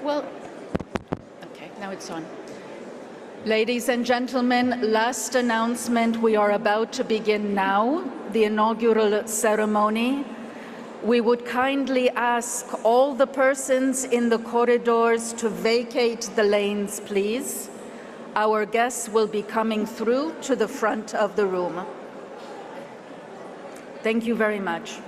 Well, okay, now it's on. Ladies and gentlemen, last announcement. We are about to begin now the inaugural ceremony. We would kindly ask all the persons in the corridors to vacate the lanes, please. Our guests will be coming through to the front of the room. Thank you very much.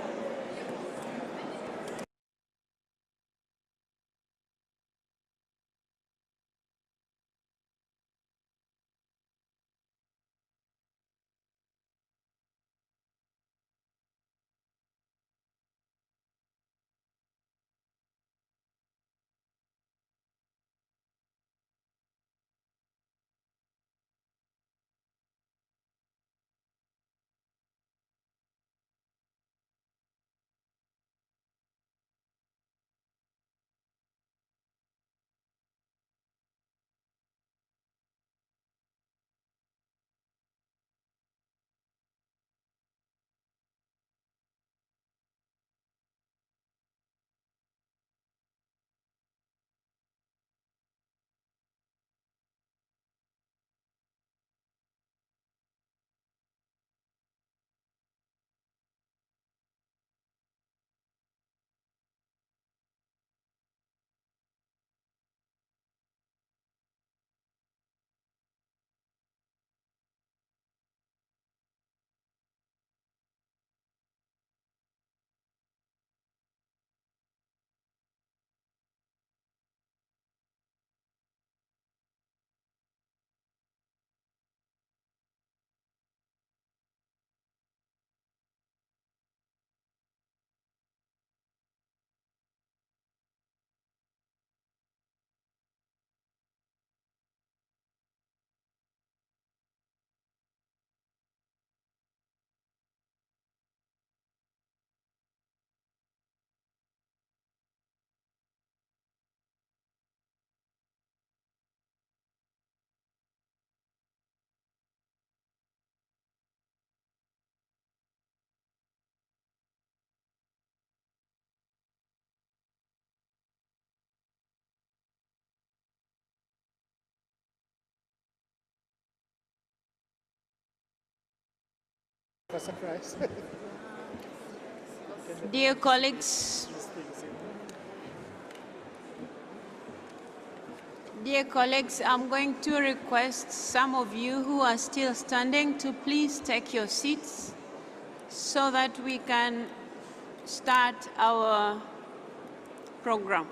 Dear colleagues, I'm going to request some of you who are still standing to please take your seats so that we can start our program.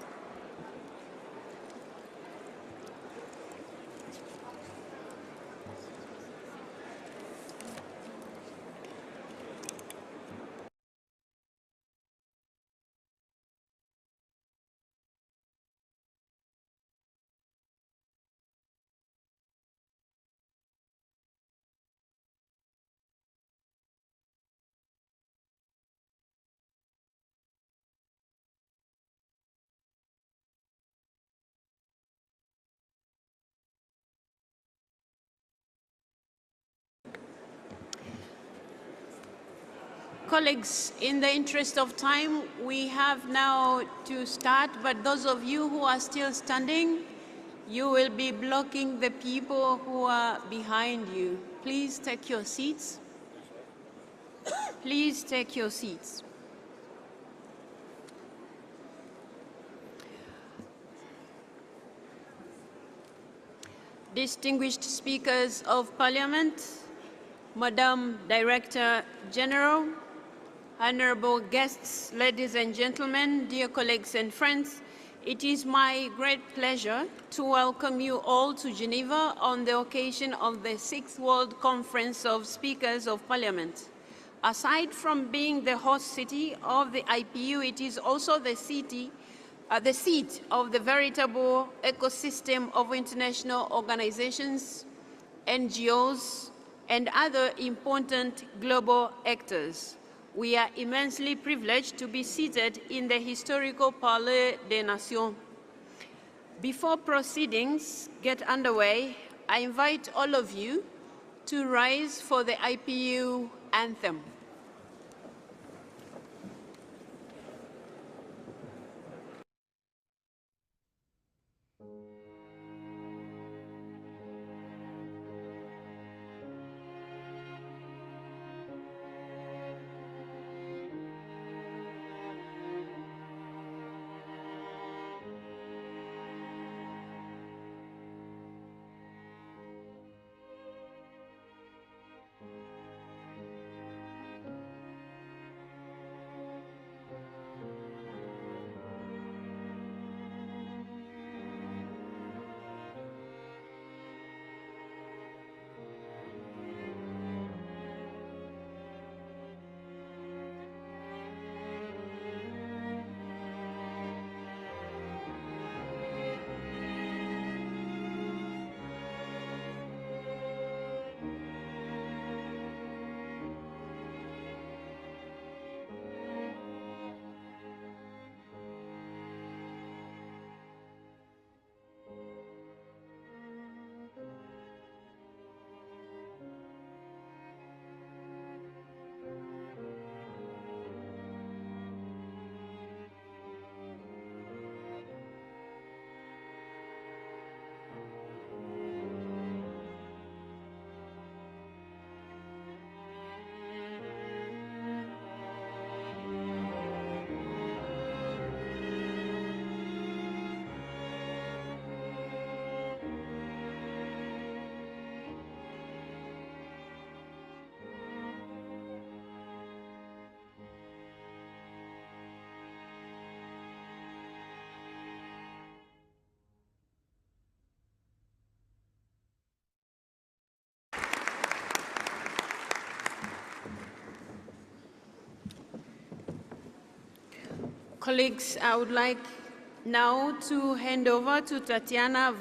Colleagues, in the interest of time, we have now to start, but those of you who are still standing, you will be blocking the people who are behind you. Please take your seats. Please take your seats. Distinguished speakers of Parliament, Madam Director General, honorable guests, ladies and gentlemen, dear colleagues and friends, it is my great pleasure to welcome you all to Geneva on the occasion of the 6th World Conference of Speakers of Parliament. Aside from being the host city of the IPU, it is also the seat of the veritable ecosystem of international organizations, NGOs, and other important global actors. We are immensely privileged to be seated in the historical Palais des Nations. Before proceedings get underway, I invite all of you to rise for the IPU anthem. Colleagues, I would like now to hand over to Tatiana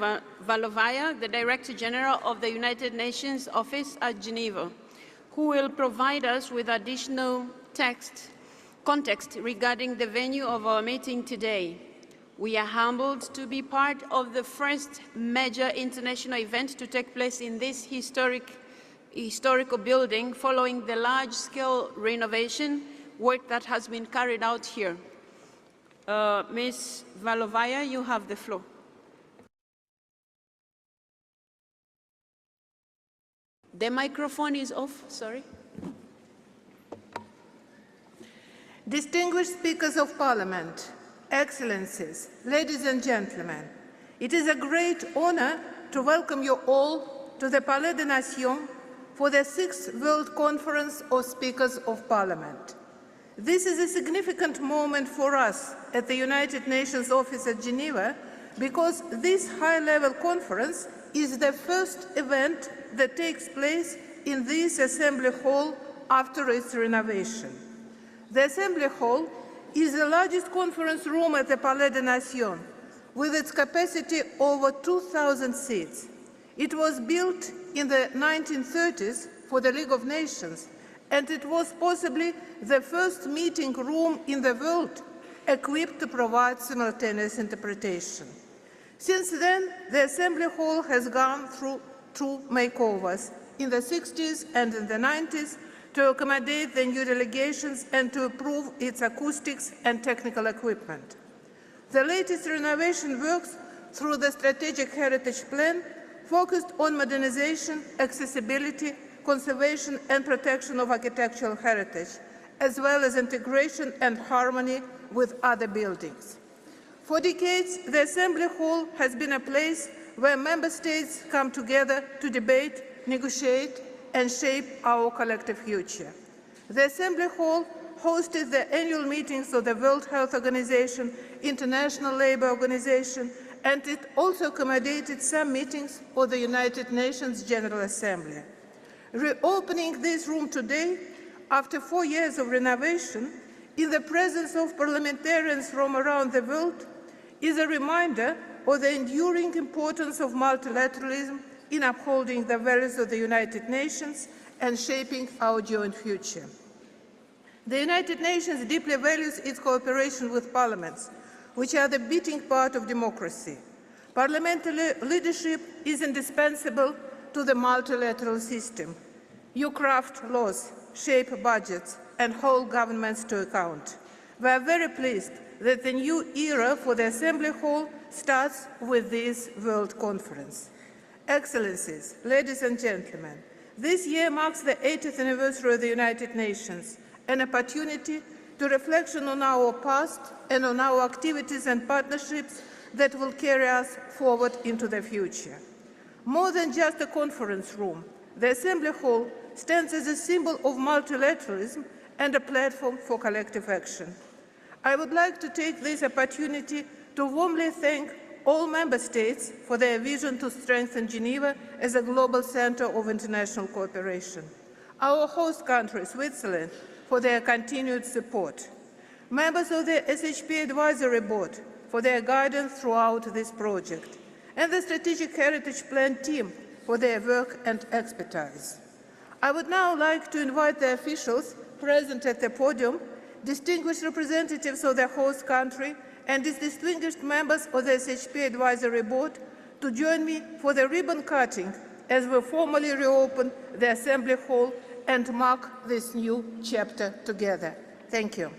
Valovaya, the Director General of the United Nations Office at Geneva, who will provide us with additional context regarding the venue of our meeting today. We are humbled to be part of the first major international event to take place in this historical building following the large-scale renovation work that has been carried out here. Ms. Valovaya, you have the floor. The microphone is off, sorry. Distinguished speakers of Parliament, Excellencies, ladies and gentlemen, it is a great honor to welcome you all to the Palais des Nations for the 6th World Conference of Speakers of Parliament. This is a significant moment for us at the United Nations Office at Geneva because this high-level conference is the first event that takes place in this Assembly Hall after its renovation. The Assembly Hall is the largest conference room at the Palais des Nations, with its capacity over 2,000 seats. It was built in the 1930s for the League of Nations, and it was possibly the first meeting room in the world equipped to provide simultaneous interpretation. Since then, the Assembly Hall has gone through two makeovers in the 60s and in the 90s to accommodate the new delegations and to improve its acoustics and technical equipment. The latest renovation works through the Strategic Heritage Plan focused on modernization, accessibility, conservation and protection of architectural heritage, as well as integration and harmony with other buildings. For decades, the Assembly Hall has been a place where member states come together to debate, negotiate, and shape our collective future. The Assembly Hall hosted the annual meetings of the World Health Organization, International Labour Organization, and it also accommodated some meetings of the United Nations General Assembly. Reopening this room today, after 4 years of renovation, in the presence of parliamentarians from around the world, is a reminder of the enduring importance of multilateralism in upholding the values of the United Nations and shaping our joint future. The United Nations deeply values its cooperation with parliaments, which are the beating heart of democracy. Parliamentary leadership is indispensable to the multilateral system. You craft laws, shape budgets, and hold governments to account. We are very pleased that the new era for the Assembly Hall starts with this World Conference. Excellencies, ladies and gentlemen, this year marks the 80th anniversary of the United Nations, an opportunity to reflection on our past and on our activities and partnerships that will carry us forward into the future. More than just a conference room, the Assembly Hall stands as a symbol of multilateralism and a platform for collective action. I would like to take this opportunity to warmly thank all member states for their vision to strengthen Geneva as a global center of international cooperation. Our host country, Switzerland, for their continued support. Members of the SHP Advisory Board for their guidance throughout this project, and the Strategic Heritage Plan team for their work and expertise. I would now like to invite the officials present at the podium, distinguished representatives of the host country, and distinguished members of the SHP Advisory Board to join me for the ribbon cutting as we formally reopen the Assembly Hall and mark this new chapter together. Thank you.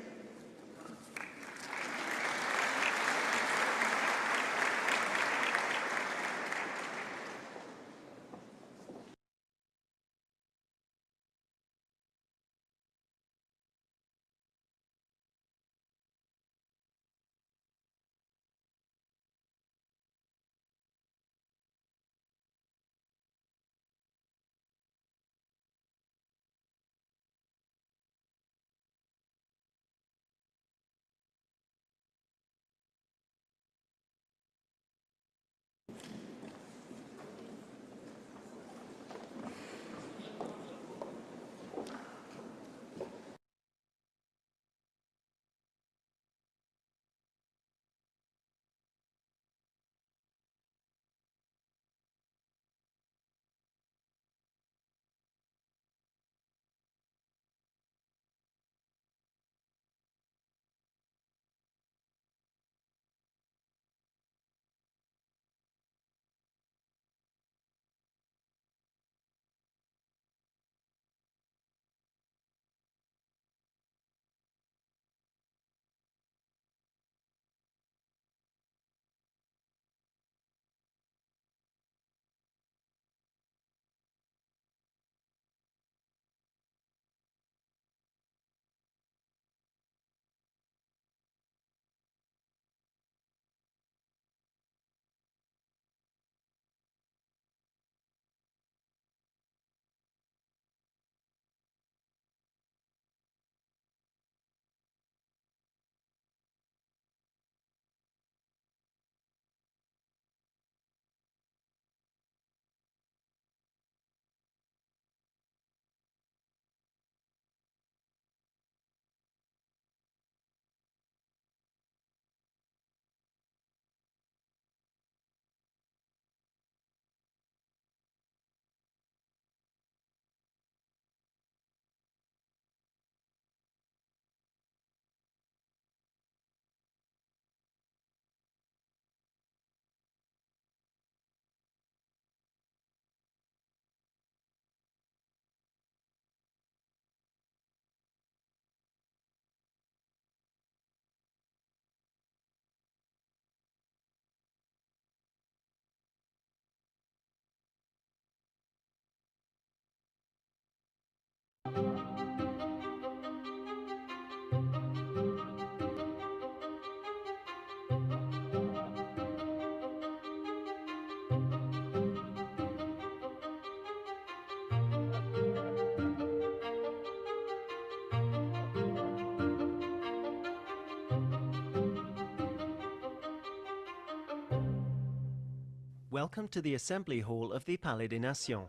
Welcome to the Assembly Hall of the Palais des Nations.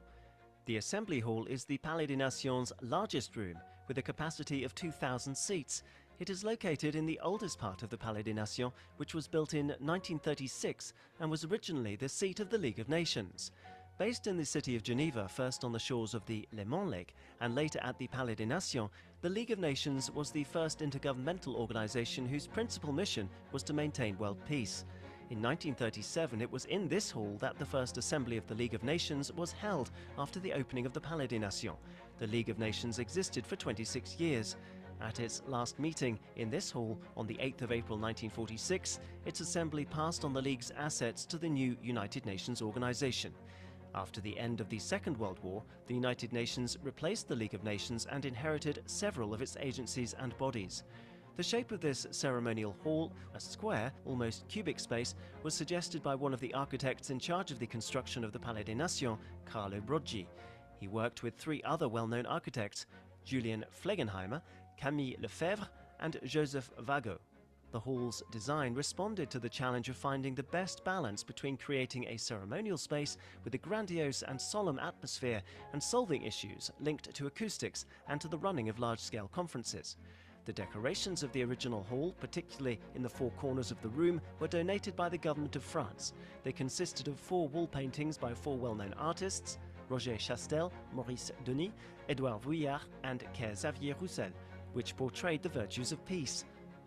The Assembly Hall is the Palais des Nations' largest room, with a capacity of 2,000 seats. It is located in the oldest part of the Palais des Nations, which was built in 1936 and was originally the seat of the League of Nations. Based in the city of Geneva, first on the shores of the Léman Lake and later at the Palais des Nations, the League of Nations was the first intergovernmental organization whose principal mission was to maintain world peace. In 1937, it was in this hall that the first Assembly of the League of Nations was held after the opening of the Palais des Nations. The League of Nations existed for 26 years. At its last meeting in this hall on the 8th of April 1946, its assembly passed on the League's assets to the new United Nations organization. After the end of the Second World War, the United Nations replaced the League of Nations and inherited several of its agencies and bodies. The shape of this ceremonial hall, a square, almost cubic space, was suggested by one of the architects in charge of the construction of the Palais des Nations, Carlo Broggi. He worked with three other well-known architects, Julien Flegenheimer, Camille Lefebvre, and Joseph Vago. The hall's design responded to the challenge of finding the best balance between creating a ceremonial space with a grandiose and solemn atmosphere and solving issues linked to acoustics and to the running of large-scale conferences. The decorations of the original hall, particularly in the four corners of the room, were donated by the government of France. They consisted of 4 wall paintings by 4 well-known artists, Roger Chastel, Maurice Denis, Édouard Vuillard, and Xavier Roussel, which portrayed the virtues of peace.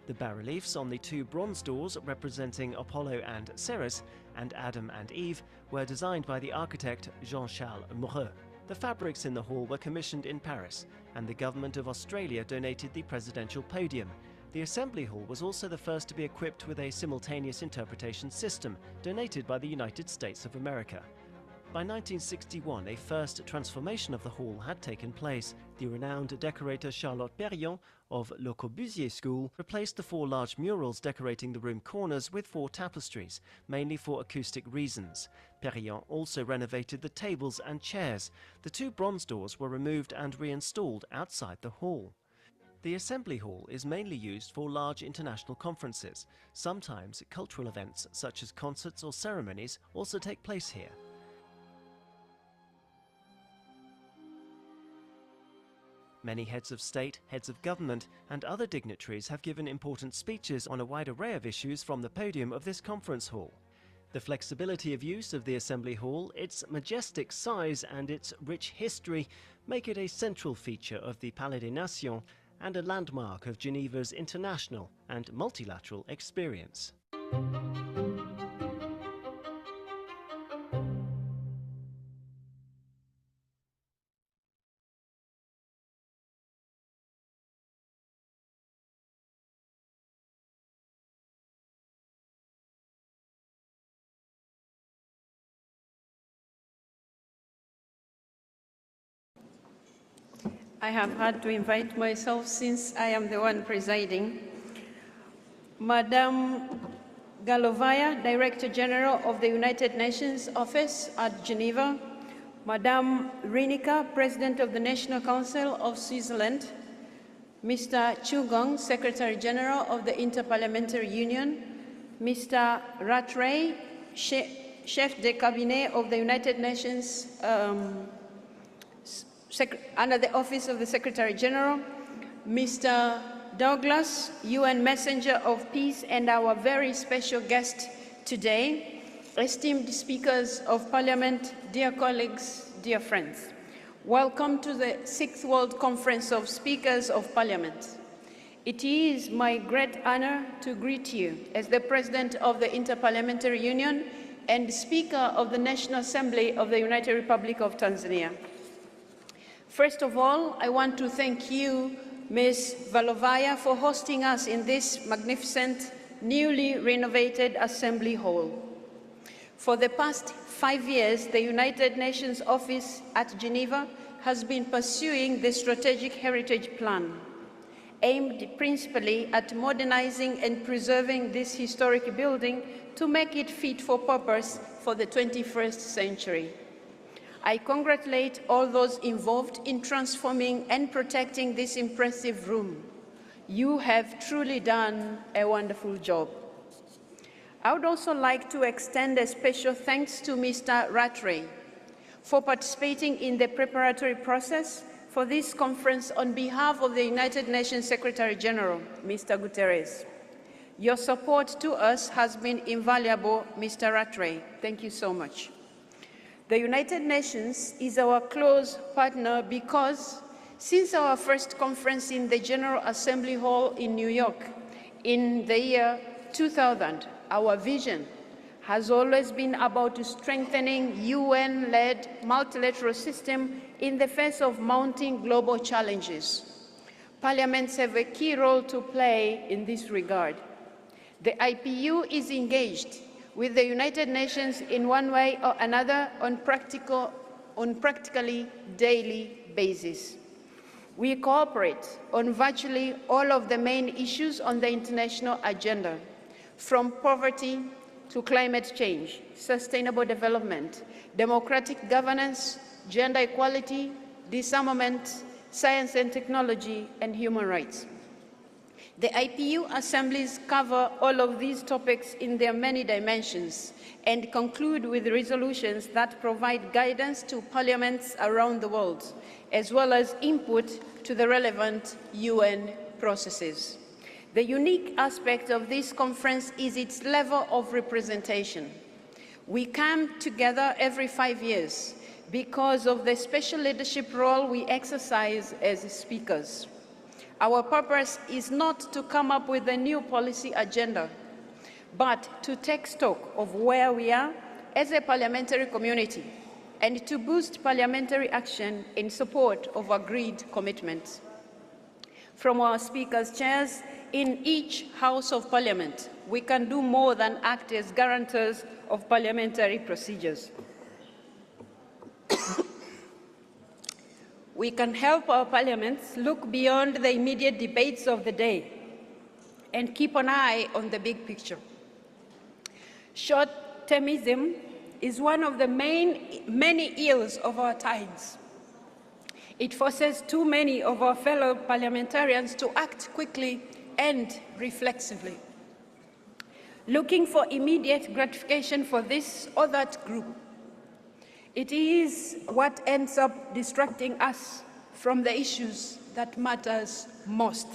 The bas-reliefs on the 2 bronze doors representing Apollo and Ceres and Adam and Eve were designed by the architect Jean-Charles Moreau. The fabrics in the hall were commissioned in Paris, and the government of Australia donated the presidential podium. The Assembly Hall was also the first to be equipped with a simultaneous interpretation system, donated by the United States of America. By 1961, a first transformation of the hall had taken place. The renowned decorator Charlotte Perriand of Le Corbusier School replaced the 4 large murals decorating the room corners with 4 tapestries, mainly for acoustic reasons. Perriand also renovated the tables and chairs. The 2 bronze doors were removed and reinstalled outside the hall. The Assembly Hall is mainly used for large international conferences. Sometimes cultural events such as concerts or ceremonies also take place here. Many heads of state, heads of government, and other dignitaries have given important speeches on a wide array of issues from the podium of this conference hall. The flexibility of use of the Assembly Hall, its majestic size, and its rich history make it a central feature of the Palais des Nations and a landmark of Geneva's international and multilateral experience. I have had to invite myself since I am the one presiding. Madame Galovaya, Director General of the United Nations Office at Geneva, Madame Rinica, President of the National Council of Switzerland, Mr. Chugong, Secretary General of the Inter-Parliamentary Union, Mr. Rattray, Chef de Cabinet of the United Nations under the Office of the Secretary General, Mr. Douglas, UN Messenger of Peace, and our very special guest today, esteemed speakers of Parliament, dear colleagues, dear friends. Welcome to the 6th World Conference of Speakers of Parliament. It is my great honor to greet you as the President of the Inter-Parliamentary Union and Speaker of the National Assembly of the United Republic of Tanzania. First of all, I want to thank you, Ms. Valovaya, for hosting us in this magnificent, newly renovated Assembly Hall. For the past 5 years, the United Nations Office at Geneva has been pursuing the Strategic Heritage Plan, aimed principally at modernizing and preserving this historic building to make it fit for purpose for the 21st century. I congratulate all those involved in transforming and protecting this impressive room. You have truly done a wonderful job. I would also like to extend a special thanks to Mr. Rattray for participating in the preparatory process for this conference on behalf of the United Nations Secretary General, Mr. Guterres. Your support to us has been invaluable, Mr. Rattray. Thank you so much. The United Nations is our close partner because since our first conference in the General Assembly Hall in New York in the year 2000, our vision has always been about strengthening UN-led multilateral system in the face of mounting global challenges. Parliaments have a key role to play in this regard. The IPU is engaged with the United Nations in one way or another on practically daily basis. We cooperate on virtually all of the main issues on the international agenda, from poverty to climate change, sustainable development, democratic governance, gender equality, disarmament, science and technology, and human rights. The IPU assemblies cover all of these topics in their many dimensions and conclude with resolutions that provide guidance to parliaments around the world, as well as input to the relevant UN processes. The unique aspect of this conference is its level of representation. We come together every 5 years because of the special leadership role we exercise as speakers. Our purpose is not to come up with a new policy agenda, but to take stock of where we are as a parliamentary community and to boost parliamentary action in support of agreed commitments. From our speakers' chairs in each House of Parliament, we can do more than act as guarantors of parliamentary procedures. We can help our parliaments look beyond the immediate debates of the day and keep an eye on the big picture. Short-termism is one of the many ills of our times. It forces too many of our fellow parliamentarians to act quickly and reflexively, looking for immediate gratification for this or that group. It is what ends up distracting us from the issues that matters most.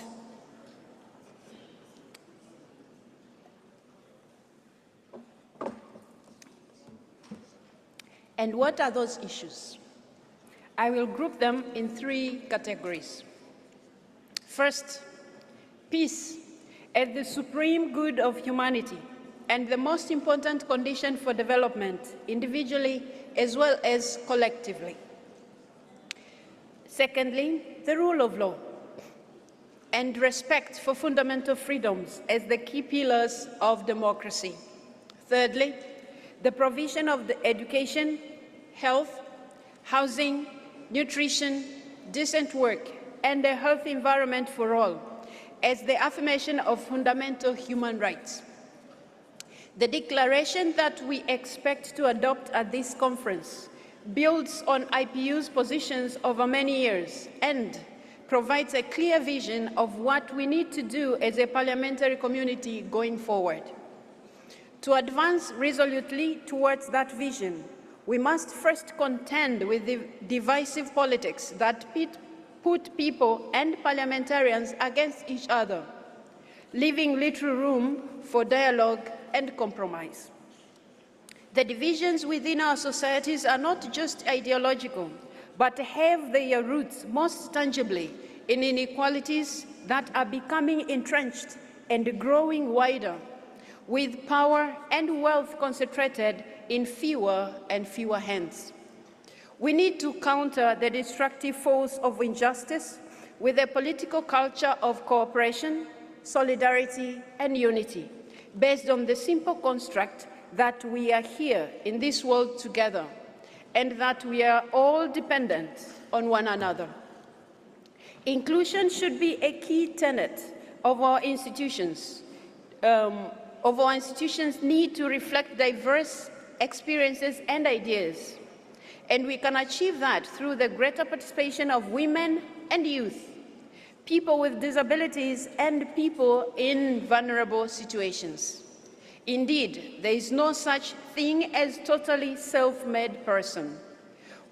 And what are those issues? I will group them in 3 categories. First, peace as the supreme good of humanity and the most important condition for development, individually as well as collectively. Secondly, the rule of law and respect for fundamental freedoms as the key pillars of democracy. Thirdly, the provision of the education, health, housing, nutrition, decent work, and a healthy environment for all as the affirmation of fundamental human rights. The declaration that we expect to adopt at this conference builds on IPU's positions over many years and provides a clear vision of what we need to do as a parliamentary community going forward. To advance resolutely towards that vision, we must first contend with the divisive politics that put people and parliamentarians against each other, leaving little room for dialogue and compromise. The divisions within our societies are not just ideological, but have their roots most tangibly in inequalities that are becoming entrenched and growing wider, with power and wealth concentrated in fewer and fewer hands. We need to counter the destructive force of injustice with a political culture of cooperation, solidarity, and unity, based on the simple construct that we are here in this world together and that we are all dependent on one another. Inclusion should be a key tenet of our institutions. Need to reflect diverse experiences and ideas, and we can achieve that through the greater participation of women and youth, people with disabilities, and people in vulnerable situations. Indeed, there is no such thing as totally self-made person.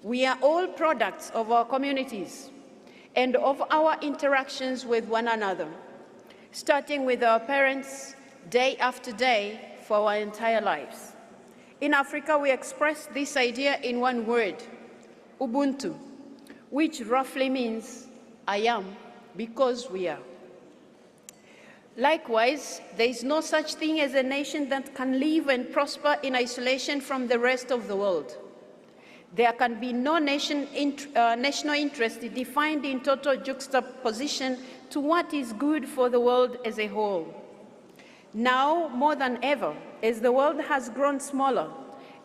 We are all products of our communities and of our interactions with one another, starting with our parents day after day for our entire lives. In Africa, we express this idea in one word, Ubuntu, which roughly means I am because we are. Likewise, there is no such thing as a nation that can live and prosper in isolation from the rest of the world. There can be no national interest defined in total juxtaposition to what is good for the world as a whole. Now, more than ever, as the world has grown smaller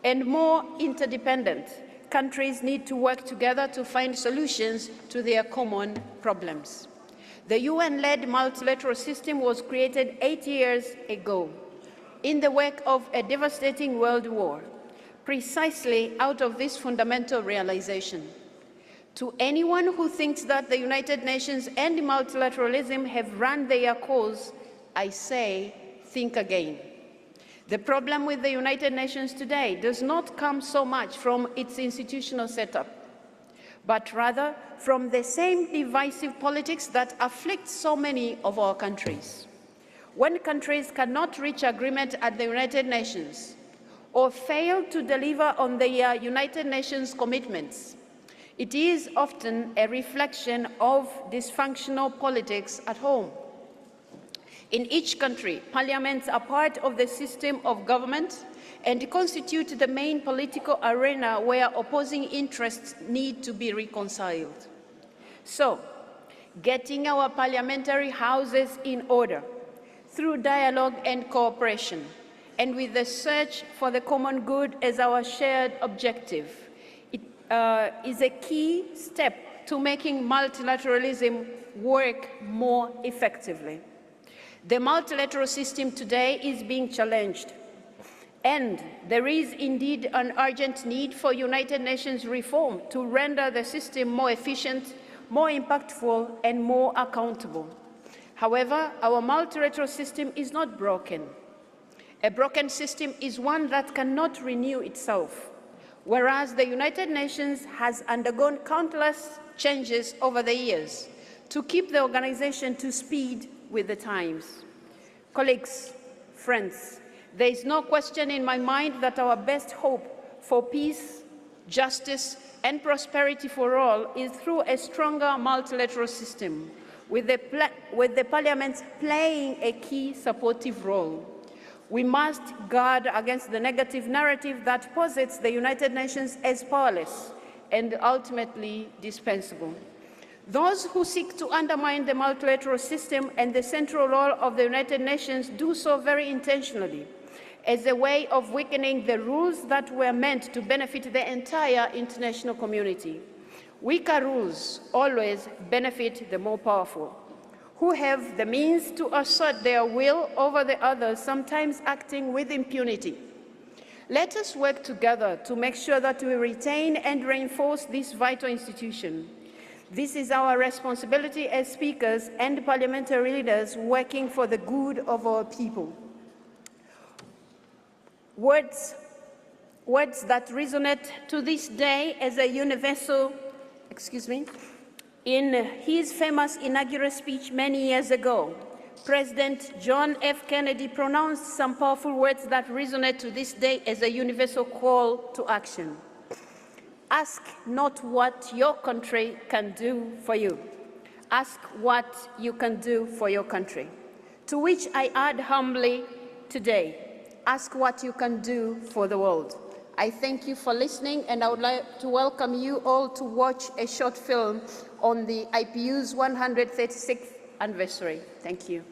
and more interdependent, countries need to work together to find solutions to their common problems. The UN-led multilateral system was created 8 years ago in the wake of a devastating world war, precisely out of this fundamental realization. To anyone who thinks that the United Nations and multilateralism have run their course, I say, think again. The problem with the United Nations today does not come so much from its institutional setup, but rather from the same divisive politics that afflict so many of our countries. When countries cannot reach agreement at the United Nations or fail to deliver on their United Nations commitments, it is often a reflection of dysfunctional politics at home. In each country, parliaments are part of the system of government and constitute the main political arena where opposing interests need to be reconciled. So, getting our parliamentary houses in order through dialogue and cooperation, and with the search for the common good as our shared objective, is a key step to making multilateralism work more effectively. The multilateral system today is being challenged, and there is indeed an urgent need for United Nations reform to render the system more efficient, more impactful, and more accountable. However, our multilateral system is not broken. A broken system is one that cannot renew itself, whereas the United Nations has undergone countless changes over the years to keep the organization to speed with the times. Colleagues, friends, there is no question in my mind that our best hope for peace, justice, and prosperity for all is through a stronger multilateral system, with the parliaments playing a key supportive role. We must guard against the negative narrative that posits the United Nations as powerless and ultimately dispensable. Those who seek to undermine the multilateral system and the central role of the United Nations do so very intentionally, as a way of weakening the rules that were meant to benefit the entire international community. Weaker rules always benefit the more powerful, who have the means to assert their will over the others, sometimes acting with impunity. Let us work together to make sure that we retain and reinforce this vital institution. This is our responsibility as speakers and parliamentary leaders working for the good of our people. Words that resonate to this day as a universal, in his famous inaugural speech many years ago, President John F. Kennedy pronounced some powerful words that resonate to this day as a universal call to action. Ask not what your country can do for you. Ask what you can do for your country. To which I add humbly today, ask what you can do for the world. I thank you for listening, and I would like to welcome you all to watch a short film on the IPU's 136th anniversary. Thank you.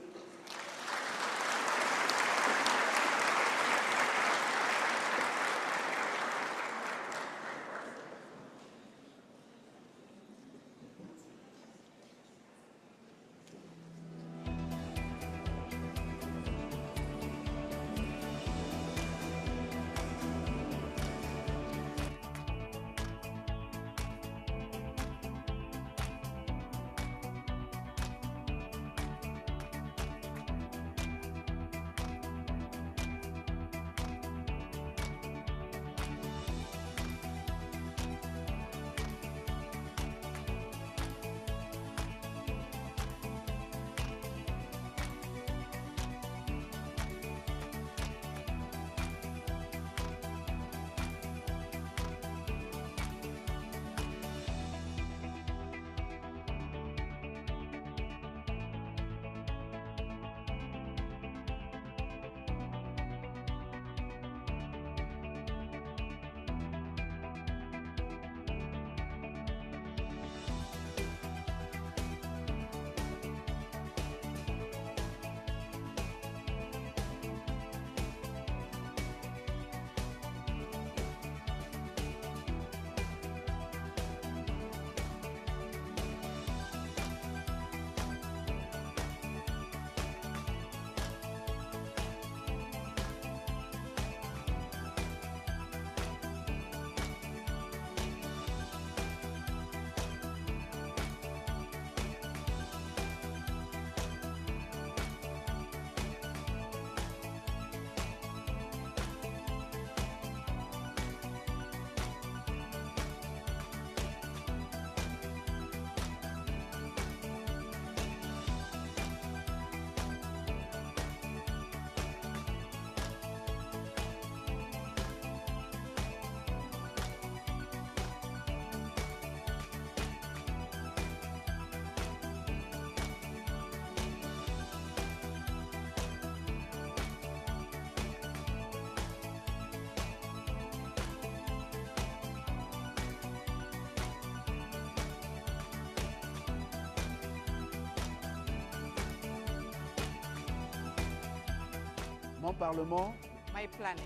Mon Parlement, My planet.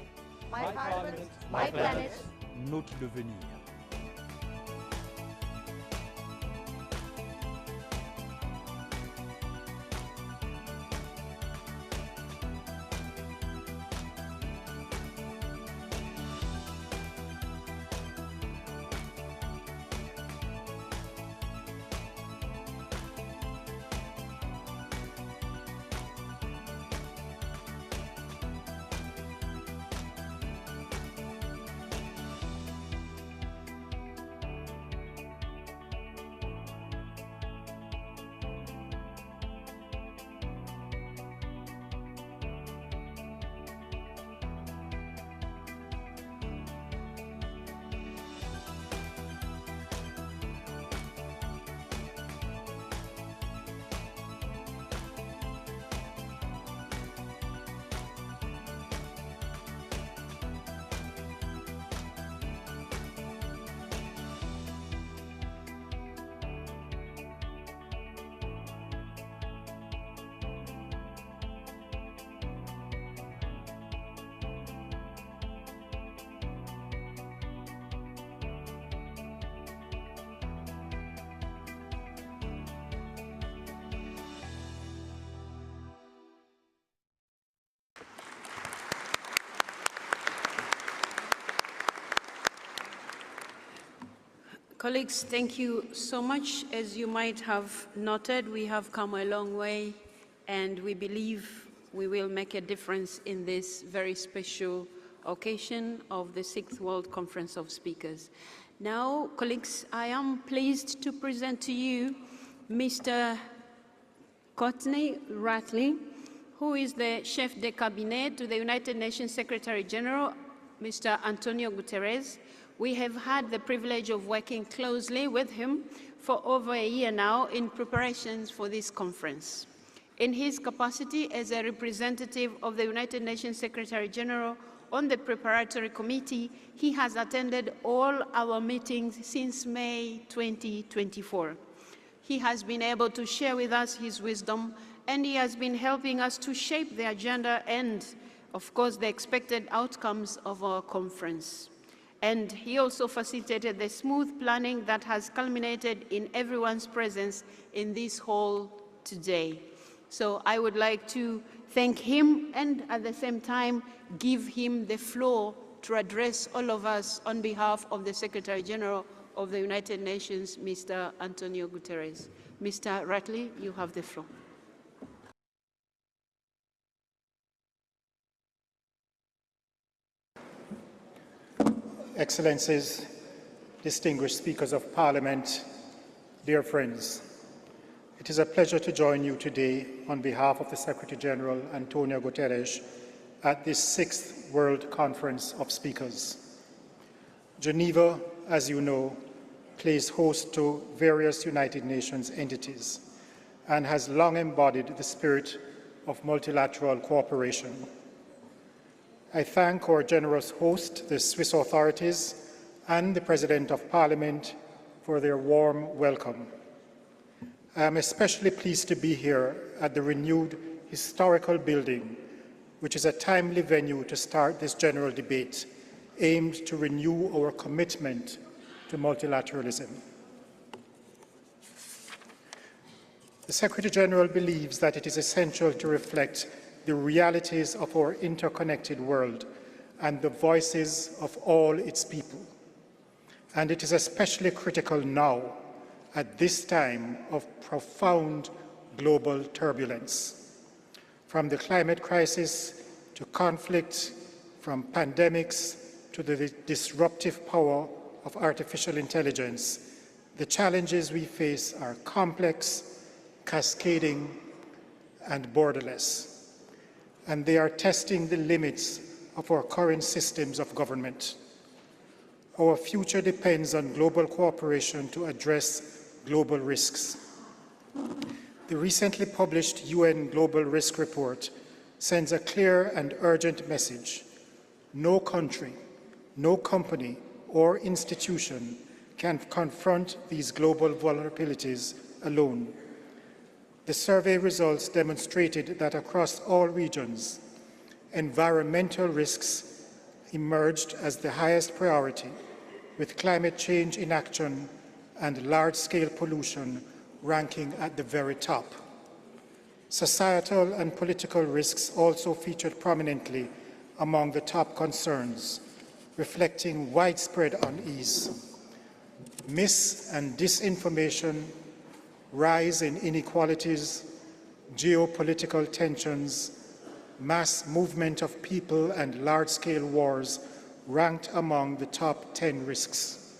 My Parliament, my planet. notre devenir. Colleagues, thank you so much. As you might have noted, we have come a long way, and we believe we will make a difference in this very special occasion of the 6th World Conference of Speakers. Now, colleagues, I am pleased to present to you Mr. Courtney Ratley, who is the Chef de Cabinet to the United Nations Secretary General, Mr. Antonio Guterres. We have had the privilege of working closely with him for over a year now in preparations for this conference. In his capacity as a representative of the United Nations Secretary General on the preparatory committee, he has attended all our meetings since May 2024. He has been able to share with us his wisdom, and he has been helping us to shape the agenda and, of course, the expected outcomes of our conference. And he also facilitated the smooth planning that has culminated in everyone's presence in this hall today. So I would like to thank him and at the same time give him the floor to address all of us on behalf of the Secretary General of the United Nations, Mr. Antonio Guterres. Mr. Ratley, you have the floor. Excellencies, distinguished speakers of Parliament, dear friends, it is a pleasure to join you today on behalf of the Secretary General Antonio Guterres at this 6th World Conference of Speakers. Geneva, as you know, plays host to various United Nations entities and has long embodied the spirit of multilateral cooperation. I thank our generous host, the Swiss authorities, and the President of Parliament for their warm welcome. I am especially pleased to be here at the renewed historical building, which is a timely venue to start this general debate aimed to renew our commitment to multilateralism. The Secretary General believes that it is essential to reflect the realities of our interconnected world and the voices of all its people. And it is especially critical now, at this time of profound global turbulence. From the climate crisis to conflict, from pandemics to the disruptive power of artificial intelligence, the challenges we face are complex, cascading, and borderless. And they are testing the limits of our current systems of government. Our future depends on global cooperation to address global risks. The recently published UN Global Risk Report sends a clear and urgent message. No country, no company, or institution can confront these global vulnerabilities alone. The survey results demonstrated that across all regions, environmental risks emerged as the highest priority, with climate change inaction and large-scale pollution ranking at the very top. Societal and political risks also featured prominently among the top concerns, reflecting widespread unease. Mis- and disinformation, rise in inequalities, geopolitical tensions, mass movement of people, and large-scale wars ranked among the top 10 risks.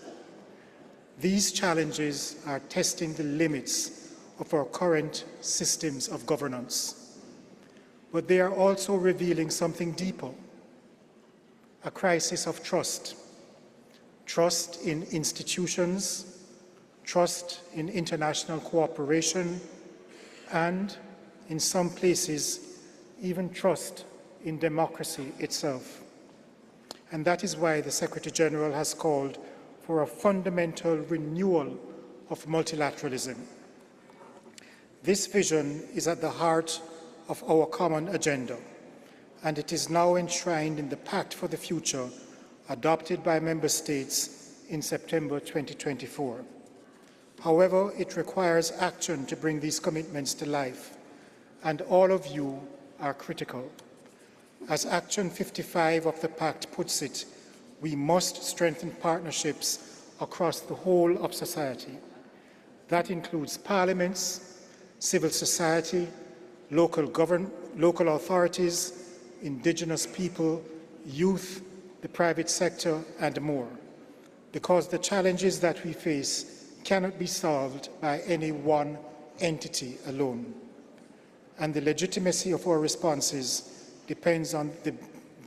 These challenges are testing the limits of our current systems of governance, but they are also revealing something deeper: a crisis of trust. Trust in institutions, trust in international cooperation, and, in some places, even trust in democracy itself. And that is why the Secretary General has called for a fundamental renewal of multilateralism. This vision is at the heart of our common agenda, and it is now enshrined in the Pact for the Future adopted by Member States in September 2024. However, it requires action to bring these commitments to life, and all of you are critical. As Action 55 of the Pact puts it, we must strengthen partnerships across the whole of society. That includes parliaments, civil society, local authorities, indigenous people, youth, the private sector, and more, because the challenges that we face cannot be solved by any one entity alone. And the legitimacy of our responses depends on the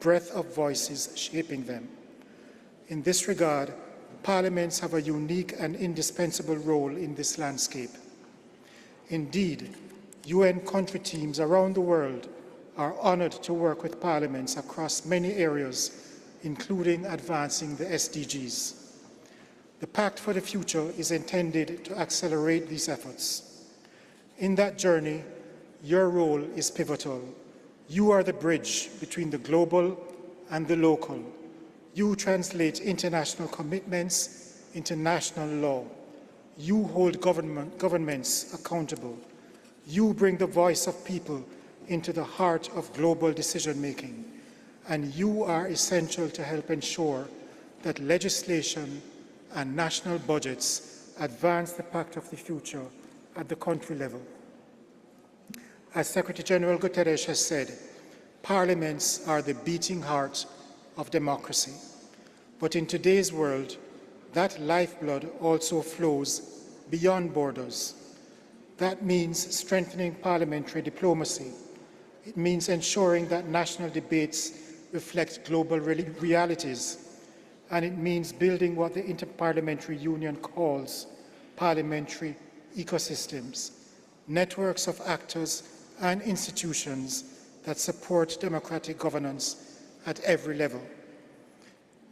breadth of voices shaping them. In this regard, parliaments have a unique and indispensable role in this landscape. Indeed, UN country teams around the world are honored to work with parliaments across many areas, including advancing the SDGs. The Pact for the Future is intended to accelerate these efforts. In that journey, your role is pivotal. You are the bridge between the global and the local. You translate international commitments into national law. You hold governments accountable. You bring the voice of people into the heart of global decision-making. And you are essential to help ensure that legislation and national budgets advance the Pact of the Future at the country level. As Secretary General Guterres has said, parliaments are the beating heart of democracy. But in today's world, that lifeblood also flows beyond borders. That means strengthening parliamentary diplomacy. It means ensuring that national debates reflect global realities. And it means building what the Inter-Parliamentary Union calls parliamentary ecosystems, networks of actors and institutions that support democratic governance at every level.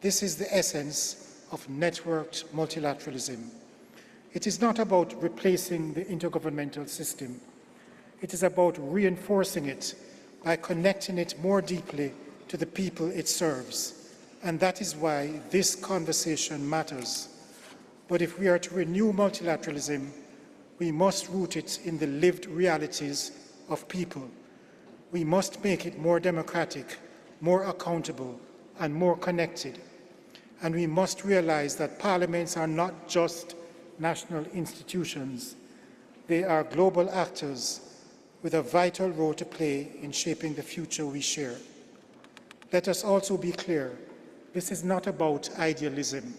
This is the essence of networked multilateralism. It is not about replacing the intergovernmental system. It is about reinforcing it by connecting it more deeply to the people it serves. And that is why this conversation matters. But if we are to renew multilateralism, we must root it in the lived realities of people. We must make it more democratic, more accountable, and more connected. And we must realize that parliaments are not just national institutions. They are global actors with a vital role to play in shaping the future we share. Let us also be clear, this is not about idealism.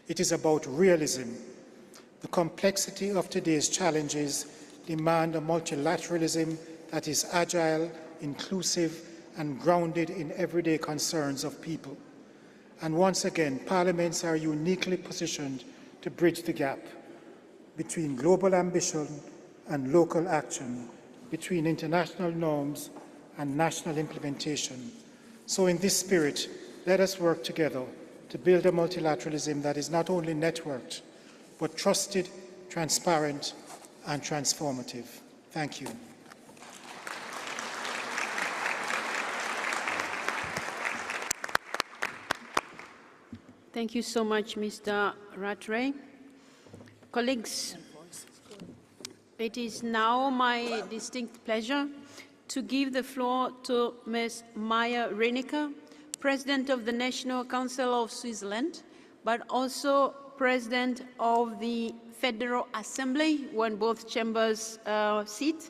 It is about realism. The complexity of today's challenges demand a multilateralism that is agile, inclusive, and grounded in everyday concerns of people. And once again, parliaments are uniquely positioned to bridge the gap between global ambition and local action, between international norms and national implementation. So in this spirit, let us work together to build a multilateralism that is not only networked, but trusted, transparent, and transformative. Thank you. Thank you so much, Mr. Rattray. Colleagues, it is now my distinct pleasure to give the floor to Ms. Maya Reinicke, President of the National Council of Switzerland, but also President of the Federal Assembly, when both chambers sit,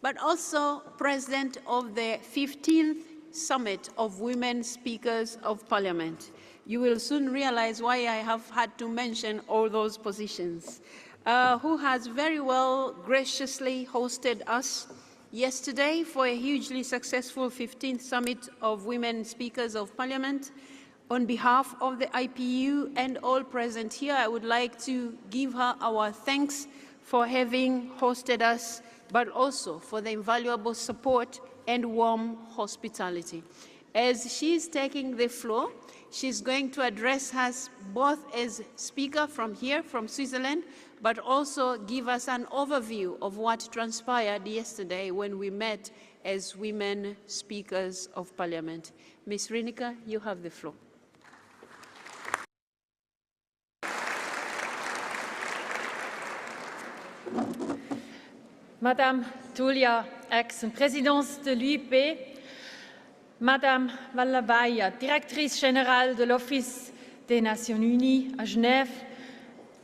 but also President of the 15th Summit of Women Speakers of Parliament. You will soon realize why I have had to mention all those positions. Who has very well graciously hosted us yesterday for a hugely successful 15th Summit of Women Speakers of Parliament. On behalf of the IPU and all present here, I would like to give her our thanks for having hosted us, but also for the invaluable support and warm hospitality. As she is taking the floor, she's going to address us both as speaker from here, from Switzerland, but also give us an overview of what transpired yesterday when we met as women speakers of Parliament. Ms. Reinicke, you have the floor. Madame Tulia Exen, présidente de l'UIP, Madame Vallavaya, directrice générale de l'Office des Nations Unies à Genève,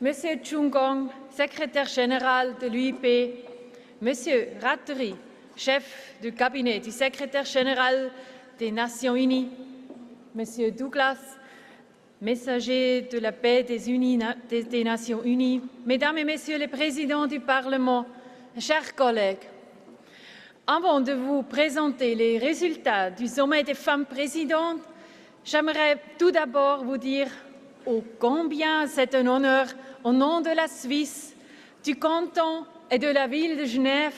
Monsieur Chungong, secrétaire général de l'UIP, Monsieur Rattray, chef du cabinet du secrétaire général des Nations Unies, Monsieur Douglas, messager de la paix des Nations Unies, Mesdames et Messieurs les présidents du Parlement, chers collègues, avant de vous présenter les résultats du sommet des femmes présidentes, j'aimerais tout d'abord vous dire ô combien c'est un honneur au nom de la Suisse, du canton et de la ville de Genève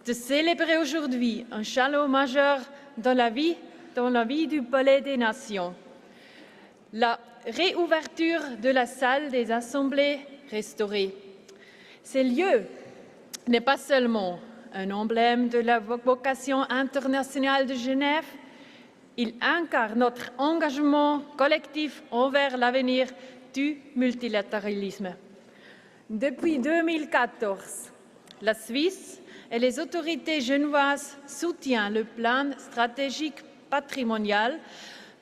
de célébrer aujourd'hui un jalon majeur dans la vie du Palais des Nations. La réouverture de la salle des assemblées restaurée. Ce lieu n'est pas seulement un emblème de la vocation internationale de Genève, il incarne notre engagement collectif envers l'avenir du multilatéralisme. Depuis 2014, la Suisse et les autorités genevoises soutiennent le plan stratégique patrimonial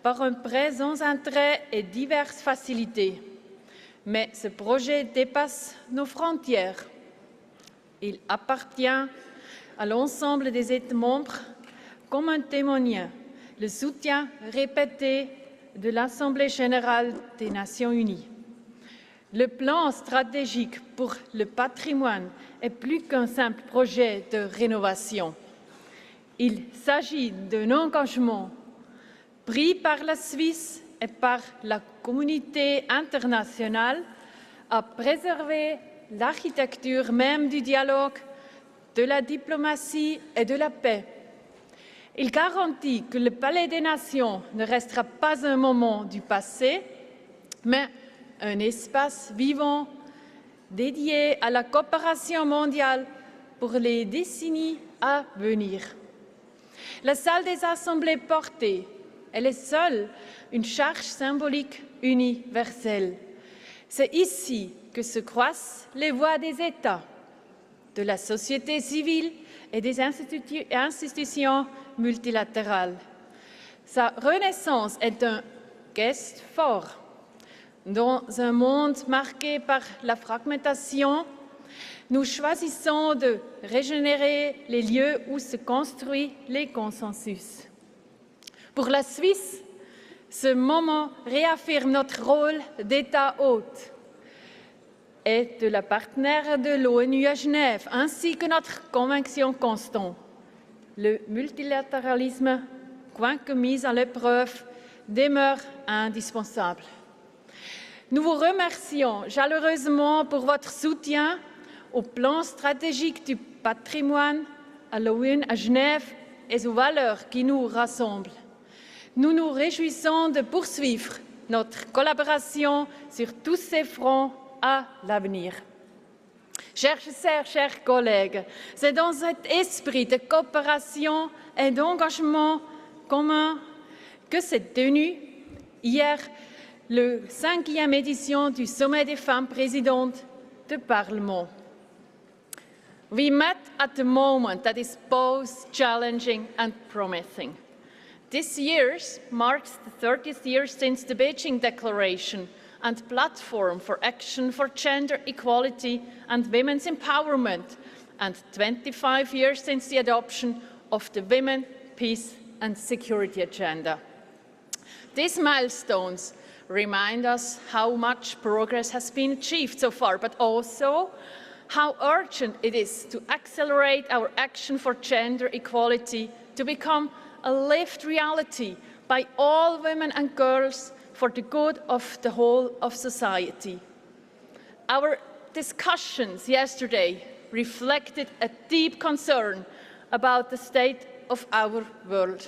par une présence intérêt et diverses facilités. Mais ce projet dépasse nos frontières. Il appartient à l'ensemble des États membres, comme en témoigne le soutien répété de l'Assemblée générale des Nations unies. Le plan stratégique pour le patrimoine est plus qu'un simple projet de rénovation. Il s'agit d'un engagement pris par la Suisse et par la communauté internationale à préserver l'architecture même du dialogue, de la diplomatie et de la paix. Il garantit que le Palais des Nations ne restera pas un moment du passé, mais un espace vivant dédié à la coopération mondiale pour les décennies à venir. La salle des assemblées portée, elle est seule une charge symbolique universelle. C'est ici que se croisent les voix des États, de la société civile et des institutions multilatérales. Sa renaissance est un geste fort. Dans un monde marqué par la fragmentation, nous choisissons de régénérer les lieux où se construisent les consensus. Pour la Suisse, ce moment réaffirme notre rôle d'État hôte et de la partenaire de l'ONU à Genève, ainsi que notre conviction constante. Le multilatéralisme, quoique mis à l'épreuve, demeure indispensable. Nous vous remercions chaleureusement pour votre soutien au plan stratégique du patrimoine à l'ONU à Genève et aux valeurs qui nous rassemblent. Nous nous réjouissons de poursuivre notre collaboration sur tous ces fronts à l'avenir. Chers sœurs, chers collègues, c'est dans cet esprit de coopération et d'engagement commun que s'est tenue hier la 5e édition du Sommet des femmes présidentes du Parlement. We met at a moment that is both challenging and promising. This year marks the 30th year since the Beijing Declaration and Platform for Action for Gender Equality and Women's Empowerment, and 25 years since the adoption of the Women, Peace and Security Agenda. These milestones remind us how much progress has been achieved so far, but also how urgent it is to accelerate our action for gender equality to become a lived reality by all women and girls for the good of the whole of society. Our discussions yesterday reflected a deep concern about the state of our world.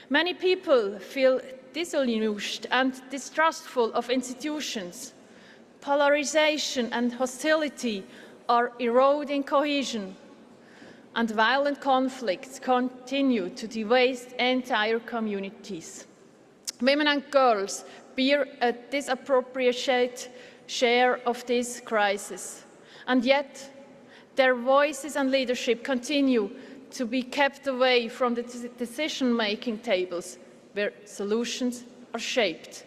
Many people feel disillusioned and distrustful of institutions. Polarization and hostility are eroding cohesion, and violent conflicts continue to devastate entire communities. Women and girls bear a disproportionate share of this crisis, and yet their voices and leadership continue to be kept away from the decision-making tables where solutions are shaped.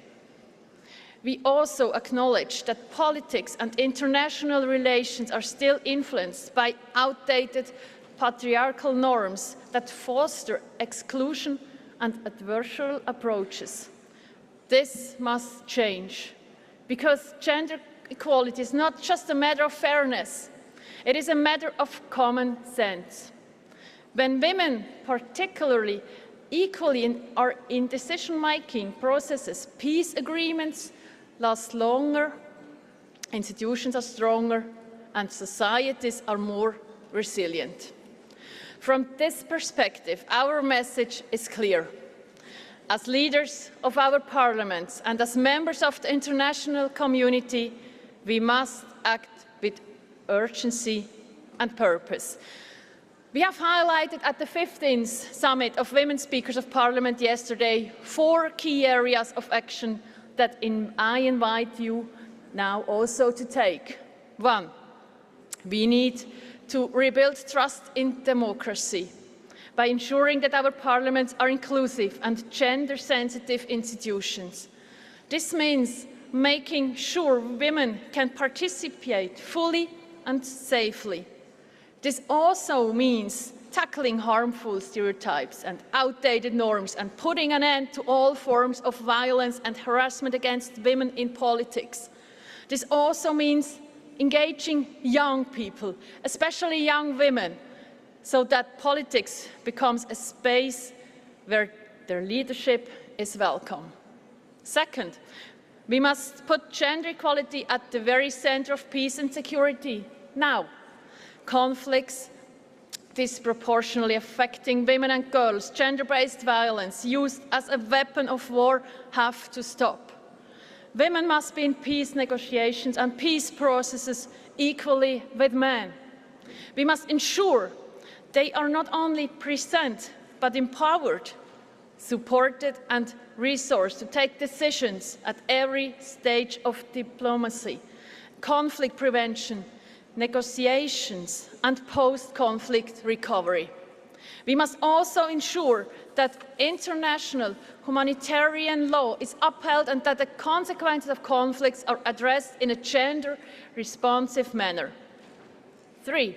We also acknowledge that politics and international relations are still influenced by outdated patriarchal norms that foster exclusion and adversarial approaches. This must change, because gender equality is not just a matter of fairness, it is a matter of common sense. When women, particularly equally are in decision-making processes, peace agreements last longer, institutions are stronger, and societies are more resilient. From this perspective, our message is clear. As leaders of our parliaments and as members of the international community, we must act with urgency and purpose. We have highlighted at the 15th Summit of Women Speakers of Parliament yesterday 4 key areas of action that I invite you now also to take. 1. We need to rebuild trust in democracy by ensuring that our parliaments are inclusive and gender-sensitive institutions. This means making sure women can participate fully and safely. This also means tackling harmful stereotypes and outdated norms and putting an end to all forms of violence and harassment against women in politics. This also means engaging young people, especially young women, so that politics becomes a space where their leadership is welcome. Second, we must put gender equality at the very center of peace and security now. Conflicts disproportionately affecting women and girls, gender-based violence used as a weapon of war have to stop. Women must be in peace negotiations and peace processes equally with men. We must ensure they are not only present but empowered, supported and resourced to take decisions at every stage of diplomacy, conflict prevention, negotiations and post-conflict recovery. We must also ensure that international humanitarian law is upheld and that the consequences of conflicts are addressed in a gender-responsive manner. 3.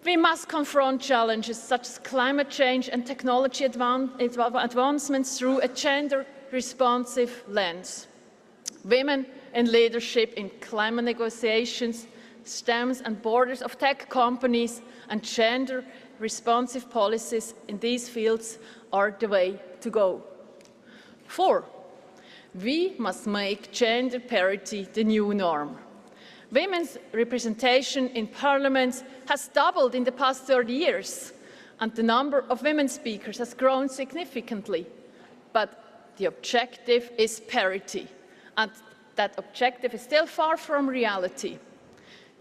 We must confront challenges such as climate change and technology advancements through a gender-responsive lens. Women in leadership in climate negotiations, stems and borders of tech companies and gender-responsive policies in these fields are the way to go. 4. We must make gender parity the new norm. Women's representation in parliaments has doubled in the past 30 years, and the number of women speakers has grown significantly. But the objective is parity, and that objective is still far from reality.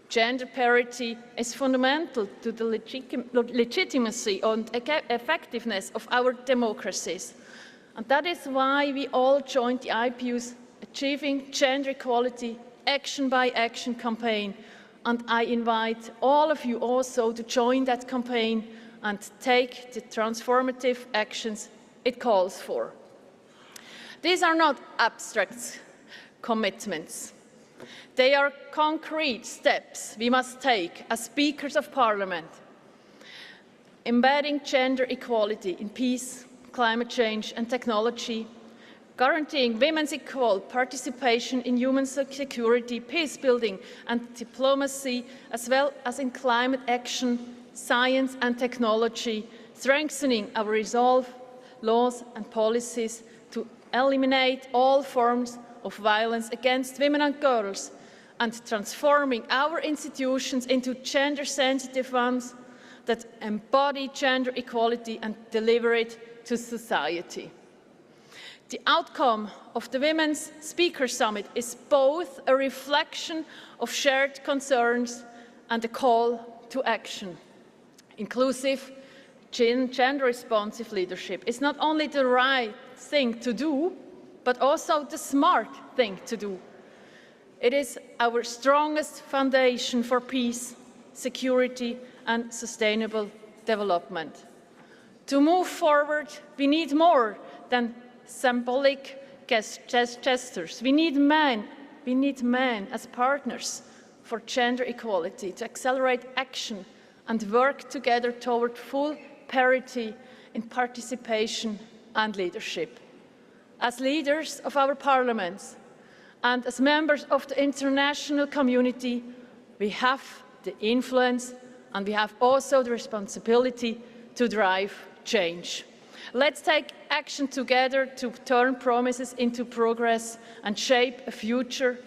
Gender parity is fundamental to the legitimacy and effectiveness of our democracies. And that is why we all joined the IPU's Achieving Gender Equality Action by Action campaign, and I invite all of you also to join that campaign and take the transformative actions it calls for. These are not abstract commitments. They are concrete steps we must take as speakers of parliament, embedding gender equality in peace, climate change and technology, guaranteeing women's equal participation in human security, peace building and diplomacy, as well as in climate action, science and technology, strengthening our resolve, laws and policies to eliminate all forms of violence against women and girls, and transforming our institutions into gender-sensitive ones that embody gender equality and deliver it to society. The outcome of the Women's Speakers Summit is both a reflection of shared concerns and a call to action. Inclusive, gender-responsive leadership is not only the right thing to do, but also the smart thing to do. It is our strongest foundation for peace, security and sustainable development. To move forward, we need more than symbolic gestures. We need men as partners for gender equality to accelerate action and work together toward full parity in participation and leadership. As leaders of our parliaments and as members of the international community, we have the influence and we have also the responsibility to drive change. Let's take action together to turn promises into progress and shape a future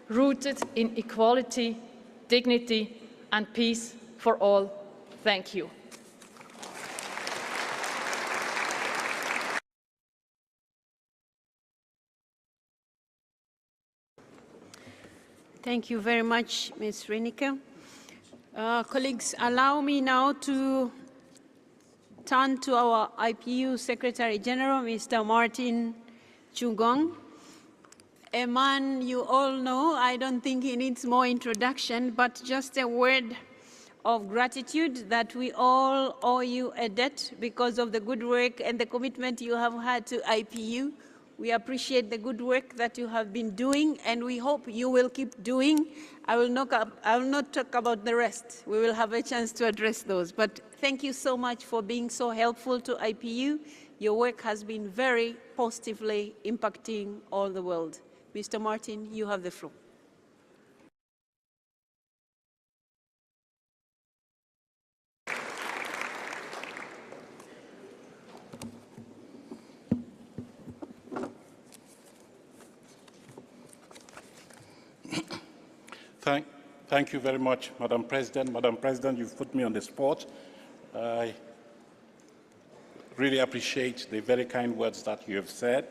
rooted in equality, dignity and peace for all. Thank you. Thank you very much, Ms. Reinicke. Colleagues, allow me now to turn to our IPU Secretary General, Mr. Martin Chugong, a man you all know. I don't think he needs more introduction, but just a word of gratitude that we all owe you a debt because of the good work and the commitment you have had to IPU. We appreciate the good work that you have been doing, and we hope you will keep doing. I will not talk about the rest. We will have a chance to address those. But thank you so much for being so helpful to IPU. Your work has been very positively impacting all the world. Mr. Martin, you have the floor. Thank you very much, Madam President. Madam President, you've put me on the spot. I really appreciate the very kind words that you have said.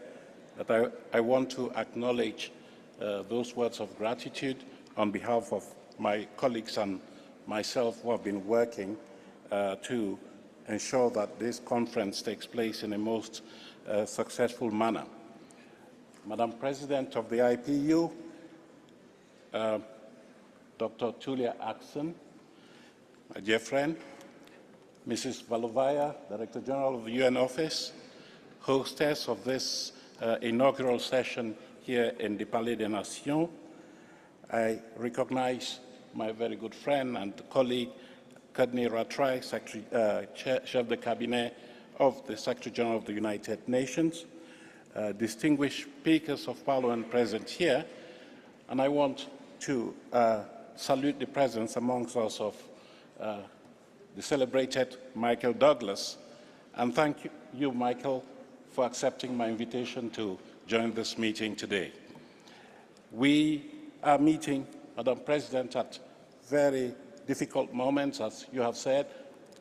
But I want to acknowledge those words of gratitude on behalf of my colleagues and myself who have been working to ensure that this conference takes place in a most successful manner. Madam President of the IPU, Dr. Tulia Axon, my dear friend, Mrs. Valovaya, Director General of the UN Office, hostess of this inaugural session here in the Palais des Nations. I recognize my very good friend and colleague, Kadni Ratrai, Chef de Cabinet of the Secretary General of the United Nations, distinguished speakers of Parliament present here, and I want to salute the presence amongst us of the celebrated Michael Douglas, and thank you, Michael, for accepting my invitation to join this meeting today. We are meeting, Madam President, at very difficult moments, as you have said,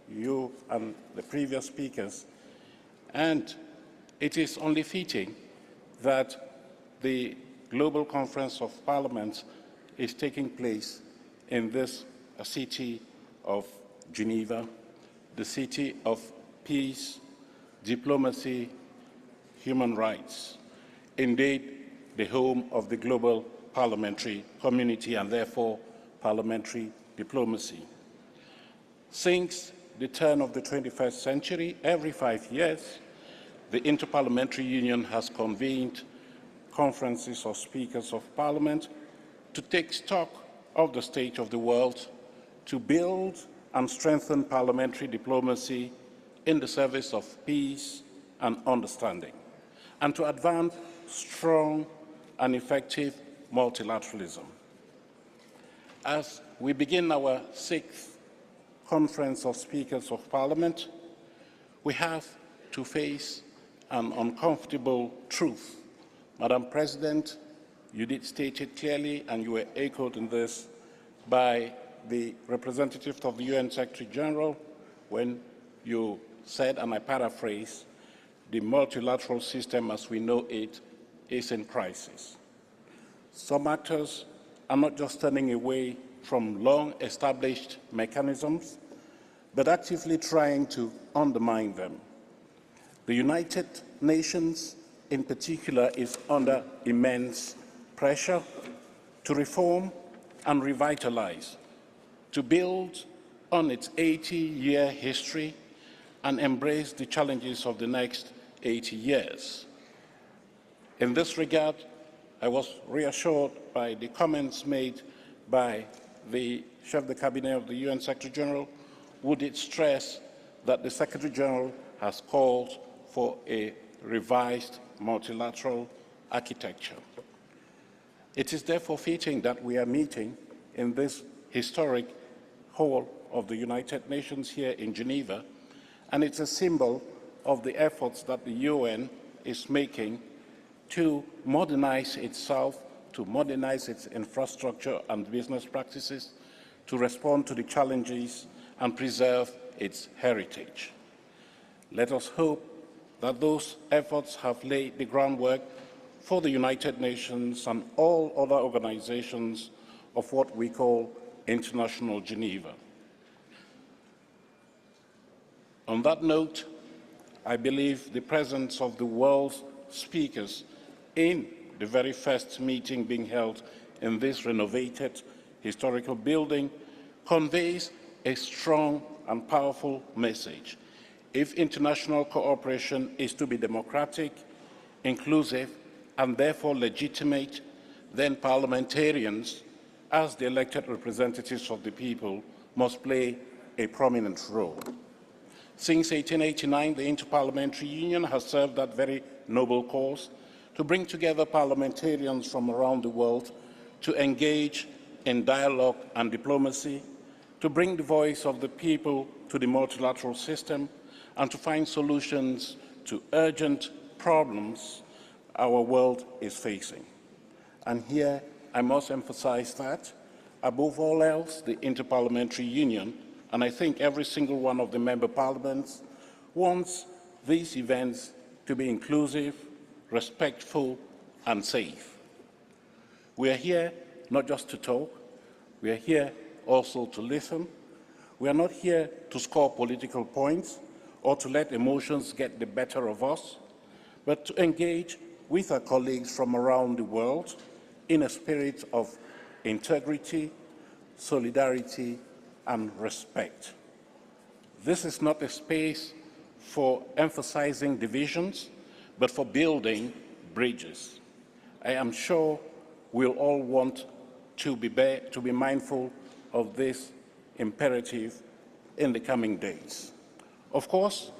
you and the previous speakers, and it is only fitting that the Global Conference of Parliaments is taking place in this city of Geneva, the city of peace, diplomacy, human rights. Indeed, the home of the global parliamentary community and therefore parliamentary diplomacy. Since the turn of the 21st century, every 5 years, the Inter-Parliamentary Union has convened conferences of speakers of parliament to take stock of the state of the world, to build and strengthen parliamentary diplomacy in the service of peace and understanding, and to advance strong and effective multilateralism. As we begin our 6th Conference of Speakers of Parliament, we have to face an uncomfortable truth. Madam President, you did state it clearly, and you were echoed in this by the representative of the UN Secretary General when you said, and I paraphrase, the multilateral system as we know it is in crisis. Some actors are not just turning away from long-established mechanisms, but actively trying to undermine them. The United Nations, in particular, is under immense pressure to reform and revitalize, to build on its 80-year history and embrace the challenges of the next 80 years. In this regard, I was reassured by the comments made by the Chef de Cabinet of the UN Secretary General, who did stress that the Secretary General has called for a revised multilateral architecture. It is therefore fitting that we are meeting in this historic hall of the United Nations here in Geneva, and it's a symbol of the efforts that the UN is making to modernize itself, to modernize its infrastructure and business practices, to respond to the challenges and preserve its heritage. Let us hope that those efforts have laid the groundwork for the United Nations and all other organizations of what we call International Geneva. On that note, I believe the presence of the world's speakers in the very first meeting being held in this renovated historical building conveys a strong and powerful message. If international cooperation is to be democratic, inclusive, and therefore legitimate, then parliamentarians, as the elected representatives of the people, must play a prominent role. Since 1889, the Inter-Parliamentary Union has served that very noble cause to bring together parliamentarians from around the world to engage in dialogue and diplomacy, to bring the voice of the people to the multilateral system, and to find solutions to urgent problems our world is facing. And here I must emphasize that, above all else, the Inter-Parliamentary Union, and I think every single one of the member parliaments, wants these events to be inclusive, respectful, and safe. We are here not just to talk, we are here also to listen. We are not here to score political points or to let emotions get the better of us, but to engage with our colleagues from around the world in a spirit of integrity, solidarity, and respect. This is not a space for emphasizing divisions, but for building bridges. I am sure we'll all want to be mindful of this imperative in the coming days. Of course,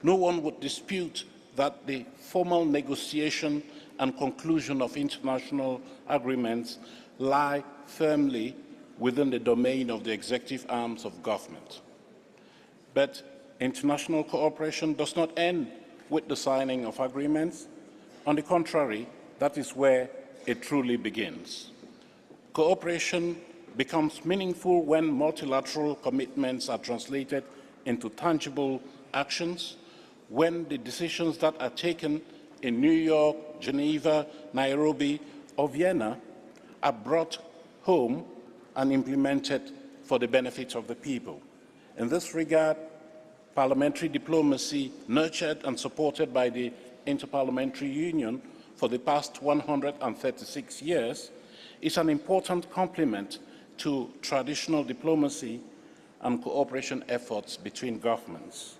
no one would dispute that the formal negotiation and conclusion of international agreements lie firmly within the domain of the executive arms of government. But international cooperation does not end with the signing of agreements. On the contrary, that is where it truly begins. Cooperation becomes meaningful when multilateral commitments are translated into tangible actions, when the decisions that are taken in New York, Geneva, Nairobi, or Vienna are brought home and implemented for the benefit of the people. In this regard, parliamentary diplomacy, nurtured and supported by the Inter-Parliamentary Union, for the past 136 years is an important complement to traditional diplomacy and cooperation efforts between governments.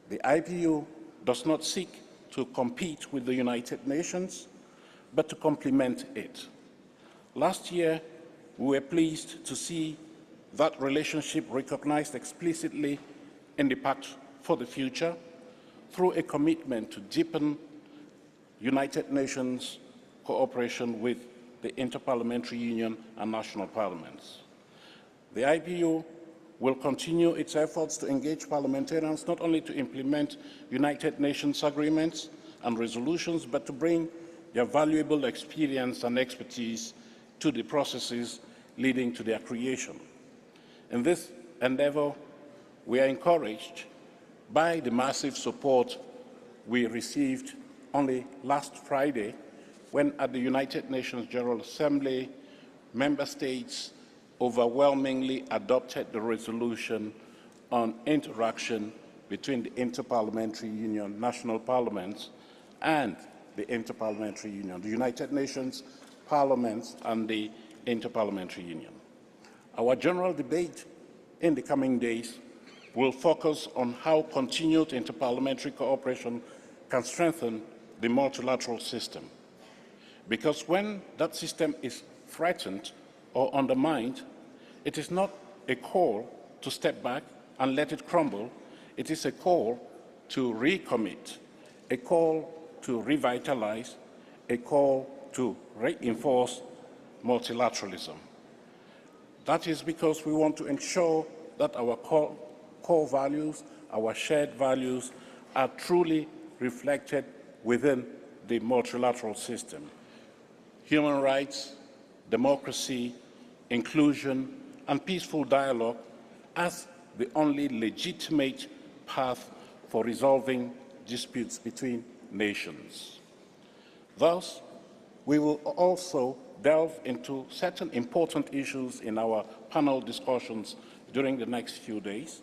The IPU does not seek to compete with the United Nations, but to complement it. Last year, we were pleased to see that relationship recognized explicitly in the Pact for the Future through a commitment to deepen United Nations cooperation with the Inter-Parliamentary Union and national parliaments. The IPU will continue its efforts to engage parliamentarians not only to implement United Nations agreements and resolutions, but to bring their valuable experience and expertise to the processes leading to their creation. In this endeavor, we are encouraged by the massive support we received only last Friday when at the United Nations General Assembly, member states overwhelmingly adopted the resolution on interaction between the Inter-Parliamentary Union, national parliaments, and the Inter-Parliamentary Union, the United Nations parliaments and the Inter-Parliamentary Union. Our general debate in the coming days will focus on how continued interparliamentary cooperation can strengthen the multilateral system. Because when that system is threatened or undermined, it is not a call to step back and let it crumble. It is a call to recommit, a call to revitalize, a call to reinforce multilateralism. That is because we want to ensure that our core values, our shared values, are truly reflected within the multilateral system. Human rights, democracy, inclusion, and peaceful dialogue as the only legitimate path for resolving disputes between nations. Thus, we will also delve into certain important issues in our panel discussions during the next few days.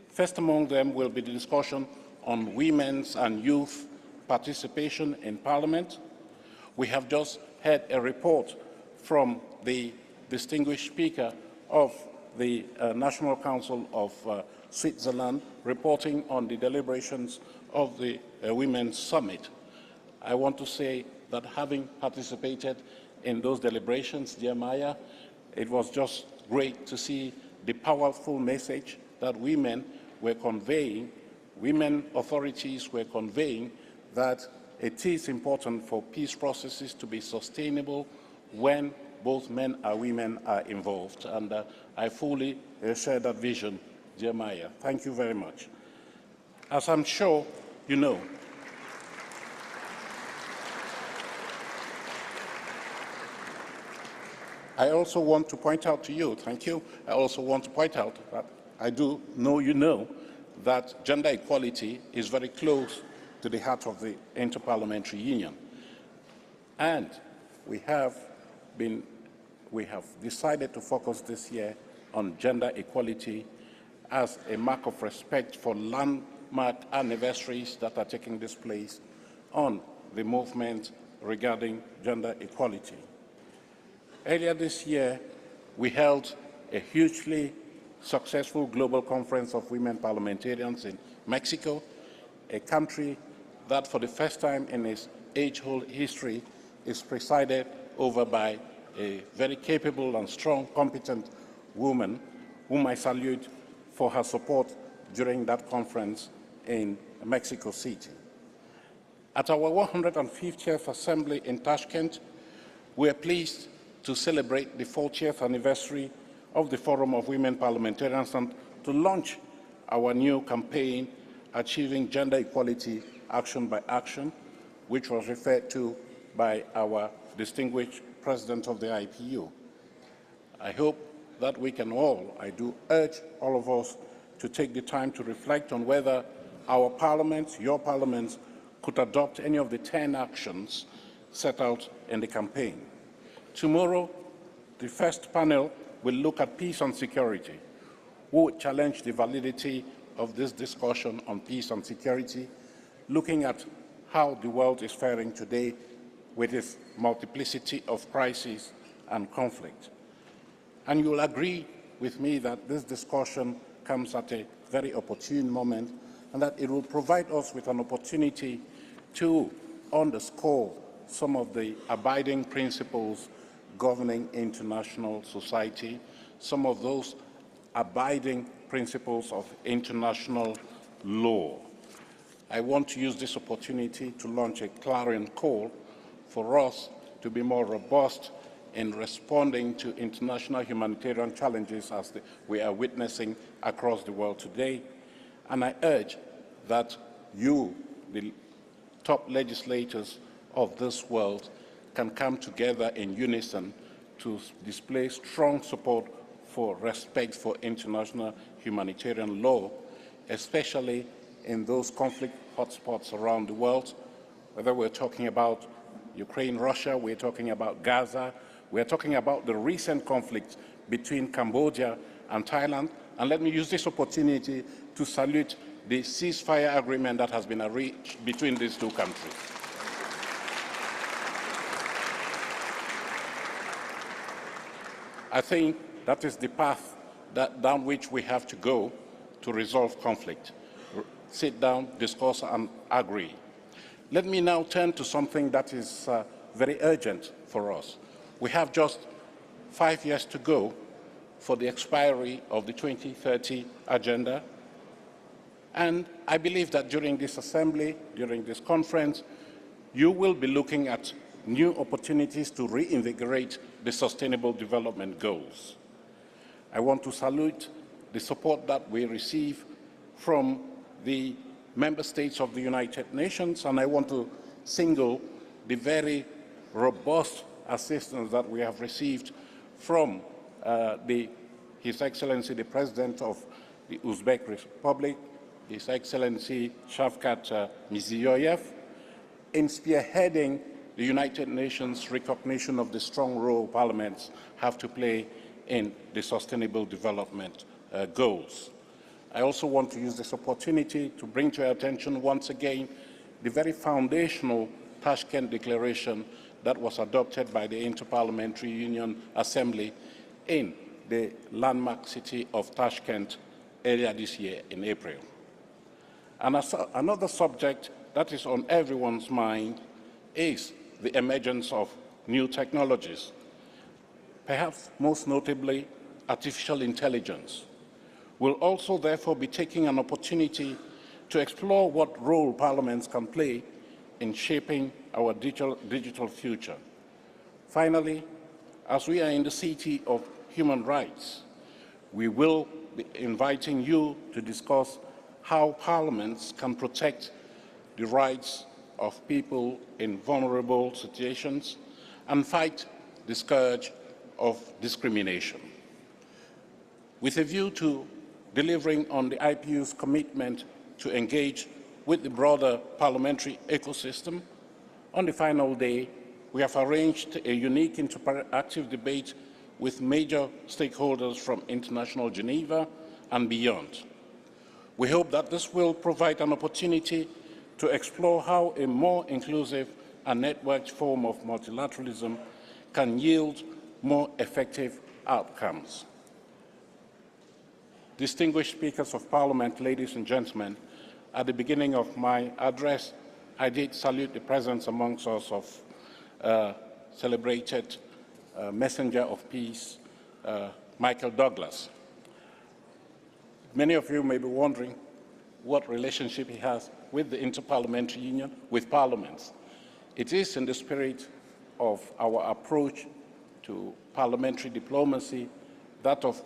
First among them will be the discussion on women's and youth participation in Parliament. We have just heard a report from the distinguished speaker of the National Council of Switzerland reporting on the deliberations of the Women's Summit. I want to say that having participated in those deliberations, dear Maya, it was just great to see the powerful message that women were conveying, women authorities were conveying that it is important for peace processes to be sustainable when both men and women are involved. And I fully share that vision, dear Maya. Thank you very much. As I'm sure you know, I also want to point out to you, thank you, I also want to point out that I do know you know that gender equality is very close to the heart of the Inter-Parliamentary Union. And we have decided to focus this year on gender equality as a mark of respect for landmark anniversaries that are taking this place on the movement regarding gender equality. Earlier this year, we held a hugely successful global conference of women parliamentarians in Mexico, a country that for the first time in its age-old history is presided over by a very capable and strong, competent woman, whom I salute for her support during that conference in Mexico City. At our 150th Assembly in Tashkent, we are pleased to celebrate the 40th anniversary of the Forum of Women Parliamentarians and to launch our new campaign, Achieving Gender Equality Action by Action, which was referred to by our distinguished President of the IPU. I hope that we can all, I do urge all of us to take the time to reflect on whether our parliaments, your parliaments, could adopt any of the 10 actions set out in the campaign. Tomorrow, the first panel will look at peace and security. We will challenge the validity of this discussion on peace and security, looking at how the world is faring today with its multiplicity of crises and conflict. And you'll agree with me that this discussion comes at a very opportune moment and that it will provide us with an opportunity to underscore some of the abiding principles governing international society, some of those abiding principles of international law. I want to use this opportunity to launch a clarion call for us to be more robust in responding to international humanitarian challenges as we are witnessing across the world today. And I urge that you, the top legislators of this world, can come together in unison to display strong support for respect for international humanitarian law, especially in those conflict hotspots around the world, whether we're talking about Ukraine, Russia, we're talking about Gaza, we're talking about the recent conflict between Cambodia and Thailand. And let me use this opportunity to salute the ceasefire agreement that has been reached between these two countries. I think that is the path down which we have to go to resolve conflict. Sit down, discuss, and agree. Let me now turn to something that is very urgent for us. We have just 5 years to go for the expiry of the 2030 agenda. And I believe that during this assembly, during this conference, you will be looking at new opportunities to reinvigorate the Sustainable Development Goals. I want to salute the support that we receive from the member states of the United Nations, and I want to single the very robust assistance that we have received from His Excellency the President of the Uzbek Republic, His Excellency Shavkat Mirziyoyev, in spearheading the United Nations recognition of the strong role parliaments have to play in the Sustainable Development Goals. I also want to use this opportunity to bring to your attention once again the very foundational Tashkent Declaration that was adopted by the Inter-Parliamentary Union Assembly in the landmark city of Tashkent earlier this year in April. And another subject that is on everyone's mind is the emergence of new technologies, perhaps most notably artificial intelligence. We'll also therefore be taking an opportunity to explore what role parliaments can play in shaping our digital future. Finally, as we are in the city of human rights, we will be inviting you to discuss how parliaments can protect the rights of people in vulnerable situations and fight the scourge of discrimination. With a view to delivering on the IPU's commitment to engage with the broader parliamentary ecosystem, on the final day, we have arranged a unique interactive debate with major stakeholders from international Geneva and beyond. We hope that this will provide an opportunity to explore how a more inclusive and networked form of multilateralism can yield more effective outcomes. Distinguished speakers of Parliament, ladies and gentlemen, at the beginning of my address, I did salute the presence amongst us of celebrated Messenger of Peace, Michael Douglas. Many of you may be wondering what relationship he has with the Inter-Parliamentary Union, with parliaments. It is in the spirit of our approach to parliamentary diplomacy, that of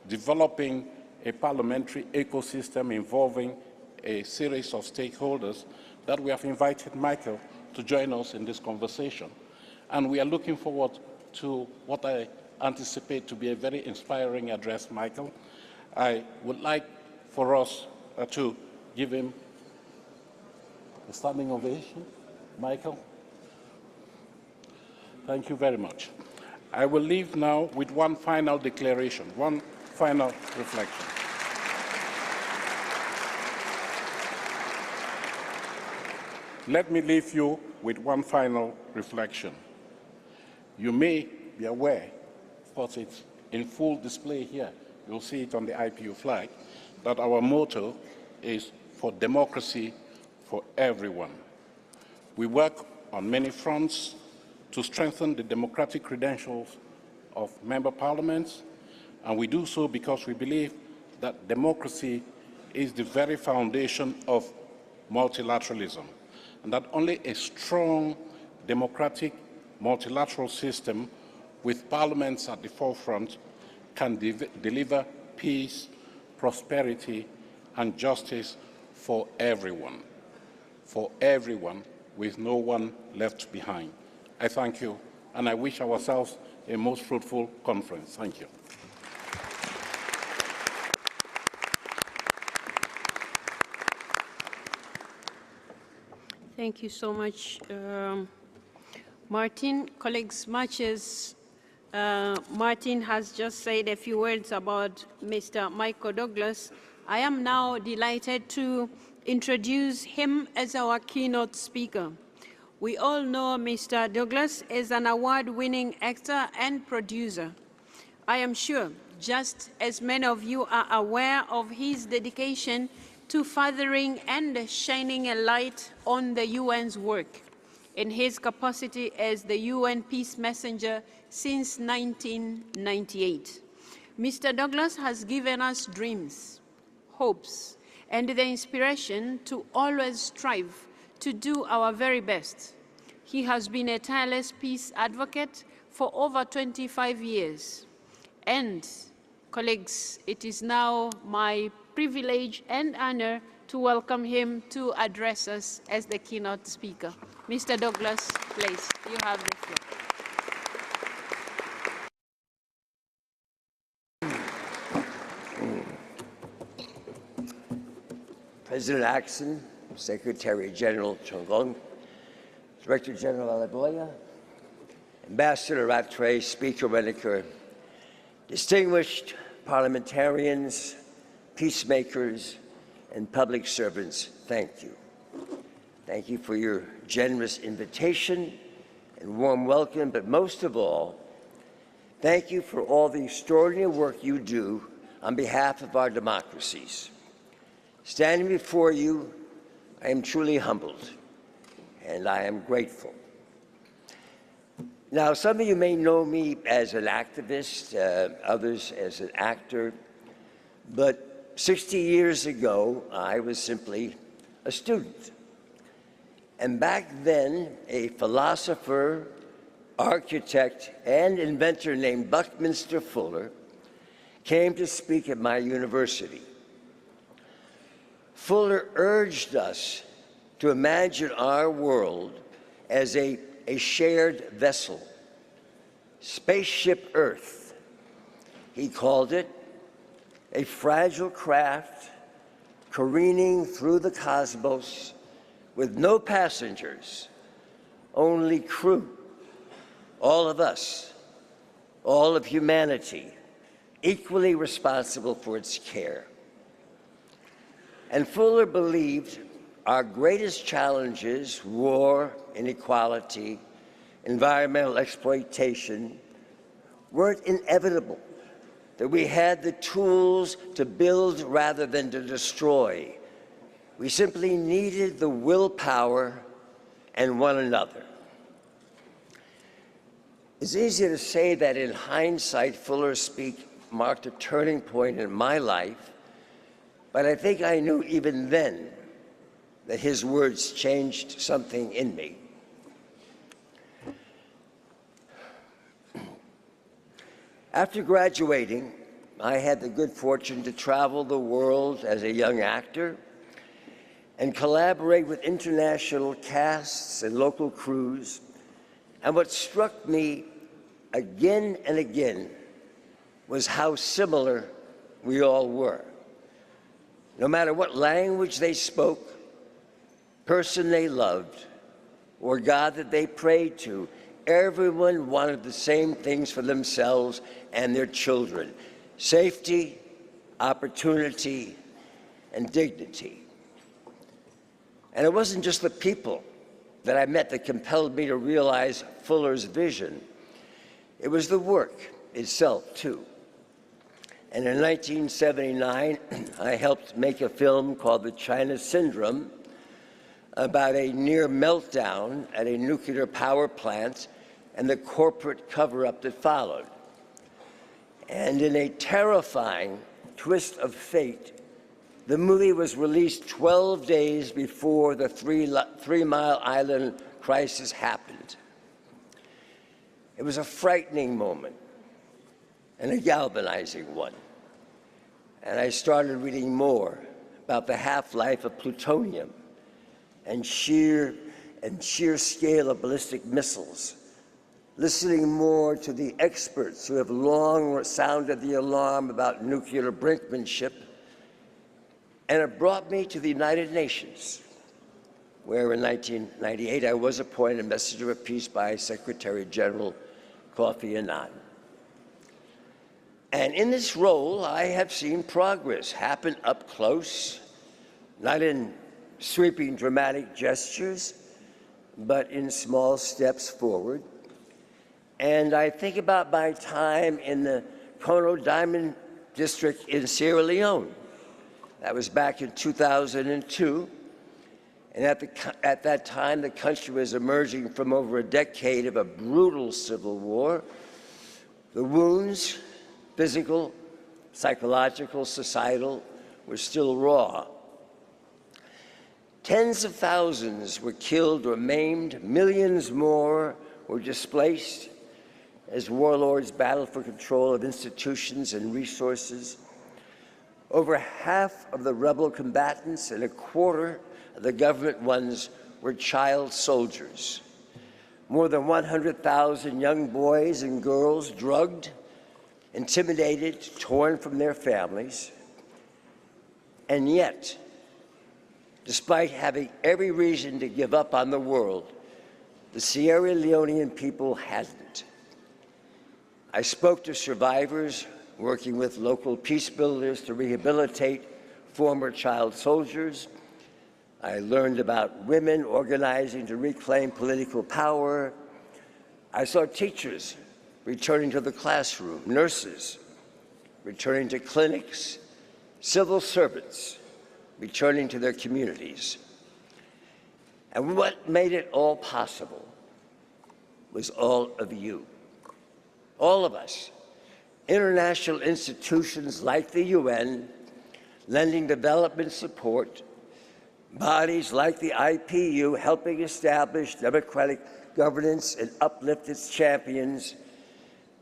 developing a parliamentary ecosystem involving a series of stakeholders, that we have invited Michael to join us in this conversation. And we are looking forward to what I anticipate to be a very inspiring address, Michael. I would like for us to give him a standing ovation. Michael, thank you very much. I will leave now with one final declaration, one final reflection. Let me leave you with one final reflection. You may be aware, of course it's in full display here, you'll see it on the IPU flag, that our motto is for democracy for everyone. We work on many fronts to strengthen the democratic credentials of member parliaments, and we do so because we believe that democracy is the very foundation of multilateralism, and that only a strong democratic multilateral system with parliaments at the forefront can deliver peace, prosperity, and justice for everyone with no one left behind. I thank you, and I wish ourselves a most fruitful conference. Thank you. Thank you so much, Martin. Colleagues, much as Martin has just said a few words about Mr. Michael Douglas, I am now delighted to introduce him as our keynote speaker. We all know Mr. Douglas as an award-winning actor and producer. I am sure, just as many of you are aware of his dedication to furthering and shining a light on the UN's work in his capacity as the UN Peace Messenger since 1998. Mr. Douglas has given us dreams, hopes, and the inspiration to always strive to do our very best. He has been a tireless peace advocate for over 25 years. And, colleagues, it is now my privilege and honor to welcome him to address us as the keynote speaker. Mr. Douglas, please, you have the floor. President Axon, Secretary General Chongon, Director General Alaboya, Ambassador Rattray, Speaker Reneker, distinguished parliamentarians, peacemakers, and public servants, thank you. Thank you for your generous invitation and warm welcome, but most of all, thank you for all the extraordinary work you do on behalf of our democracies. Standing before you, I am truly humbled, and I am grateful. Now, some of you may know me as an activist, others as an actor, but 60 years ago, I was simply a student. And back then, a philosopher, architect, and inventor named Buckminster Fuller came to speak at my university. Fuller urged us to imagine our world as a shared vessel, spaceship Earth. He called it a fragile craft careening through the cosmos with no passengers, only crew, all of us, all of humanity, equally responsible for its care. And Fuller believed our greatest challenges, war, inequality, environmental exploitation, weren't inevitable, that we had the tools to build rather than to destroy. We simply needed the willpower and one another. It's easy to say that in hindsight, Fuller's speech marked a turning point in my life, but I think I knew even then that his words changed something in me. After graduating, I had the good fortune to travel the world as a young actor and collaborate with international casts and local crews. And what struck me again and again was how similar we all were. No matter what language they spoke, person they loved, or God that they prayed to, everyone wanted the same things for themselves and their children: safety, opportunity, and dignity. And it wasn't just the people that I met that compelled me to realize Fuller's vision. It was the work itself, too. And in 1979, I helped make a film called The China Syndrome about a near meltdown at a nuclear power plant and the corporate cover-up that followed. And in a terrifying twist of fate, the movie was released 12 days before the Three Mile Island crisis happened. It was a frightening moment and a galvanizing one. And I started reading more about the half-life of plutonium and sheer scale of ballistic missiles, listening more to the experts who have long sounded the alarm about nuclear brinkmanship. And it brought me to the United Nations, where in 1998 I was appointed Messenger of Peace by Secretary General Kofi Annan. And in this role, I have seen progress happen up close, not in sweeping dramatic gestures, but in small steps forward. And I think about my time in the Kono Diamond District in Sierra Leone. That was back in 2002. And at that time, the country was emerging from over a decade of a brutal civil war. The wounds, physical, psychological, societal, were still raw. Tens of thousands were killed or maimed, millions more were displaced as warlords battled for control of institutions and resources. Over half of the rebel combatants and a quarter of the government ones were child soldiers. More than 100,000 young boys and girls drugged, intimidated, torn from their families. And yet, despite having every reason to give up on the world, the Sierra Leonean people hasn't. I spoke to survivors, working with local peace builders to rehabilitate former child soldiers. I learned about women organizing to reclaim political power. I saw teachers returning to the classroom, nurses returning to clinics, civil servants returning to their communities. And what made it all possible was all of you, all of us, international institutions like the UN, lending development support, bodies like the IPU helping establish democratic governance and uplift its champions,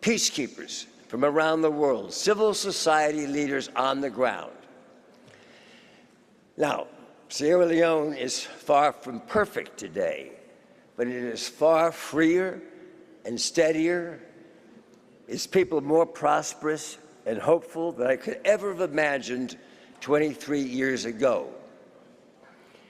peacekeepers from around the world, civil society leaders on the ground. Now, Sierra Leone is far from perfect today, but it is far freer and steadier. Its people more prosperous and hopeful than I could ever have imagined 23 years ago.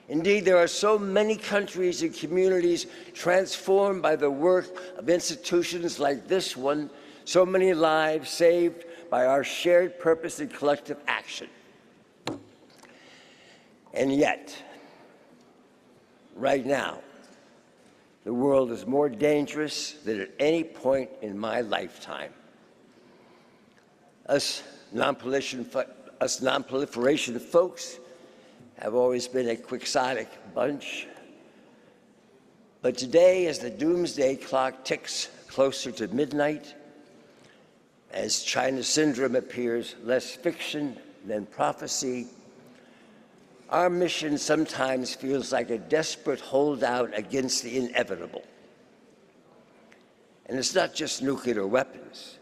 Indeed, there are so many countries and communities transformed by the work of institutions like this one, so many lives saved by our shared purpose and collective action. And yet, right now, the world is more dangerous than at any point in my lifetime. Us non-proliferation folks have always been a quixotic bunch. But today, as the doomsday clock ticks closer to midnight, as China Syndrome appears less fiction than prophecy, our mission sometimes feels like a desperate holdout against the inevitable. And it's not just nuclear weapons.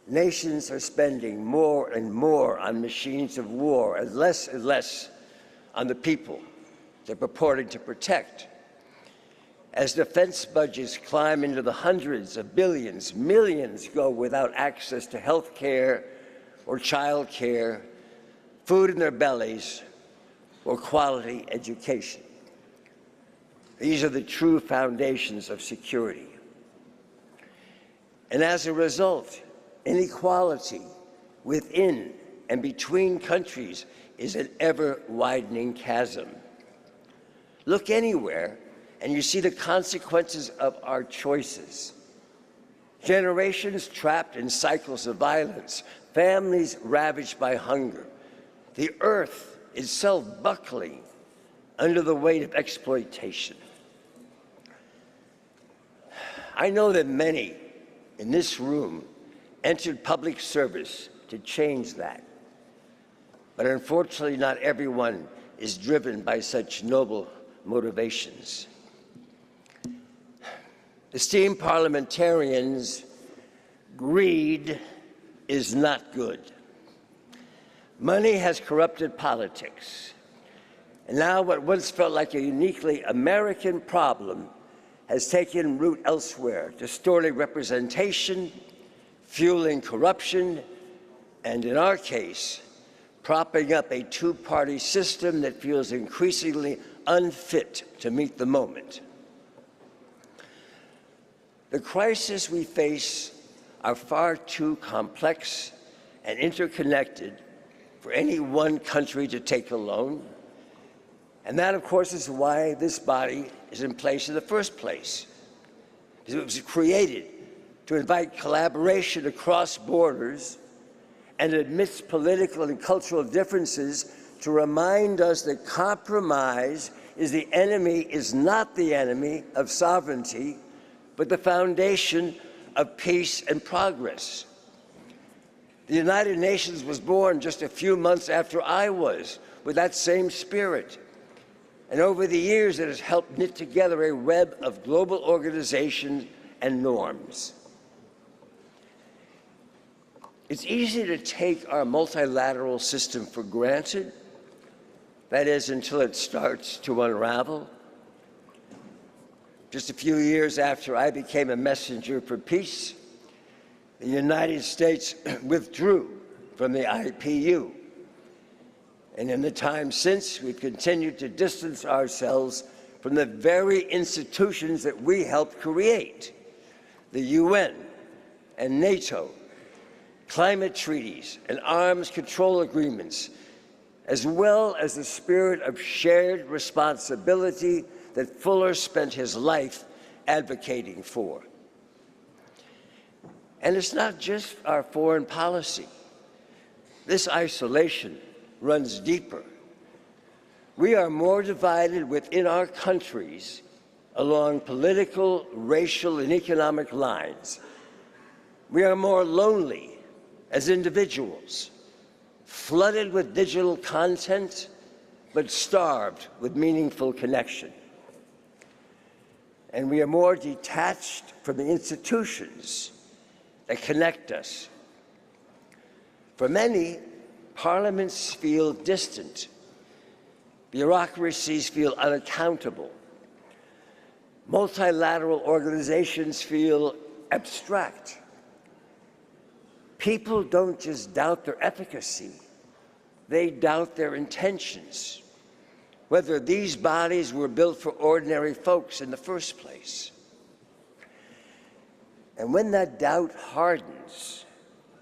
Nations are spending more and more on machines of war and less on the people they're purporting to protect. As defense budgets climb into the hundreds of billions, millions go without access to health care or child care, food in their bellies, or quality education. These are the true foundations of security. And as a result, inequality within and between countries is an ever-widening chasm. Look anywhere, and you see the consequences of our choices. Generations trapped in cycles of violence, families ravaged by hunger, the earth itself buckling under the weight of exploitation. I know that many in this room entered public service to change that. But unfortunately, not everyone is driven by such noble motivations. Esteemed parliamentarians, greed is not good. Money has corrupted politics. And now what once felt like a uniquely American problem has taken root elsewhere, distorting representation, fueling corruption, and in our case, propping up a two-party system that feels increasingly unfit to meet the moment. The crises we face are far too complex and interconnected for any one country to take alone. And that, of course, is why this body is in place in the first place. It was created to invite collaboration across borders and amidst political and cultural differences to remind us that compromise is not the enemy of sovereignty, but the foundation of peace and progress. The United Nations was born just a few months after I was, with that same spirit. And over the years, it has helped knit together a web of global organizations and norms. It's easy to take our multilateral system for granted, that is, until it starts to unravel. Just a few years after I became a messenger for peace, the United States withdrew from the IPU. And in the time since, we've continued to distance ourselves from the very institutions that we helped create: the UN and NATO, climate treaties and arms control agreements, as well as the spirit of shared responsibility that Fuller spent his life advocating for. And it's not just our foreign policy. This isolation runs deeper. We are more divided within our countries along political, racial, and economic lines. We are more lonely as individuals, flooded with digital content, but starved with meaningful connection. And we are more detached from the institutions that connect us. For many, parliaments feel distant. Bureaucracies feel unaccountable. Multilateral organizations feel abstract. People don't just doubt their efficacy, they doubt their intentions, whether these bodies were built for ordinary folks in the first place. And when that doubt hardens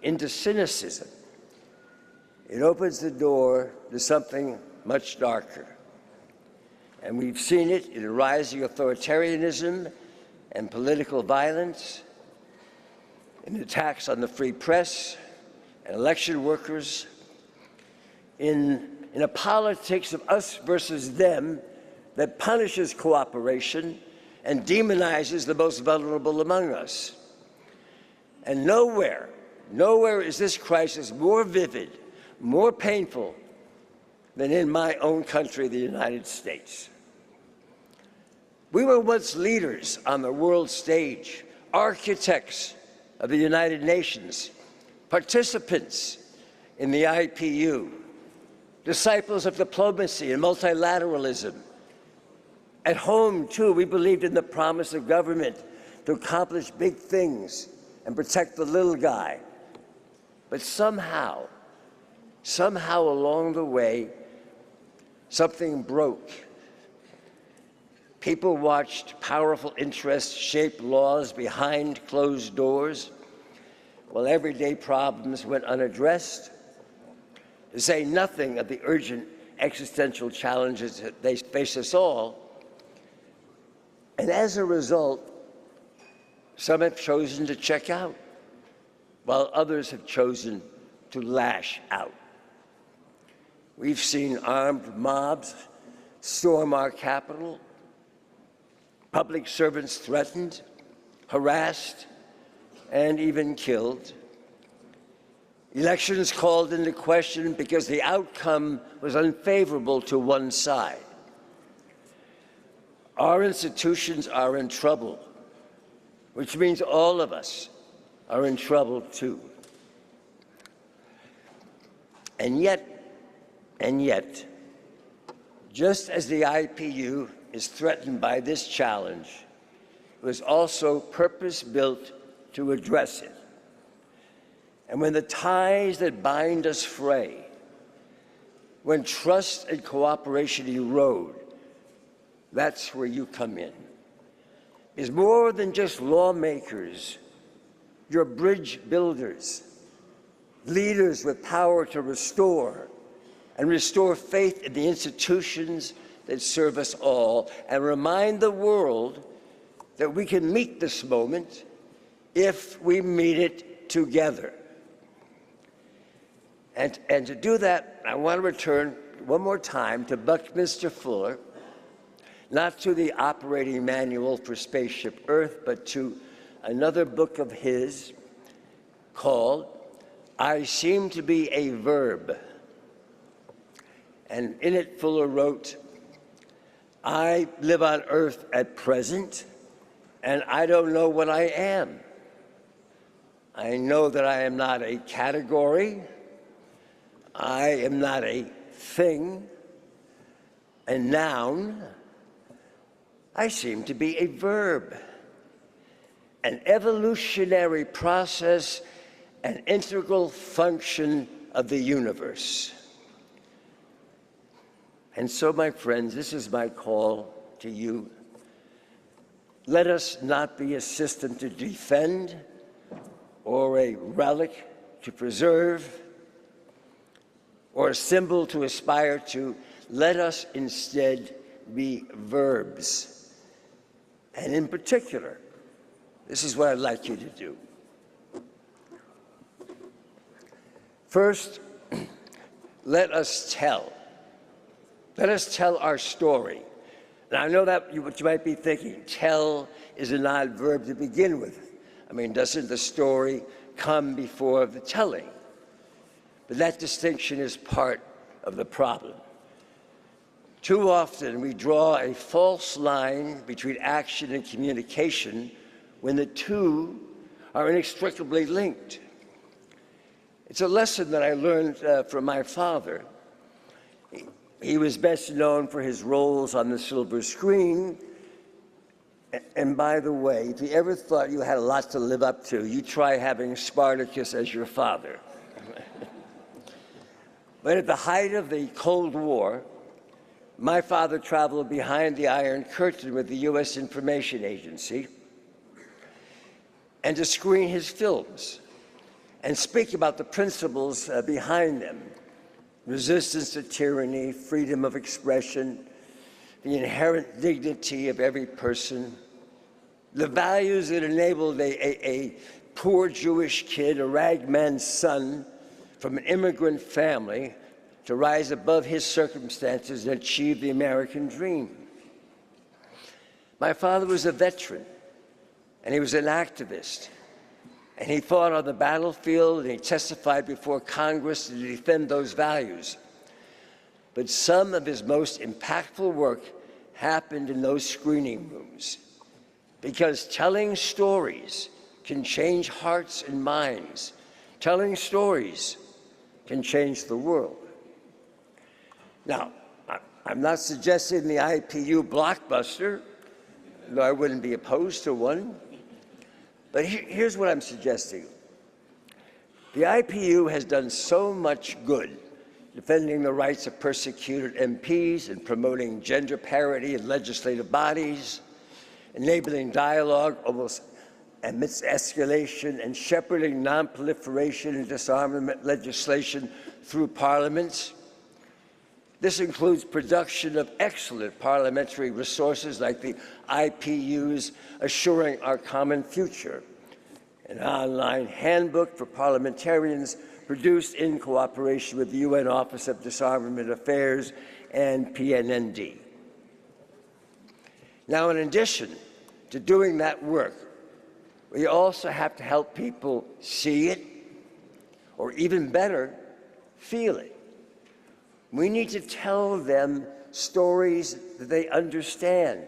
into cynicism, it opens the door to something much darker. And we've seen it in rising authoritarianism and political violence, in attacks on the free press and election workers, in a politics of us versus them that punishes cooperation and demonizes the most vulnerable among us. And nowhere is this crisis more vivid, more painful than in my own country, the United States. We were once leaders on the world stage, architects of the United Nations, participants in the IPU, disciples of diplomacy and multilateralism. At home, too, we believed in the promise of government to accomplish big things and protect the little guy. But somehow along the way, something broke. People watched powerful interests shape laws behind closed doors, while everyday problems went unaddressed, to say nothing of the urgent existential challenges that they face us all. And as a result, some have chosen to check out, while others have chosen to lash out. We've seen armed mobs storm our capital, public servants threatened, harassed, and even killed. Elections called into question because the outcome was unfavorable to one side. Our institutions are in trouble, which means all of us are in trouble too. And yet, just as the IPU is threatened by this challenge, it was also purpose-built to address it. And when the ties that bind us fray, when trust and cooperation erode, that's where you come in. Is more than just lawmakers. You're bridge builders, leaders with power to restore faith in the institutions that serve us all, and remind the world that we can meet this moment if we meet it together. And to do that, I want to return one more time to Buckminster Fuller, not to the operating manual for Spaceship Earth, but to another book of his called I Seem to Be a Verb. And in it, Fuller wrote, I live on Earth at present, and I don't know what I am. I know that I am not a category. I am not a thing, a noun. I seem to be a verb, an evolutionary process, an integral function of the universe. And so, my friends, this is my call to you. Let us not be a system to defend or a relic to preserve or a symbol to aspire to. Let us instead be verbs. And in particular, this is what I'd like you to do. First, let us tell our story. Now, I know that what you might be thinking, tell is an odd verb to begin with. I mean, doesn't the story come before the telling? But that distinction is part of the problem. Too often, we draw a false line between action and communication when the two are inextricably linked. It's a lesson that I learned from my father. He was best known for his roles on the silver screen. And by the way, if you ever thought you had a lot to live up to, you try having Spartacus as your father. But at the height of the Cold War, my father traveled behind the Iron Curtain with the U.S. Information Agency and to screen his films and speak about the principles behind them: resistance to tyranny, freedom of expression, the inherent dignity of every person, the values that enabled a poor Jewish kid, a ragman's son from an immigrant family, to rise above his circumstances and achieve the American dream. My father was a veteran, and he was an activist, and he fought on the battlefield, and he testified before Congress to defend those values. But some of his most impactful work happened in those screening rooms, because telling stories can change hearts and minds. Telling stories can change the world. Now, I'm not suggesting the IPU blockbuster, though I wouldn't be opposed to one. But here's what I'm suggesting. The IPU has done so much good defending the rights of persecuted MPs and promoting gender parity in legislative bodies, enabling dialogue almost amidst escalation, and shepherding non-proliferation and disarmament legislation through parliaments. This includes production of excellent parliamentary resources like the IPU's Assuring Our Common Future, an online handbook for parliamentarians produced in cooperation with the UN Office of Disarmament Affairs and PNND. Now, in addition to doing that work, we also have to help people see it, or even better, feel it. We need to tell them stories that they understand,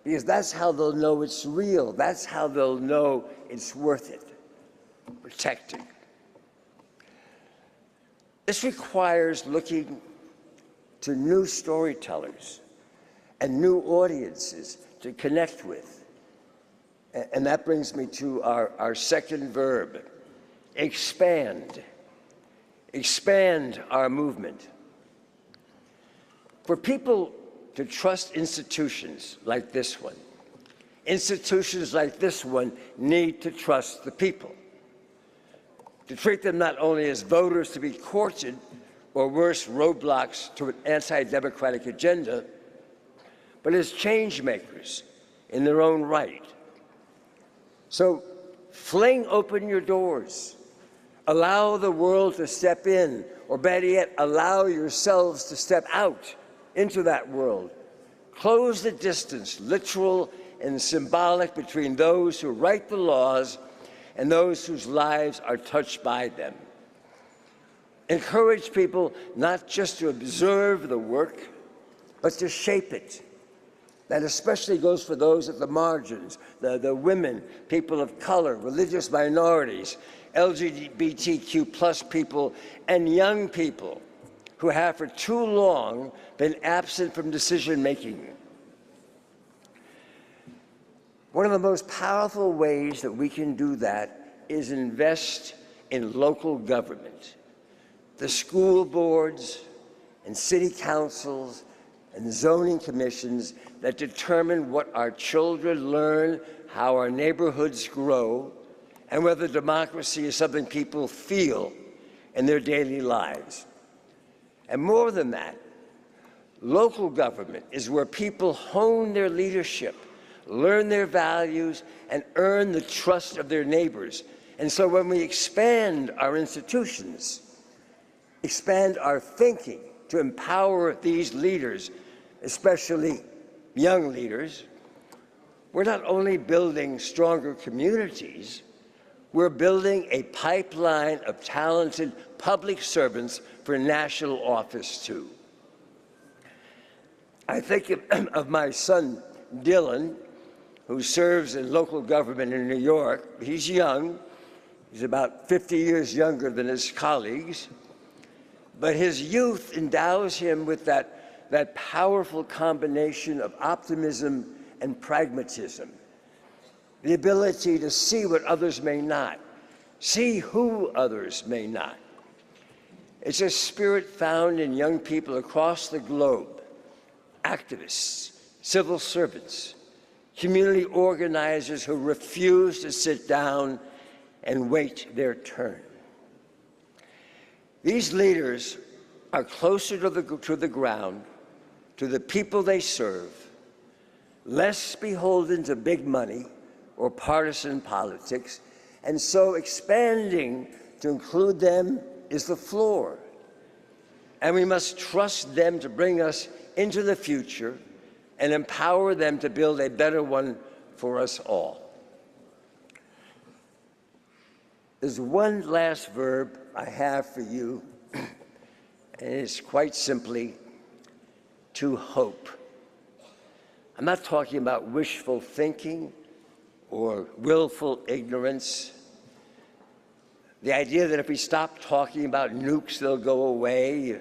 because that's how they'll know it's real. That's how they'll know it's worth it, protecting. This requires looking to new storytellers and new audiences to connect with. And that brings me to our second verb, expand. Expand our movement. For people to trust institutions like this one, institutions like this one need to trust the people. To treat them not only as voters to be courted, or worse, roadblocks to an anti-democratic agenda, but as change makers in their own right. So fling open your doors. Allow the world to step in, or better yet, allow yourselves to step out into that world. Close the distance, literal and symbolic, between those who write the laws and those whose lives are touched by them. Encourage people not just to observe the work, but to shape it. That especially goes for those at the margins, the women, people of color, religious minorities, LGBTQ+ people, and young people who have for too long been absent from decision-making. One of the most powerful ways that we can do that is invest in local government. The school boards and city councils and zoning commissions that determine what our children learn, how our neighborhoods grow, and whether democracy is something people feel in their daily lives. And more than that, local government is where people hone their leadership, learn their values, and earn the trust of their neighbors. And so when we expand our institutions, expand our thinking to empower these leaders, especially young leaders, we're not only building stronger communities, we're building a pipeline of talented public servants for national office, too. I think of my son, Dylan, who serves in local government in New York. He's young. He's about 50 years younger than his colleagues. But his youth endows him with that powerful combination of optimism and pragmatism. The ability to see what others may not, see who others may not. It's a spirit found in young people across the globe, activists, civil servants, community organizers who refuse to sit down and wait their turn. These leaders are closer to the ground, to the people they serve, less beholden to big money or partisan politics, and so expanding to include them is the floor. And we must trust them to bring us into the future and empower them to build a better one for us all. There's one last verb I have for you, and it's quite simply to hope. I'm not talking about wishful thinking or willful ignorance. The idea that if we stop talking about nukes, they'll go away.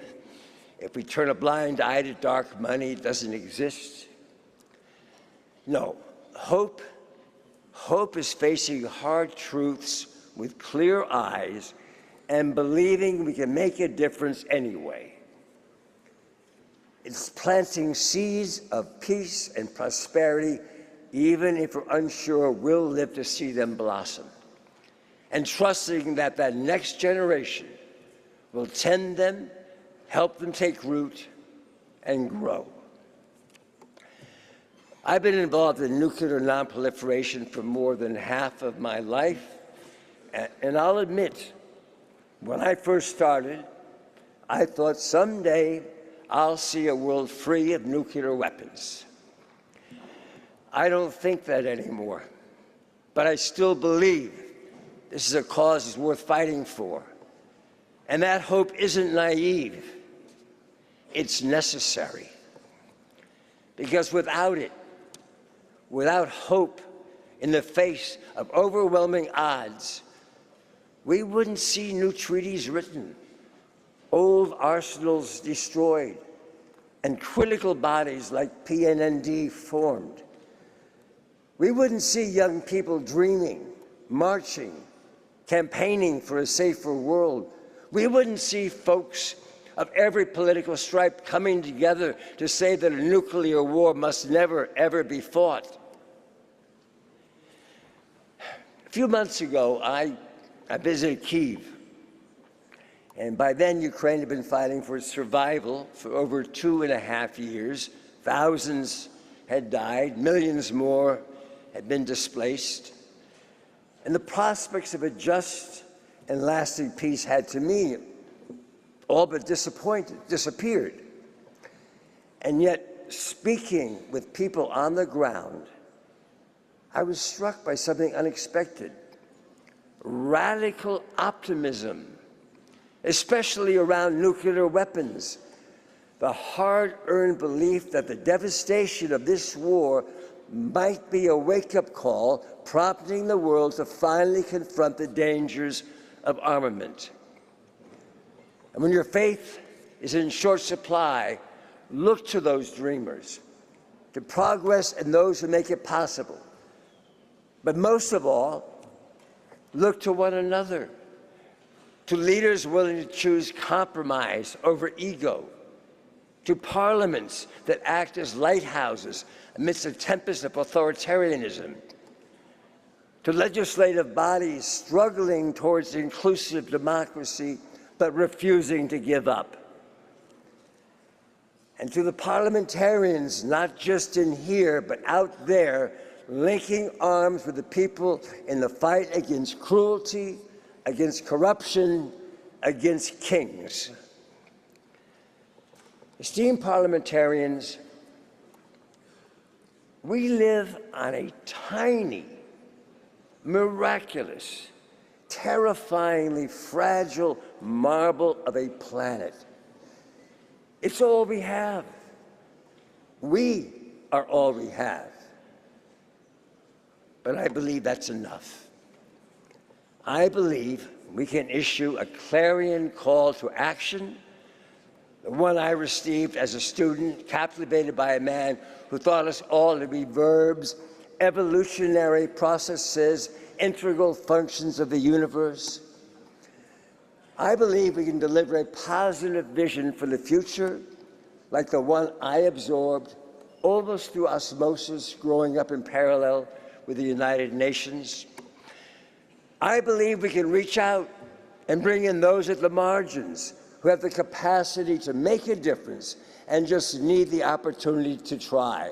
If we turn a blind eye to dark money, it doesn't exist. No, hope is facing hard truths with clear eyes and believing we can make a difference anyway. It's planting seeds of peace and prosperity, even if we're unsure we'll live to see them blossom. And trusting that that next generation will tend them, help them take root, and grow. I've been involved in nuclear nonproliferation for more than half of my life, and I'll admit, when I first started, I thought someday I'll see a world free of nuclear weapons. I don't think that anymore, but I still believe this is a cause that's worth fighting for. And that hope isn't naive, it's necessary. Because without it, without hope in the face of overwhelming odds, we wouldn't see new treaties written, old arsenals destroyed, and critical bodies like PNND formed. We wouldn't see young people dreaming, marching, campaigning for a safer world. We wouldn't see folks of every political stripe coming together to say that a nuclear war must never, ever be fought. A few months ago, I visited Kyiv, and by then Ukraine had been fighting for its survival for over 2.5 years. Thousands had died, millions more had been displaced, and the prospects of a just and lasting peace had, to me, all but disappeared. And yet, speaking with people on the ground, I was struck by something unexpected: radical optimism, especially around nuclear weapons. The hard-earned belief that the devastation of this war might be a wake-up call, prompting the world to finally confront the dangers of armament. And when your faith is in short supply, look to those dreamers, to progress and those who make it possible. But most of all, look to one another, to leaders willing to choose compromise over ego, to parliaments that act as lighthouses amidst a tempest of authoritarianism, to legislative bodies struggling towards inclusive democracy but refusing to give up, and to the parliamentarians, not just in here but out there, linking arms with the people in the fight against cruelty, against corruption, against kings. Esteemed parliamentarians, we live on a tiny, miraculous, terrifyingly fragile marble of a planet. It's all we have. We are all we have. But I believe that's enough. I believe we can issue a clarion call to action, the one I received as a student, captivated by a man who thought us all to be verbs, evolutionary processes, integral functions of the universe. I believe we can deliver a positive vision for the future, like the one I absorbed almost through osmosis growing up in parallel with the United Nations. I believe we can reach out and bring in those at the margins who have the capacity to make a difference and just need the opportunity to try.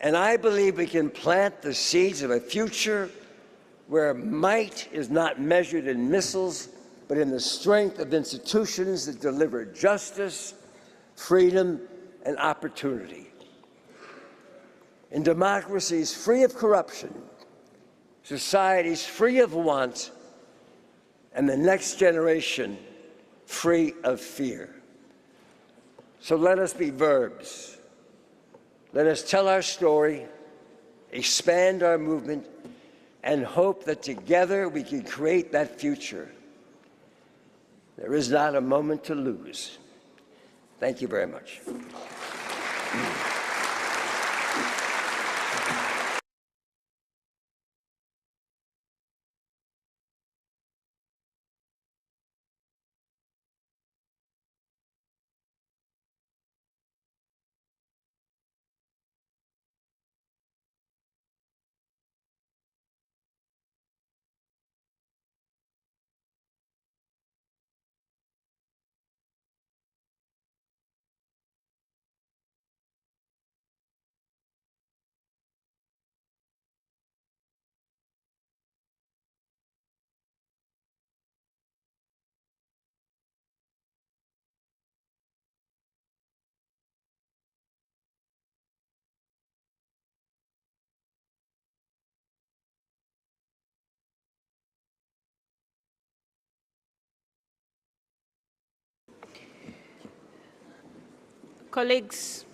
And I believe we can plant the seeds of a future where might is not measured in missiles, but in the strength of institutions that deliver justice, freedom, and opportunity. In democracies free of corruption, societies free of want, and the next generation free of fear. So let us be verbs. Let us tell our story, expand our movement, and hope that together we can create that future. There is not a moment to lose. Thank you very much. Colleagues,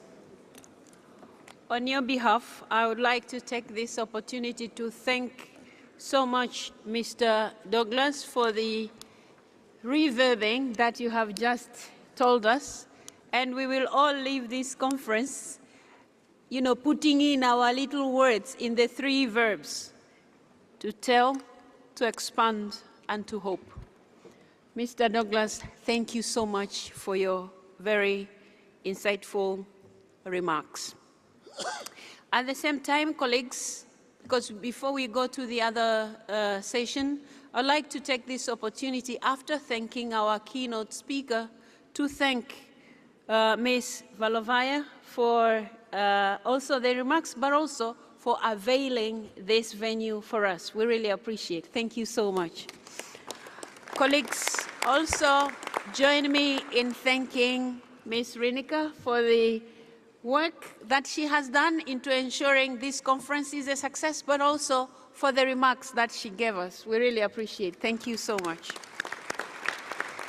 on your behalf, I would like to take this opportunity to thank so much Mr. Douglas for the reverbing that you have just told us. And we will all leave this conference, putting in our little words in the three verbs: to tell, to expand, and to hope. Mr. Douglas, thank you so much for your very insightful remarks. At the same time, colleagues, because before we go to the other session, I'd like to take this opportunity, after thanking our keynote speaker, to thank Ms. Valovaya for also the remarks, but also for availing this venue for us. We really appreciate it. Thank you so much. Colleagues, also join me in thanking Ms. Rinica for the work that she has done into ensuring this conference is a success, but also for the remarks that she gave us. We really appreciate it. Thank you so much.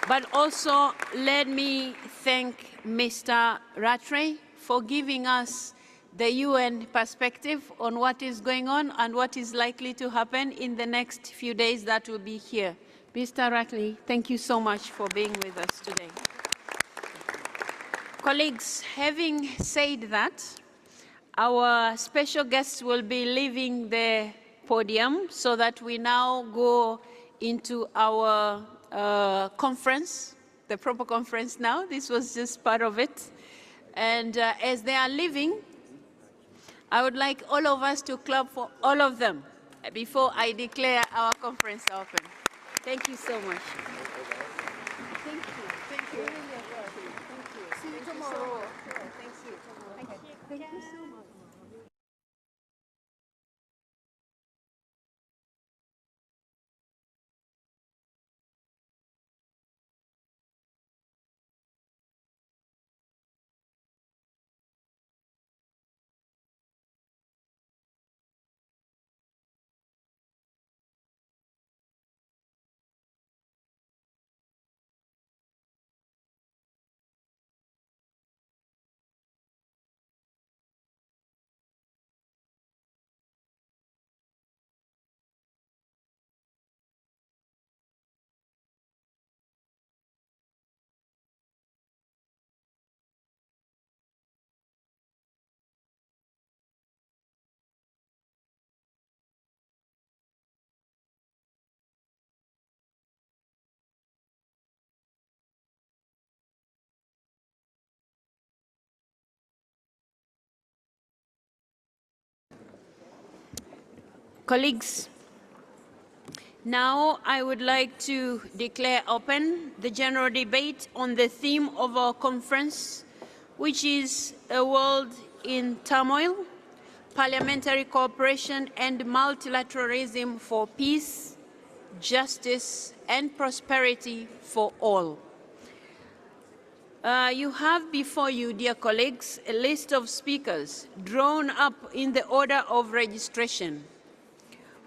But also, let me thank Mr. Rattray for giving us the UN perspective on what is going on and what is likely to happen in the next few days that will be here. Mr. Rattray, thank you so much for being with us today. Colleagues, having said that, our special guests will be leaving the podium so that we now go into our conference, the proper conference now. This was just part of it. And as they are leaving, I would like all of us to clap for all of them before I declare our conference open. Thank you so much. Thank you. Thank you. Thank you. See you tomorrow. Thank you. Thank you so much. Colleagues, now I would like to declare open the general debate on the theme of our conference, which is a world in turmoil, parliamentary cooperation and multilateralism for peace, justice and prosperity for all. You have before you, dear colleagues, a list of speakers drawn up in the order of registration,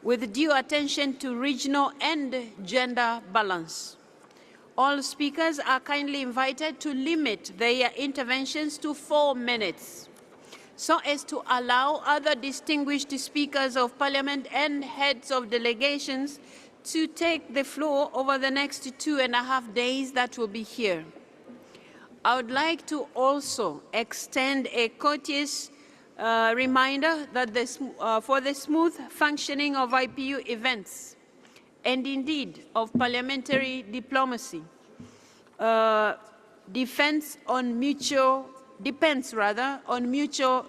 with due attention to regional and gender balance. All speakers are kindly invited to limit their interventions to 4 minutes, so as to allow other distinguished speakers of Parliament and heads of delegations to take the floor over the next 2.5 days that will be here. I would like to also extend a courteous reminder that for the smooth functioning of IPU events, and indeed of parliamentary diplomacy, depends on mutual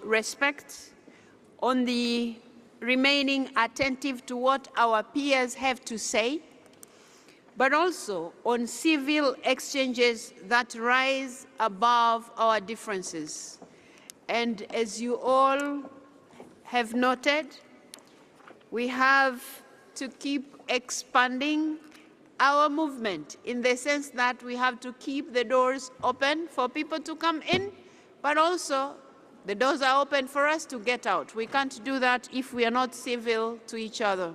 respect, on the remaining attentive to what our peers have to say, but also on civil exchanges that rise above our differences. And as you all have noted, we have to keep expanding our movement in the sense that we have to keep the doors open for people to come in, but also the doors are open for us to get out. We can't do that if we are not civil to each other,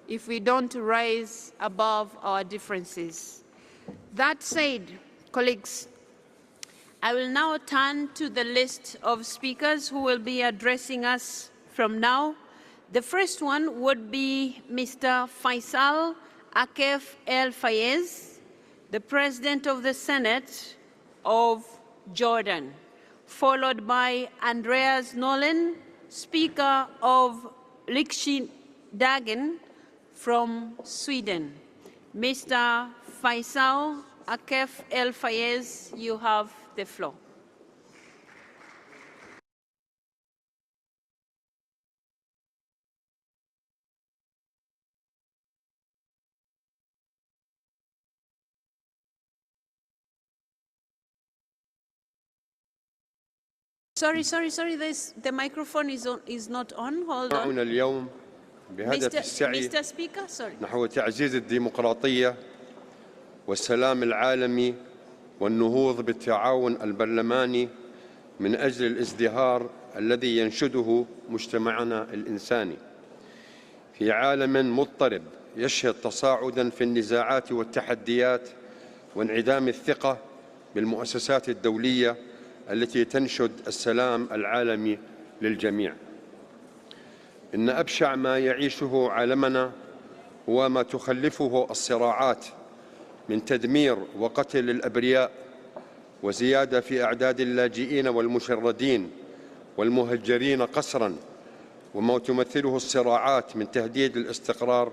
if we don't rise above our differences. That said, colleagues, I will now turn to the list of speakers who will be addressing us from now. The first one would be Mr. Faisal Akef El Fayez, the President of the Senate of Jordan, followed by Andreas Nolen, Speaker of Riksdagen from Sweden. Mr. Faisal Akef El Fayez, you have the floor. Sorry, the microphone is not on. Hold on. اليوم بهدف السعي Mr. Speaker, sorry. نحو تعزيز الديمقراطية والسلام العالمي والنهوض بالتعاون البرلماني من أجل الازدهار الذي ينشده مجتمعنا الإنساني في عالم مضطرب يشهد تصاعداً في النزاعات والتحديات وانعدام الثقة بالمؤسسات الدولية التي تنشد السلام العالمي للجميع. إن أبشع ما يعيشه عالمنا هو ما تخلفه الصراعات من تدمير وقتل الأبرياء وزيادة في أعداد اللاجئين والمشردين والمهجرين قسراً، وما تمثله الصراعات من تهديد الاستقرار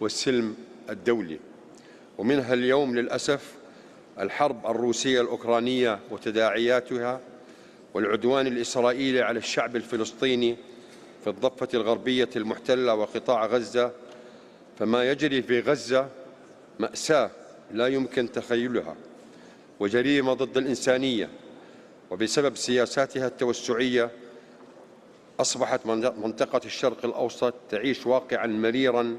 والسلم الدولي. ومنها اليوم للأسف الحرب الروسية الأوكرانية وتداعياتها والعدوان الإسرائيلي على الشعب الفلسطيني في الضفة الغربية المحتلة وقطاع غزة. فما يجري في غزة مأساة لا يمكن تخيلها وجريمة ضد الإنسانية، وبسبب سياساتها التوسعية أصبحت منطقة الشرق الأوسط تعيش واقعاً مريراً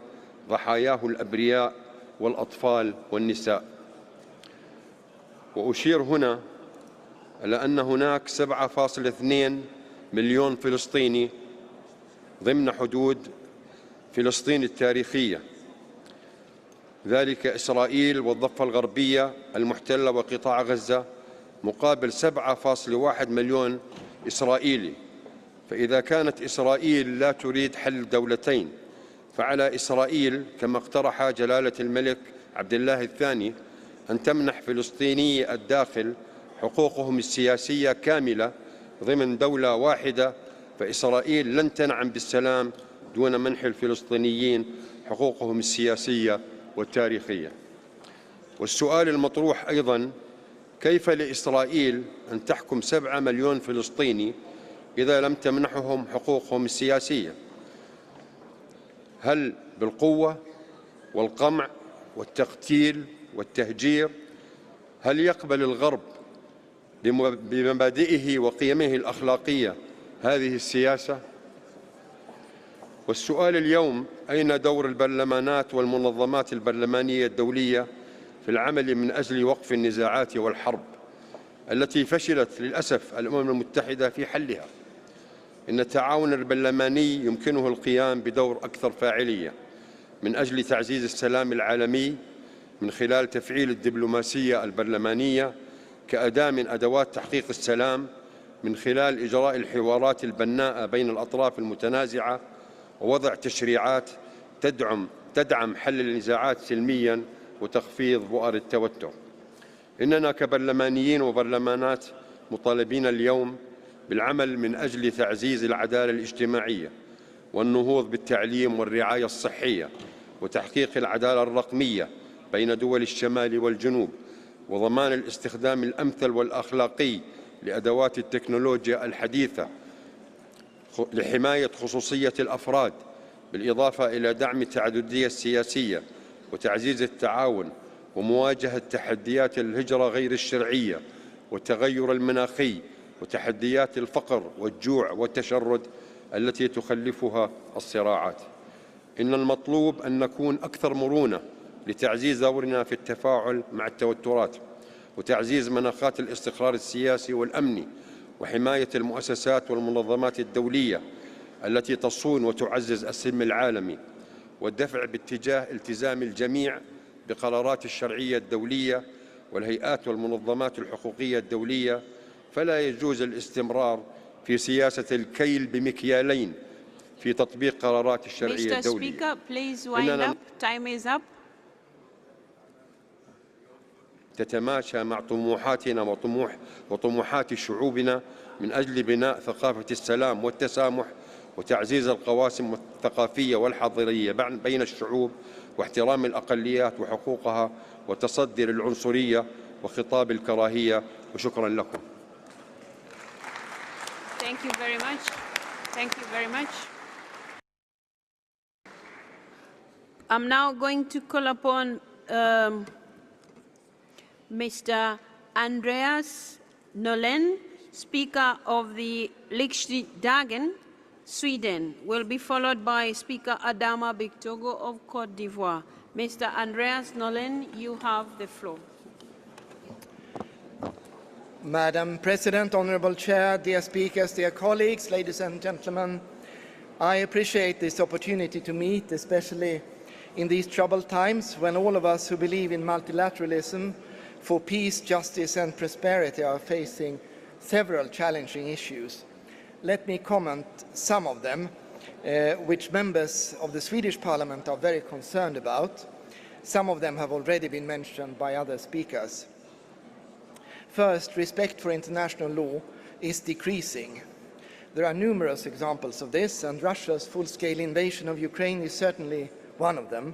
ضحاياه الأبرياء والأطفال والنساء. وأشير هنا إلى أن هناك 7.2 مليون فلسطيني ضمن حدود فلسطين التاريخية، ذلك إسرائيل والضفة الغربية المحتلة وقطاع غزة، مقابل 7.1 مليون إسرائيلي. فإذا كانت إسرائيل لا تريد حل دولتين، فعلى إسرائيل كما اقترح جلالة الملك عبد الله الثاني أن تمنح فلسطيني الداخل حقوقهم السياسية كاملة ضمن دولة واحدة، فإسرائيل لن تنعم بالسلام دون منح الفلسطينيين حقوقهم السياسية والتاريخية. والسؤال المطروح أيضاً: كيف لإسرائيل أن تحكم 7 مليون فلسطيني إذا لم تمنحهم حقوقهم السياسية؟ هل بالقوة والقمع والتقتيل والتهجير؟ هل يقبل الغرب بمبادئه وقيمه الأخلاقية هذه السياسة؟ والسؤال اليوم: أين دور البرلمانات والمنظمات البرلمانية الدولية في العمل من أجل وقف النزاعات والحرب التي فشلت للأسف الأمم المتحدة في حلها؟ إن التعاون البرلماني يمكنه القيام بدور أكثر فاعلية من أجل تعزيز السلام العالمي من خلال تفعيل الدبلوماسية البرلمانية كأداة من أدوات تحقيق السلام، من خلال إجراء الحوارات البناءة بين الأطراف المتنازعة ووضع تشريعات تدعم حل النزاعات سلمياً وتخفيض بؤر التوتر. إننا كبرلمانيين وبرلمانات مطالبين اليوم بالعمل من أجل تعزيز العدالة الاجتماعية والنهوض بالتعليم والرعاية الصحية وتحقيق العدالة الرقمية بين دول الشمال والجنوب، وضمان الاستخدام الأمثل والأخلاقي لأدوات التكنولوجيا الحديثة لحماية خصوصية الأفراد، بالإضافة إلى دعم التعددية السياسية وتعزيز التعاون ومواجهة تحديات الهجرة غير الشرعية والتغير المناخي وتحديات الفقر والجوع والتشرد التي تخلفها الصراعات. إن المطلوب أن نكون أكثر مرونة لتعزيز دورنا في التفاعل مع التوترات وتعزيز مناخات الاستقرار السياسي والأمني وحماية المؤسسات والمنظمات الدولية التي تصون وتعزز السلم العالمي، والدفع باتجاه التزام الجميع بقرارات الشرعية الدولية والهيئات والمنظمات الحقوقية الدولية فلا يجوز الاستمرار في سياسة الكيل بمكيالين في تطبيق قرارات الشرعية Mr. الدولية. Speaker, please wind up. Time is up. تتماشى مع طموحاتنا وطموحات شعوبنا من أجل بناء ثقافة السلام والتسامح وتعزيز القواسم الثقافية والحضارية بين الشعوب واحترام الأقليات وحقوقها وتصدي للعنصرية وخطاب الكراهية. وشكرا لكم. Thank you very much. Thank you very much. I'm now going to call upon Mr. Andreas Norlén, Speaker of the Riksdagen, Sweden, will be followed by Speaker Adama Bictogo of Côte d'Ivoire. Mr. Andreas Norlén, you have the floor. Madam President, Honourable Chair, dear speakers, dear colleagues, ladies and gentlemen, I appreciate this opportunity to meet, especially in these troubled times when all of us who believe in multilateralism for peace, justice and prosperity are facing several challenging issues. Let me comment some of them, which members of the Swedish Parliament are very concerned about. Some of them have already been mentioned by other speakers. First, respect for international law is decreasing. There are numerous examples of this, and Russia's full-scale invasion of Ukraine is certainly one of them.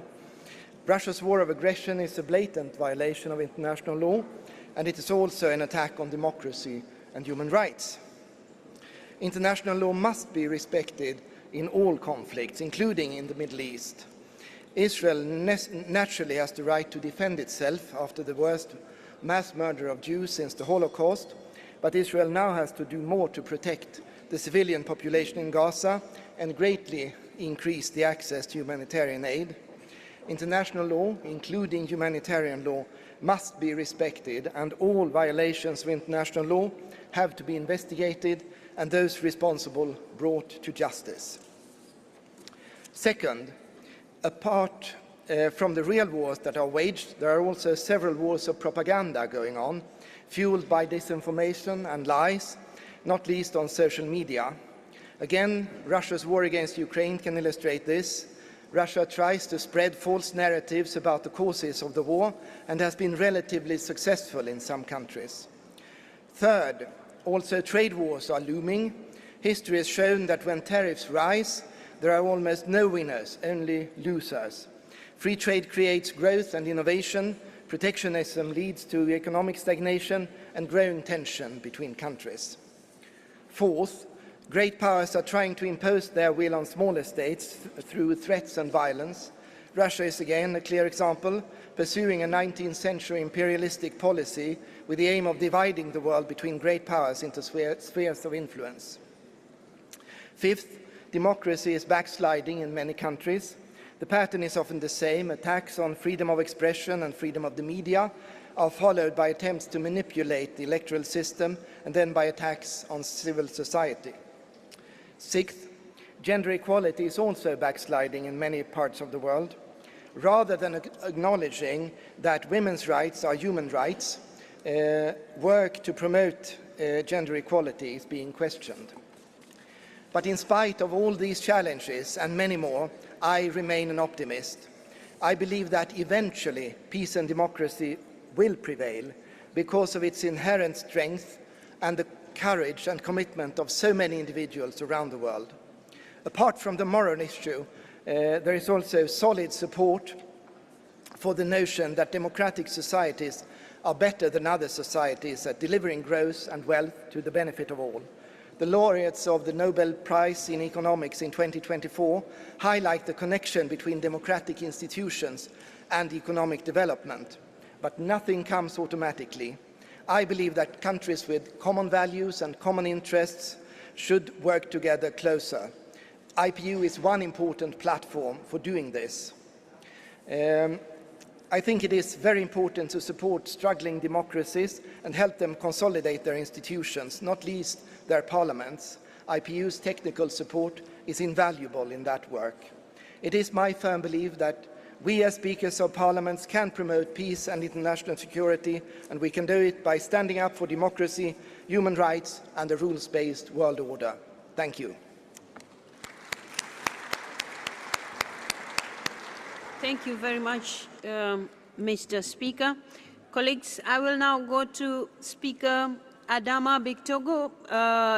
Russia's war of aggression is a blatant violation of international law, and it is also an attack on democracy and human rights. International law must be respected in all conflicts, including in the Middle East. Israel naturally has the right to defend itself after the worst mass murder of Jews since the Holocaust, but Israel now has to do more to protect the civilian population in Gaza and greatly increase the access to humanitarian aid. International law, including humanitarian law, must be respected, and all violations of international law have to be investigated and those responsible brought to justice. Second, apart from the real wars that are waged, there are also several wars of propaganda going on, fueled by disinformation and lies, not least on social media. Again, Russia's war against Ukraine can illustrate this. Russia tries to spread false narratives about the causes of the war and has been relatively successful in some countries. Third, also trade wars are looming. History has shown that when tariffs rise, there are almost no winners, only losers. Free trade creates growth and innovation. Protectionism leads to economic stagnation and growing tension between countries. Fourth, great powers are trying to impose their will on smaller states through threats and violence. Russia is again a clear example, pursuing a 19th century imperialistic policy with the aim of dividing the world between great powers into spheres of influence. Fifth, democracy is backsliding in many countries. The pattern is often the same. Attacks on freedom of expression and freedom of the media are followed by attempts to manipulate the electoral system and then by attacks on civil society. Sixth, gender equality is also backsliding in many parts of the world. Rather than acknowledging that women's rights are human rights, work to promote gender equality is being questioned. But in spite of all these challenges and many more, I remain an optimist. I believe that eventually peace and democracy will prevail because of its inherent strength and the courage and commitment of so many individuals around the world. Apart from the moral issue, there is also solid support for the notion that democratic societies are better than other societies at delivering growth and wealth to the benefit of all. The laureates of the Nobel Prize in Economics in 2024 highlight the connection between democratic institutions and economic development. But nothing comes automatically. I believe that countries with common values and common interests should work together closer. IPU is one important platform for doing this. I think it is very important to support struggling democracies and help them consolidate their institutions, not least their parliaments. IPU's technical support is invaluable in that work. It is my firm belief that we as speakers of parliaments can promote peace and international security, and we can do it by standing up for democracy, human rights and a rules-based world order. Thank you. Thank you very much, Mr. Speaker. Colleagues, I will now go to Speaker Adama Bictogo,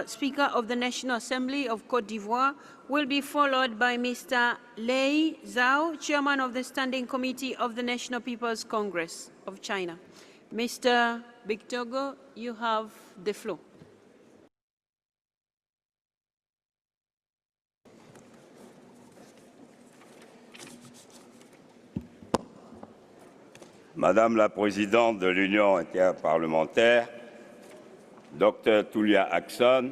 Speaker of the National Assembly of Côte d'Ivoire, will be followed by Mr. Lei Zhao, Chairman of the Standing Committee of the National People's Congress of China. Mr. Bictogo, you have the floor. Madame la Présidente de l'Union interparlementaire, Dr Tulia Ackson,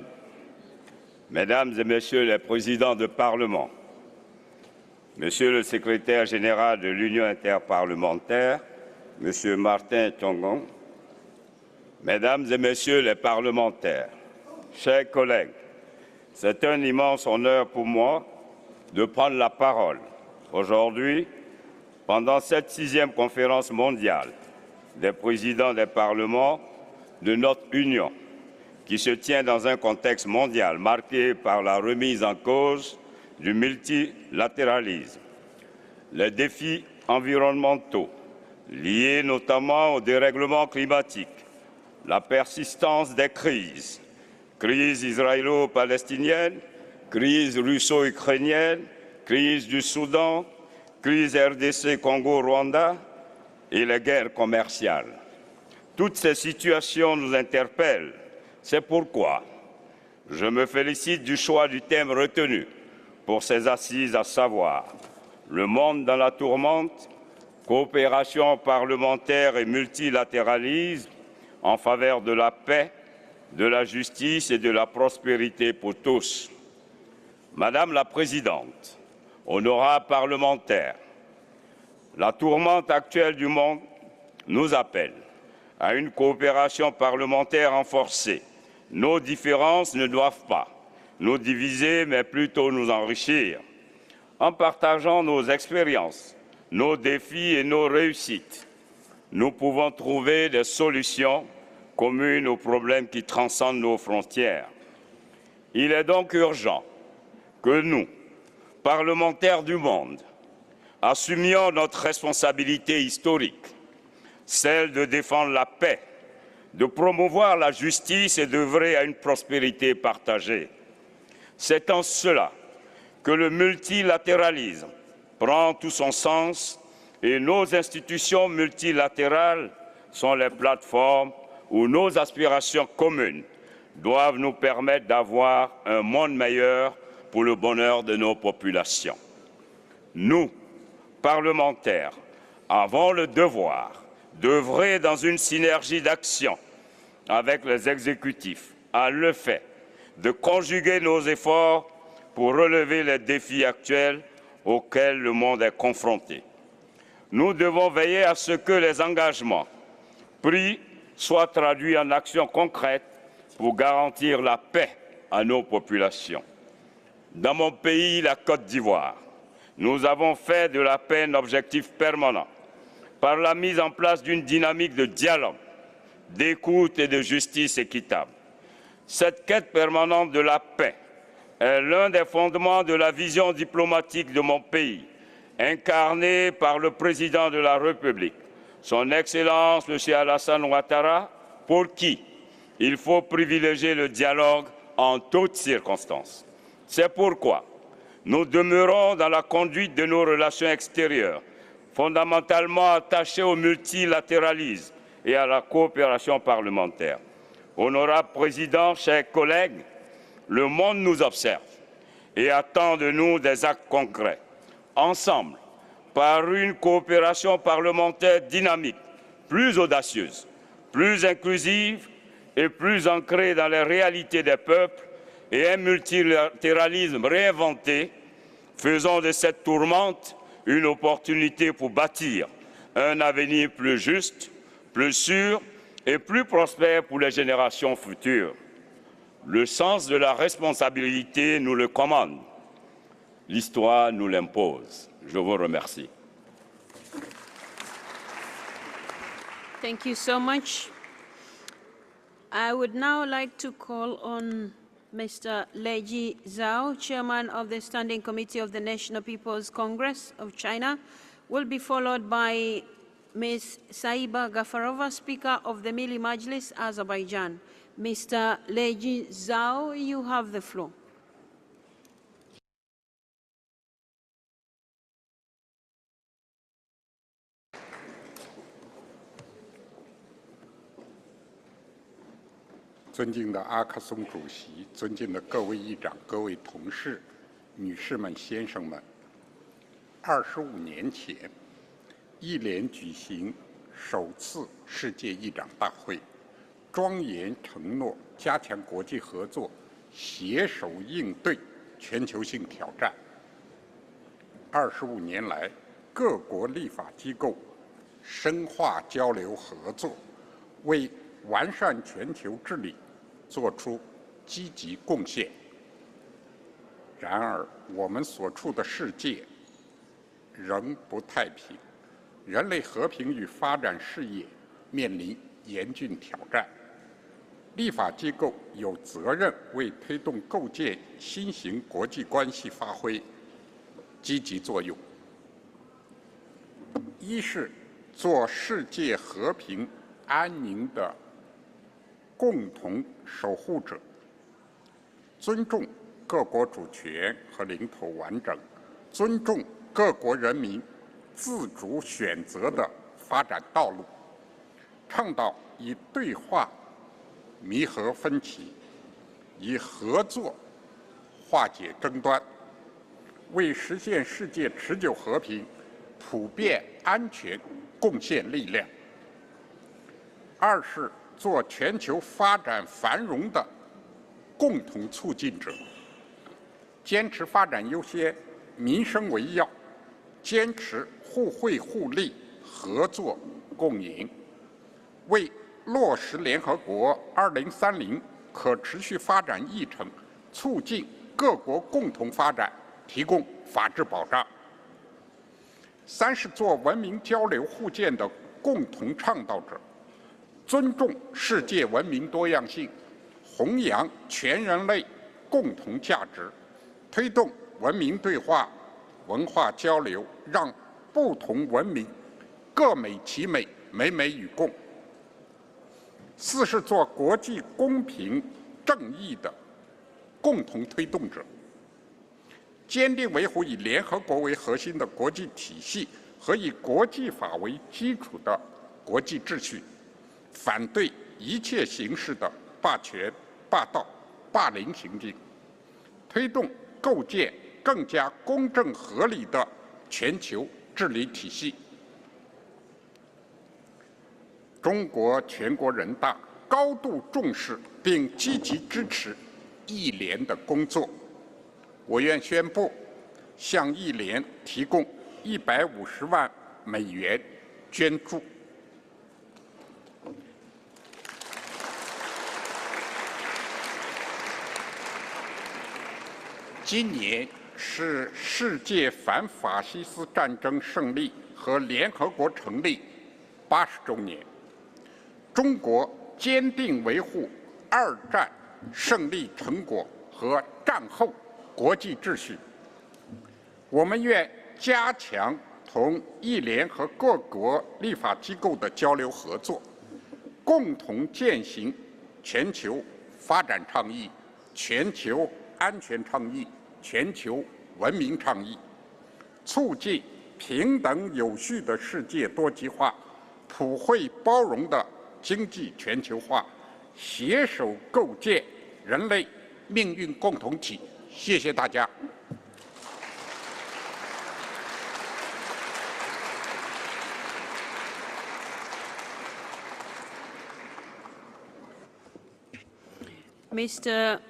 Mesdames et Messieurs les Présidents de Parlement, Monsieur le Secrétaire général de l'Union interparlementaire, Monsieur Martin Tongon, Mesdames et Messieurs les parlementaires, chers collègues, c'est un immense honneur pour moi de prendre la parole aujourd'hui pendant cette 6e conférence mondiale des présidents des parlements de notre Union, qui se tient dans un contexte mondial marqué par la remise en cause du multilatéralisme, les défis environnementaux liés notamment au dérèglement climatique, la persistance des crises, crise israélo-palestinienne, crise russo-ukrainienne, crise du Soudan, crise RDC Congo-Rwanda et les guerres commerciales. Toutes ces situations nous interpellent. C'est pourquoi je me félicite du choix du thème retenu pour ces assises, à savoir le monde dans la tourmente, coopération parlementaire et multilatéralisme en faveur de la paix, de la justice et de la prospérité pour tous. Madame la Présidente, honorables parlementaires, la tourmente actuelle du monde nous appelle à une coopération parlementaire renforcée. Nos différences ne doivent pas nous diviser, mais plutôt nous enrichir. En partageant nos expériences, nos défis et nos réussites, nous pouvons trouver des solutions communes aux problèmes qui transcendent nos frontières. Il est donc urgent que nous, parlementaires du monde, assumions notre responsabilité historique, celle de défendre la paix, de promouvoir la justice et d'œuvrer à une prospérité partagée. C'est en cela que le multilatéralisme prend tout son sens et nos institutions multilatérales sont les plateformes où nos aspirations communes doivent nous permettre d'avoir un monde meilleur pour le bonheur de nos populations. Nous, parlementaires, avons le devoir d'œuvrer dans une synergie d'action avec les exécutifs, à le fait de conjuguer nos efforts pour relever les défis actuels auxquels le monde est confronté. Nous devons veiller à ce que les engagements pris soient traduits en actions concrètes pour garantir la paix à nos populations. Dans mon pays, la Côte d'Ivoire, nous avons fait de la paix un objectif permanent par la mise en place d'une dynamique de dialogue, d'écoute et de justice équitable. Cette quête permanente de la paix est l'un des fondements de la vision diplomatique de mon pays, incarnée par le président de la République, son Excellence M. Alassane Ouattara, pour qui il faut privilégier le dialogue en toutes circonstances. C'est pourquoi nous demeurons dans la conduite de nos relations extérieures, fondamentalement attachés au multilatéralisme et à la coopération parlementaire. Honorable Président, chers collègues, le monde nous observe et attend de nous des actes concrets. Ensemble, par une coopération parlementaire dynamique, plus audacieuse, plus inclusive et plus ancrée dans les réalités des peuples et un multilatéralisme réinventé, faisons de cette tourmente une opportunité pour bâtir un avenir plus juste, plus sûr et plus prospère pour les générations futures. Le sens de la responsabilité nous le commande. L'histoire nous l'impose. Je vous remercie. Thank you so much. I would now like to call on Mr. Leji Zhao, Chairman of the Standing Committee of the National People's Congress of China, will be followed by Ms. Saiba Gafarova, Speaker of the Milli Majlis, Azerbaijan. Mr. Leji Zhao, you have the floor.尊敬的阿克松主席，尊敬的各位议长、各位同事、女士们、先生们，25年前，议联举行首次世界议长大会，庄严承诺加强国际合作，携手应对全球性挑战。25年来，各国立法机构深化交流合作，为完善全球治理做出积极贡献。然而，我们所处的世界仍不太平，人类和平与发展事业面临严峻挑战。立法机构有责任为推动构建新型国际关系发挥积极作用。一是做世界和平安宁的共同守护者，尊重各国主权和领土完整，尊重各国人民自主选择的发展道路，倡导以对话弥合分歧，以合作化解争端，为实现世界持久和平、普遍安全贡献力量。二是做全球发展繁荣的共同促进者，坚持发展优先、民生为要，坚持互惠互利、合作共赢，为落实联合国2030可持续发展议程，促进各国共同发展提供法治保障。三是做文明交流互鉴的共同倡导者，尊重世界文明多样性，弘扬全人类共同价值，推动文明对话、文化交流，让不同文明各美其美，美美与共。四是做国际公平正义的共同推动者，坚定维护以联合国为核心的国际体系和以国际法为基础的国际秩序，反对一切形式的霸权、霸道、霸凌行径，推动构建更加公正合理的全球治理体系。中国全国人大高度重视并积极支持议联的工作。我愿宣布，向议联提供150万美元捐助。今年是世界反法西斯战争胜利和联合国成立80周年。中国坚定维护2战胜利成果和战后国际秩序。我们愿加强同议联和各国立法机构的交流合作，共同践行全球发展倡议、全球安全倡议、全球文明倡议，促进平等有序的世界多极化、普惠包容的经济全球化，携手构建人类命运共同体。谢谢大家。Mr.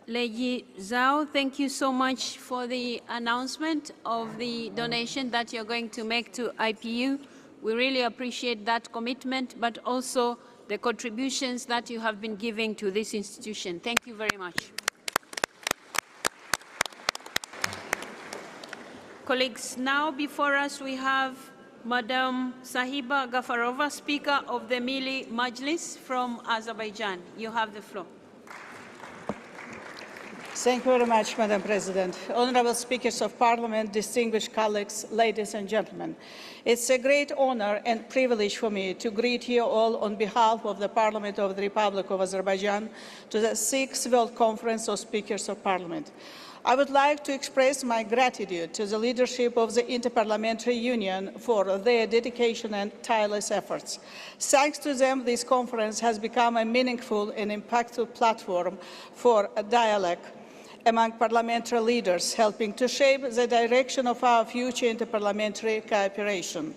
Leji Zhao, thank you so much for the announcement of the donation that you're going to make to IPU. We really appreciate that commitment, but also the contributions that you have been giving to this institution. Thank you very much. Colleagues, now before us we have Madam Sahiba Gafarova, Speaker of the Milli Majlis from Azerbaijan. You have the floor. Thank you very much, Madam President. Honourable Speakers of Parliament, distinguished colleagues, ladies and gentlemen. It's a great honour and privilege for me to greet you all on behalf of the Parliament of the Republic of Azerbaijan to the 6th World Conference of Speakers of Parliament. I would like to express my gratitude to the leadership of the Inter-Parliamentary Union for their dedication and tireless efforts. Thanks to them, this conference has become a meaningful and impactful platform for a dialogue among parliamentary leaders, helping to shape the direction of our future interparliamentary cooperation.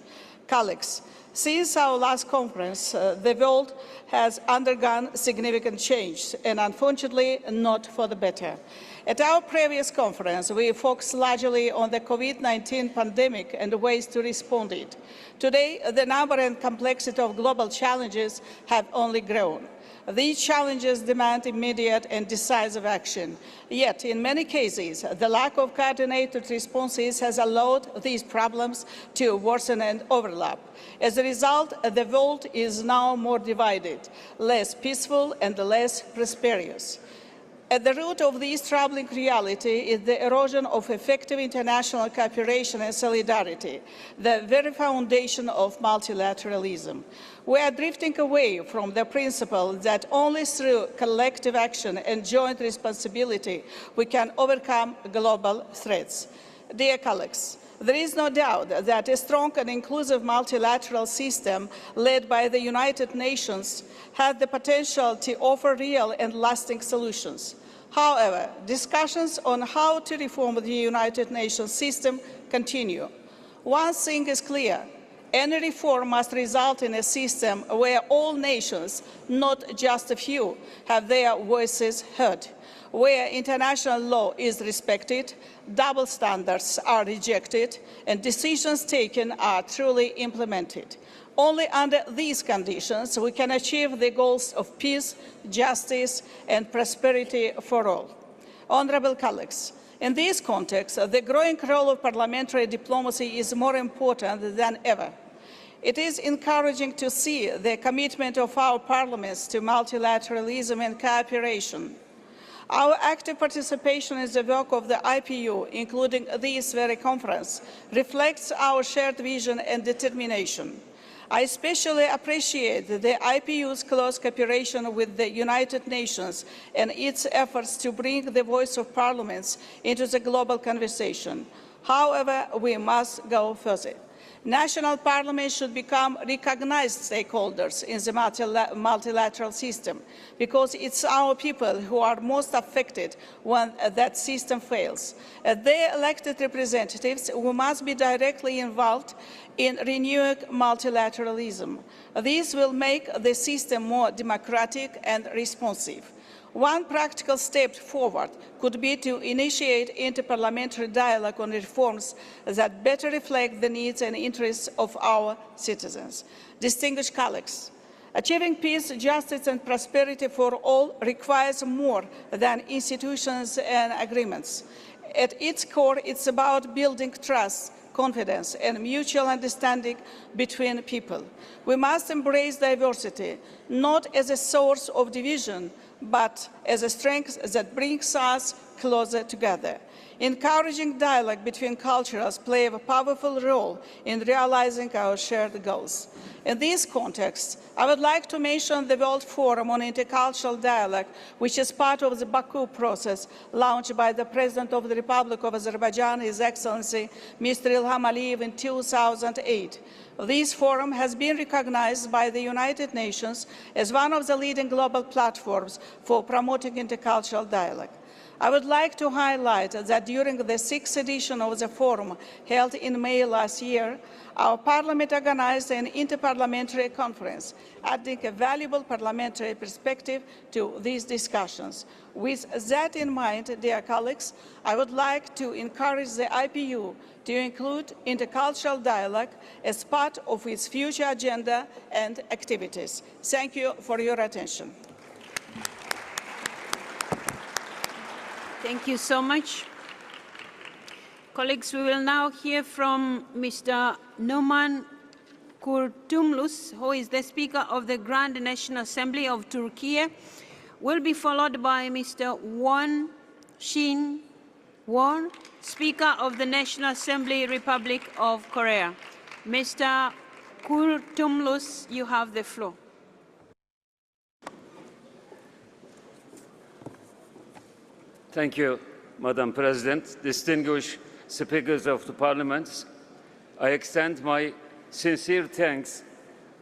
Colleagues, since our last conference, the world has undergone significant change, and unfortunately not for the better. At our previous conference, we focused largely on the COVID-19 pandemic and ways to respond to it. Today, the number and complexity of global challenges have only grown. These challenges demand immediate and decisive action. Yet, in many cases, the lack of coordinated responses has allowed these problems to worsen and overlap. As a result, the world is now more divided, less peaceful and less prosperous. At the root of this troubling reality is the erosion of effective international cooperation and solidarity, the very foundation of multilateralism. We are drifting away from the principle that only through collective action and joint responsibility we can overcome global threats. Dear colleagues, there is no doubt that a strong and inclusive multilateral system led by the United Nations has the potential to offer real and lasting solutions. However, discussions on how to reform the United Nations system continue. One thing is clear. Any reform must result in a system where all nations, not just a few, have their voices heard, where international law is respected, double standards are rejected, and decisions taken are truly implemented. Only under these conditions we can achieve the goals of peace, justice, and prosperity for all. Honourable colleagues, in this context, the growing role of parliamentary diplomacy is more important than ever. It is encouraging to see the commitment of our parliaments to multilateralism and cooperation. Our active participation in the work of the IPU, including this very conference, reflects our shared vision and determination. I especially appreciate the IPU's close cooperation with the United Nations and its efforts to bring the voice of parliaments into the global conversation. However, we must go further. National parliaments should become recognized stakeholders in the multilateral system because it's our people who are most affected when that system fails. As their elected representatives, we must be directly involved in renewing multilateralism. This will make the system more democratic and responsive. One practical step forward could be to initiate interparliamentary dialogue on reforms that better reflect the needs and interests of our citizens. Distinguished colleagues, achieving peace, justice and prosperity for all requires more than institutions and agreements. At its core, it's about building trust, confidence and mutual understanding between people. We must embrace diversity, not as a source of division, but as a strength that brings us closer together. Encouraging dialogue between cultures plays a powerful role in realizing our shared goals. In this context, I would like to mention the World Forum on Intercultural Dialogue, which is part of the Baku process launched by the President of the Republic of Azerbaijan, His Excellency Mr. Ilham Aliyev in 2008. This forum has been recognized by the United Nations as one of the leading global platforms for promoting intercultural dialogue. I would like to highlight that during the 6th edition of the forum held in May last year, our Parliament organized an interparliamentary conference, adding a valuable parliamentary perspective to these discussions. With that in mind, dear colleagues, I would like to encourage the IPU to include intercultural dialogue as part of its future agenda and activities. Thank you for your attention. Thank you so much. Colleagues, we will now hear from Mr. Numan Kurtulmuş, who is the Speaker of the Grand National Assembly of Turkey, will be followed by Mr. Won Shin-won, Speaker of the National Assembly, Republic of Korea. Mr. Kurtulmuş, you have the floor. Thank you, Madam President. Distinguished speakers of the Parliament, I extend my sincere thanks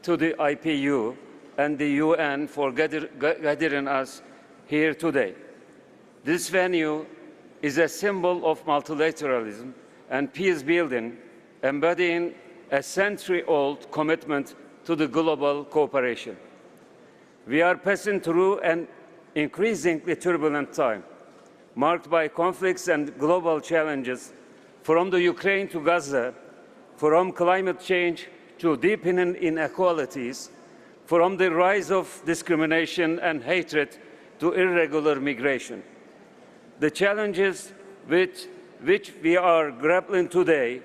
to the IPU and the UN for gathering us here today. This venue is a symbol of multilateralism and peace building, embodying a century-old commitment to the global cooperation. We are passing through an increasingly turbulent time, marked by conflicts and global challenges, from the Ukraine to Gaza, from climate change to deepening inequalities, from the rise of discrimination and hatred to irregular migration. The challenges with which we are grappling today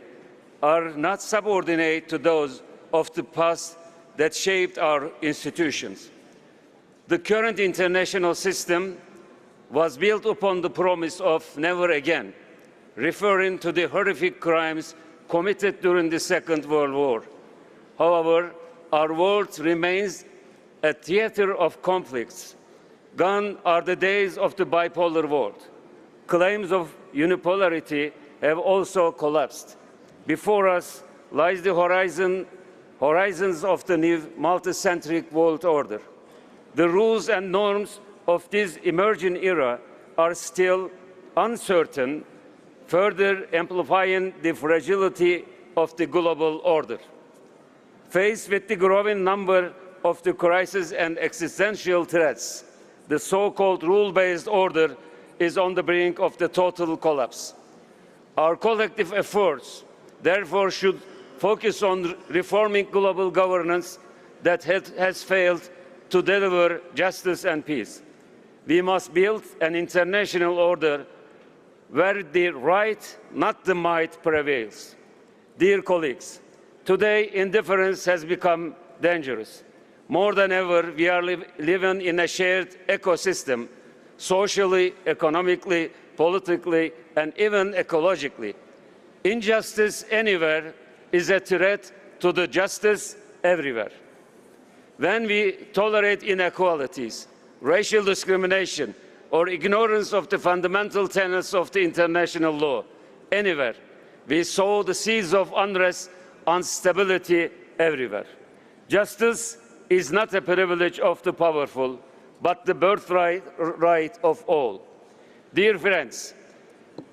are not subordinate to those of the past that shaped our institutions. The current international system was built upon the promise of never again, referring to the horrific crimes committed during the Second World War. However, our world remains a theater of conflicts. Gone are the days of the bipolar world. Claims of unipolarity have also collapsed. Before us lies the horizons of the new multicentric world order. The rules and norms of this emerging era are still uncertain, further amplifying the fragility of the global order. Faced with the growing number of the crises and existential threats, the so-called rule-based order is on the brink of the total collapse. Our collective efforts, therefore, should focus on reforming global governance that has failed to deliver justice and peace. We must build an international order where the right, not the might, prevails. Dear colleagues, today indifference has become dangerous. More than ever, we are living in a shared ecosystem, socially, economically, politically, and even ecologically. Injustice anywhere is a threat to the justice everywhere. When we tolerate inequalities, racial discrimination, or ignorance of the fundamental tenets of the international law anywhere, we sow the seeds of unrest, instability everywhere. Justice is not a privilege of the powerful, but the birthright of all. Dear friends,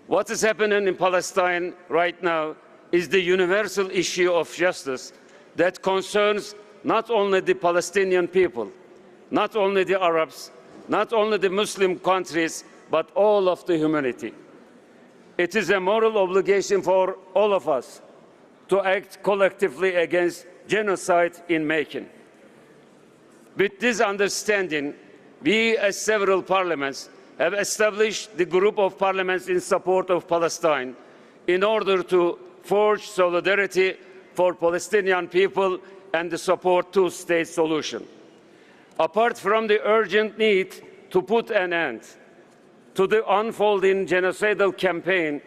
what is happening in Palestine right now is the universal issue of justice that concerns not only the Palestinian people, not only the Arabs, not only the Muslim countries, but all of the humanity. It is a moral obligation for all of us to act collectively against genocide in making. With this understanding, we, as several parliaments, have established the group of parliaments in support of Palestine in order to forge solidarity for Palestinian people and the support two-state solution. Apart from the urgent need to put an end to the unfolding genocidal campaign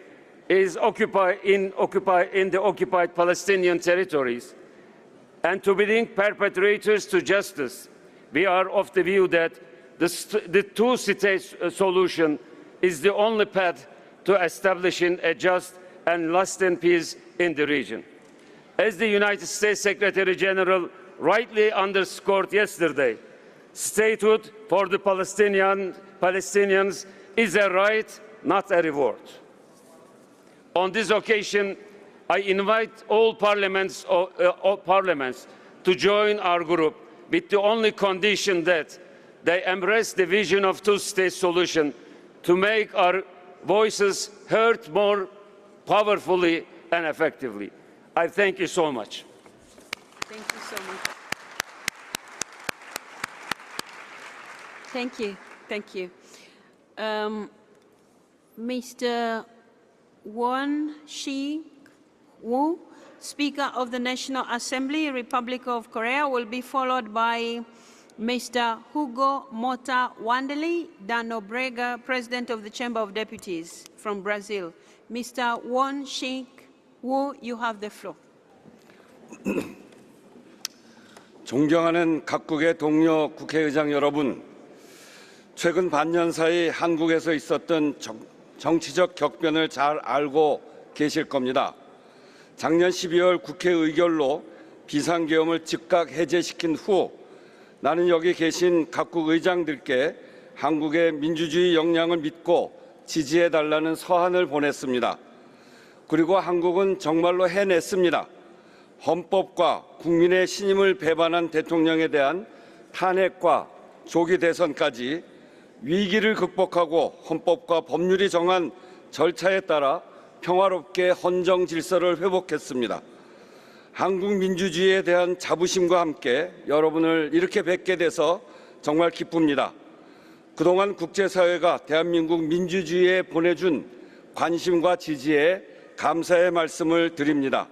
in the occupied Palestinian territories and to bring perpetrators to justice, we are of the view that the two-state solution is the only path to establishing a just and lasting peace in the region. As the United States Secretary General rightly underscored yesterday, statehood for the Palestinians is a right, not a reward. On this occasion, I invite all parliaments to join our group with the only condition that they embrace the vision of two-state solution to make our voices heard more powerfully and effectively. I thank you so much. Thank you so much. Thank you. Thank you. Mr. Won Shi-woo, Speaker of the National Assembly, Republic of Korea, will be followed by Mr. Hugo Mota Wandeli da Nobrega, President of the Chamber of Deputies from Brazil. Mr. Won Shik Woo, you have the floor. 존경하는 각국의 동료 국회의장 여러분, 최근 반년 사이 한국에서 있었던 정치적 격변을 잘 알고 계실 겁니다. 작년 12월 국회 의결로 비상계엄을 즉각 해제시킨 후 나는 여기 계신 각국 의장들께 한국의 민주주의 역량을 믿고 지지해달라는 서한을 보냈습니다. 그리고 한국은 정말로 해냈습니다. 헌법과 국민의 신임을 배반한 대통령에 대한 탄핵과 조기 대선까지 위기를 극복하고 헌법과 법률이 정한 절차에 따라 평화롭게 헌정 질서를 회복했습니다. 한국 민주주의에 대한 자부심과 함께 여러분을 이렇게 뵙게 돼서 정말 기쁩니다. 그동안 국제사회가 대한민국 민주주의에 보내준 관심과 지지에 감사의 말씀을 드립니다.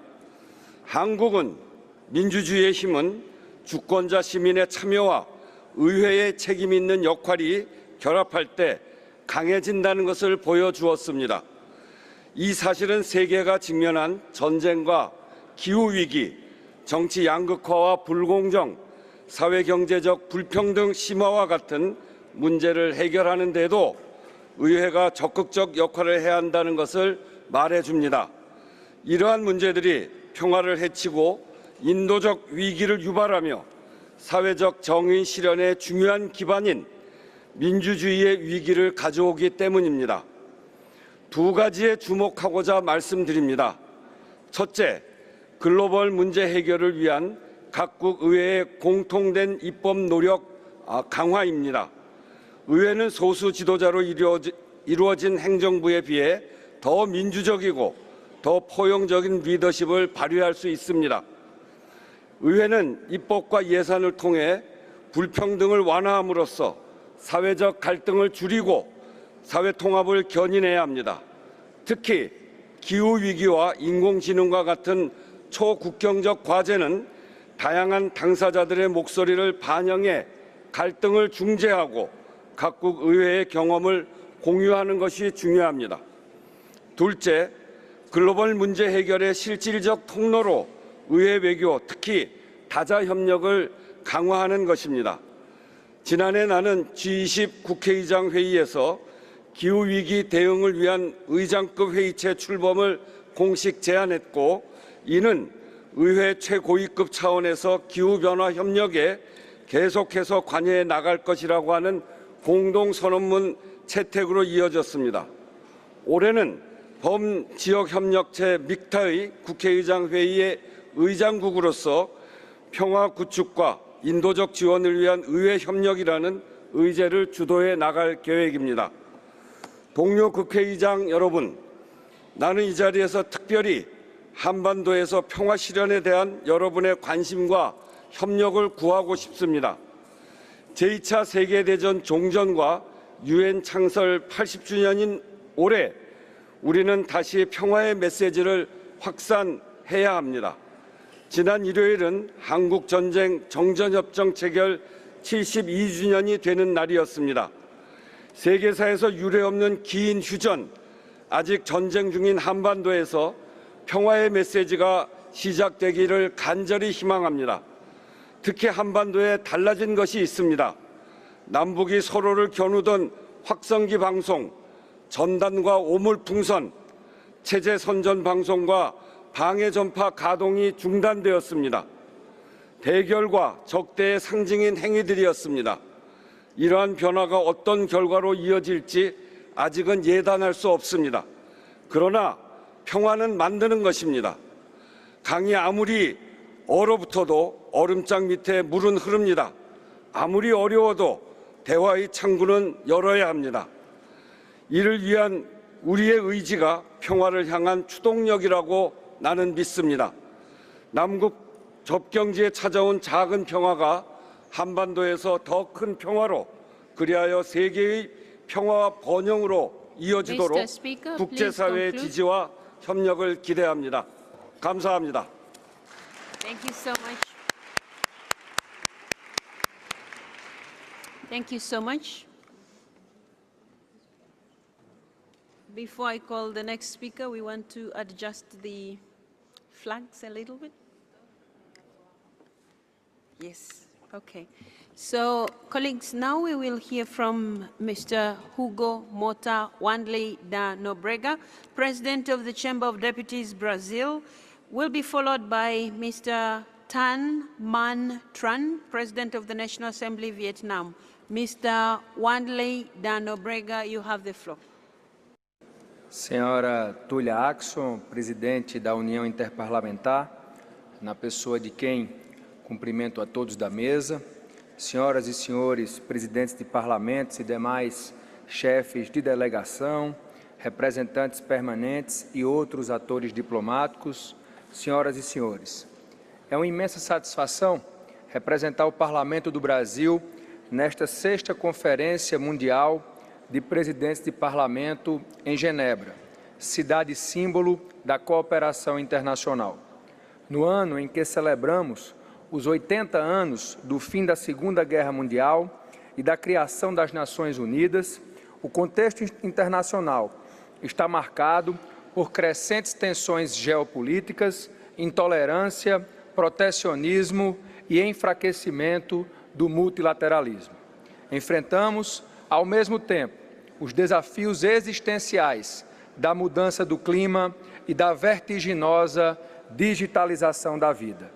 한국은 민주주의의 힘은 주권자 시민의 참여와 의회의 책임 있는 역할이 결합할 때 강해진다는 것을 보여주었습니다. 이 사실은 세계가 직면한 전쟁과 기후위기, 정치 양극화와 불공정, 사회경제적 불평등 심화와 같은 문제를 해결하는 데도 의회가 적극적 역할을 해야 한다는 것을 말해줍니다. 이러한 문제들이 평화를 해치고 인도적 위기를 유발하며 사회적 정의 실현의 중요한 기반인 민주주의의 위기를 가져오기 때문입니다. 두 가지에 주목하고자 말씀드립니다. 첫째, 글로벌 문제 해결을 위한 각국 의회의 공통된 입법 노력 강화입니다. 의회는 소수 지도자로 이루어진 행정부에 비해 더 민주적이고 더 포용적인 리더십을 발휘할 수 있습니다. 의회는 입법과 예산을 통해 불평등을 완화함으로써 사회적 갈등을 줄이고 사회 통합을 견인해야 합니다. 특히 기후위기와 인공지능과 같은 초국경적 과제는 다양한 당사자들의 목소리를 반영해 갈등을 중재하고 각국 의회의 경험을 공유하는 것이 중요합니다. 둘째, 글로벌 문제 해결의 실질적 통로로 의회 외교, 특히 다자 협력을 강화하는 것입니다. 지난해 나는 G20 국회의장 회의에서 기후위기 대응을 위한 의장급 회의체 출범을 공식 제안했고, 이는 의회 최고위급 차원에서 기후변화 협력에 계속해서 관여해 나갈 것이라고 하는 공동선언문 채택으로 이어졌습니다. 올해는 범지역협력체 믹타의 국회의장 회의의 의장국으로서 평화 구축과 인도적 지원을 위한 의회 협력이라는 의제를 주도해 나갈 계획입니다. 동료 국회의장 여러분, 나는 이 자리에서 특별히 한반도에서 평화 실현에 대한 여러분의 관심과 협력을 구하고 싶습니다. 제2차 세계대전 종전과 UN 창설 80주년인 올해 우리는 다시 평화의 메시지를 확산해야 합니다. 지난 일요일은 한국전쟁 정전협정 체결 72주년이 되는 날이었습니다. 세계사에서 유례없는 긴 휴전, 아직 전쟁 중인 한반도에서 평화의 메시지가 시작되기를 간절히 희망합니다. 특히 한반도에 달라진 것이 있습니다. 남북이 서로를 겨누던 확성기 방송, 전단과 오물풍선, 체제 선전 방송과 방해 전파 가동이 중단되었습니다. 대결과 적대의 상징인 행위들이었습니다. 이러한 변화가 어떤 결과로 이어질지 아직은 예단할 수 없습니다. 그러나 평화는 만드는 것입니다. 강이 아무리 얼어붙어도 얼음장 밑에 물은 흐릅니다. 아무리 어려워도 대화의 창구는 열어야 합니다. 이를 위한 우리의 의지가 평화를 향한 추동력이라고 나는 믿습니다. 남북 접경지에 찾아온 작은 평화가 한반도에서 더 큰 평화로, 그리하여 세계의 평화와 번영으로 이어지도록 국제사회의 지지와 협력을 기대합니다. 감사합니다. Thank you so much. Thank you so much. Before I call the next speaker, we want to adjust the flags a little bit. Yes, okay. So, colleagues, now we will hear from Mr. Hugo Mota Wanley da Nobrega, President of the Chamber of Deputies, Brazil, will be followed by Mr. Tan Man Tran, President of the National Assembly, Vietnam. Mr. Wanley da Nobrega, you have the floor. Senhora Túlia Axon, presidente da União Interparlamentar, na pessoa de quem cumprimento a todos da mesa, senhoras e senhores presidentes de parlamentos e demais chefes de delegação, representantes permanentes e outros atores diplomáticos, senhoras e senhores. É uma imensa satisfação representar o Parlamento do Brasil nesta 6ª Conferência Mundial de Presidentes de Parlamento em Genebra, cidade símbolo da cooperação internacional. No ano em que celebramos os 80 anos do fim da Segunda Guerra Mundial e da criação das Nações Unidas, o contexto internacional está marcado por crescentes tensões geopolíticas, intolerância, protecionismo e enfraquecimento do multilateralismo. Enfrentamos, ao mesmo tempo, os desafios existenciais da mudança do clima e da vertiginosa digitalização da vida.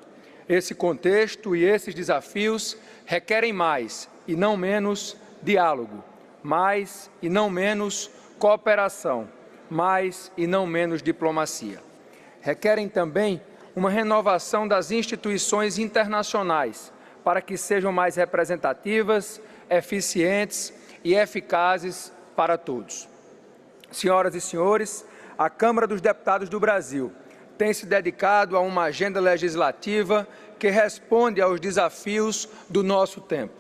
Esse contexto e esses desafios requerem mais e não menos diálogo, mais e não menos cooperação, mais e não menos diplomacia. Requerem também uma renovação das instituições internacionais para que sejam mais representativas, eficientes e eficazes para todos. Senhoras e senhores, a Câmara dos Deputados do Brasil tem se dedicado a uma agenda legislativa que responde aos desafios do nosso tempo.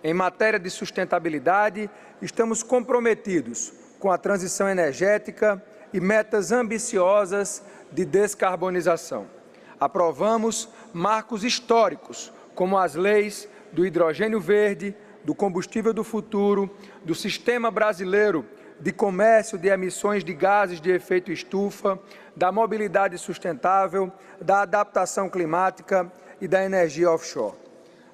Em matéria de sustentabilidade, estamos comprometidos com a transição energética e metas ambiciosas de descarbonização. Aprovamos marcos históricos, como as leis do hidrogênio verde, do combustível do futuro, do Sistema Brasileiro de Comércio de Emissões de Gases de Efeito Estufa, da mobilidade sustentável, da adaptação climática e da energia offshore.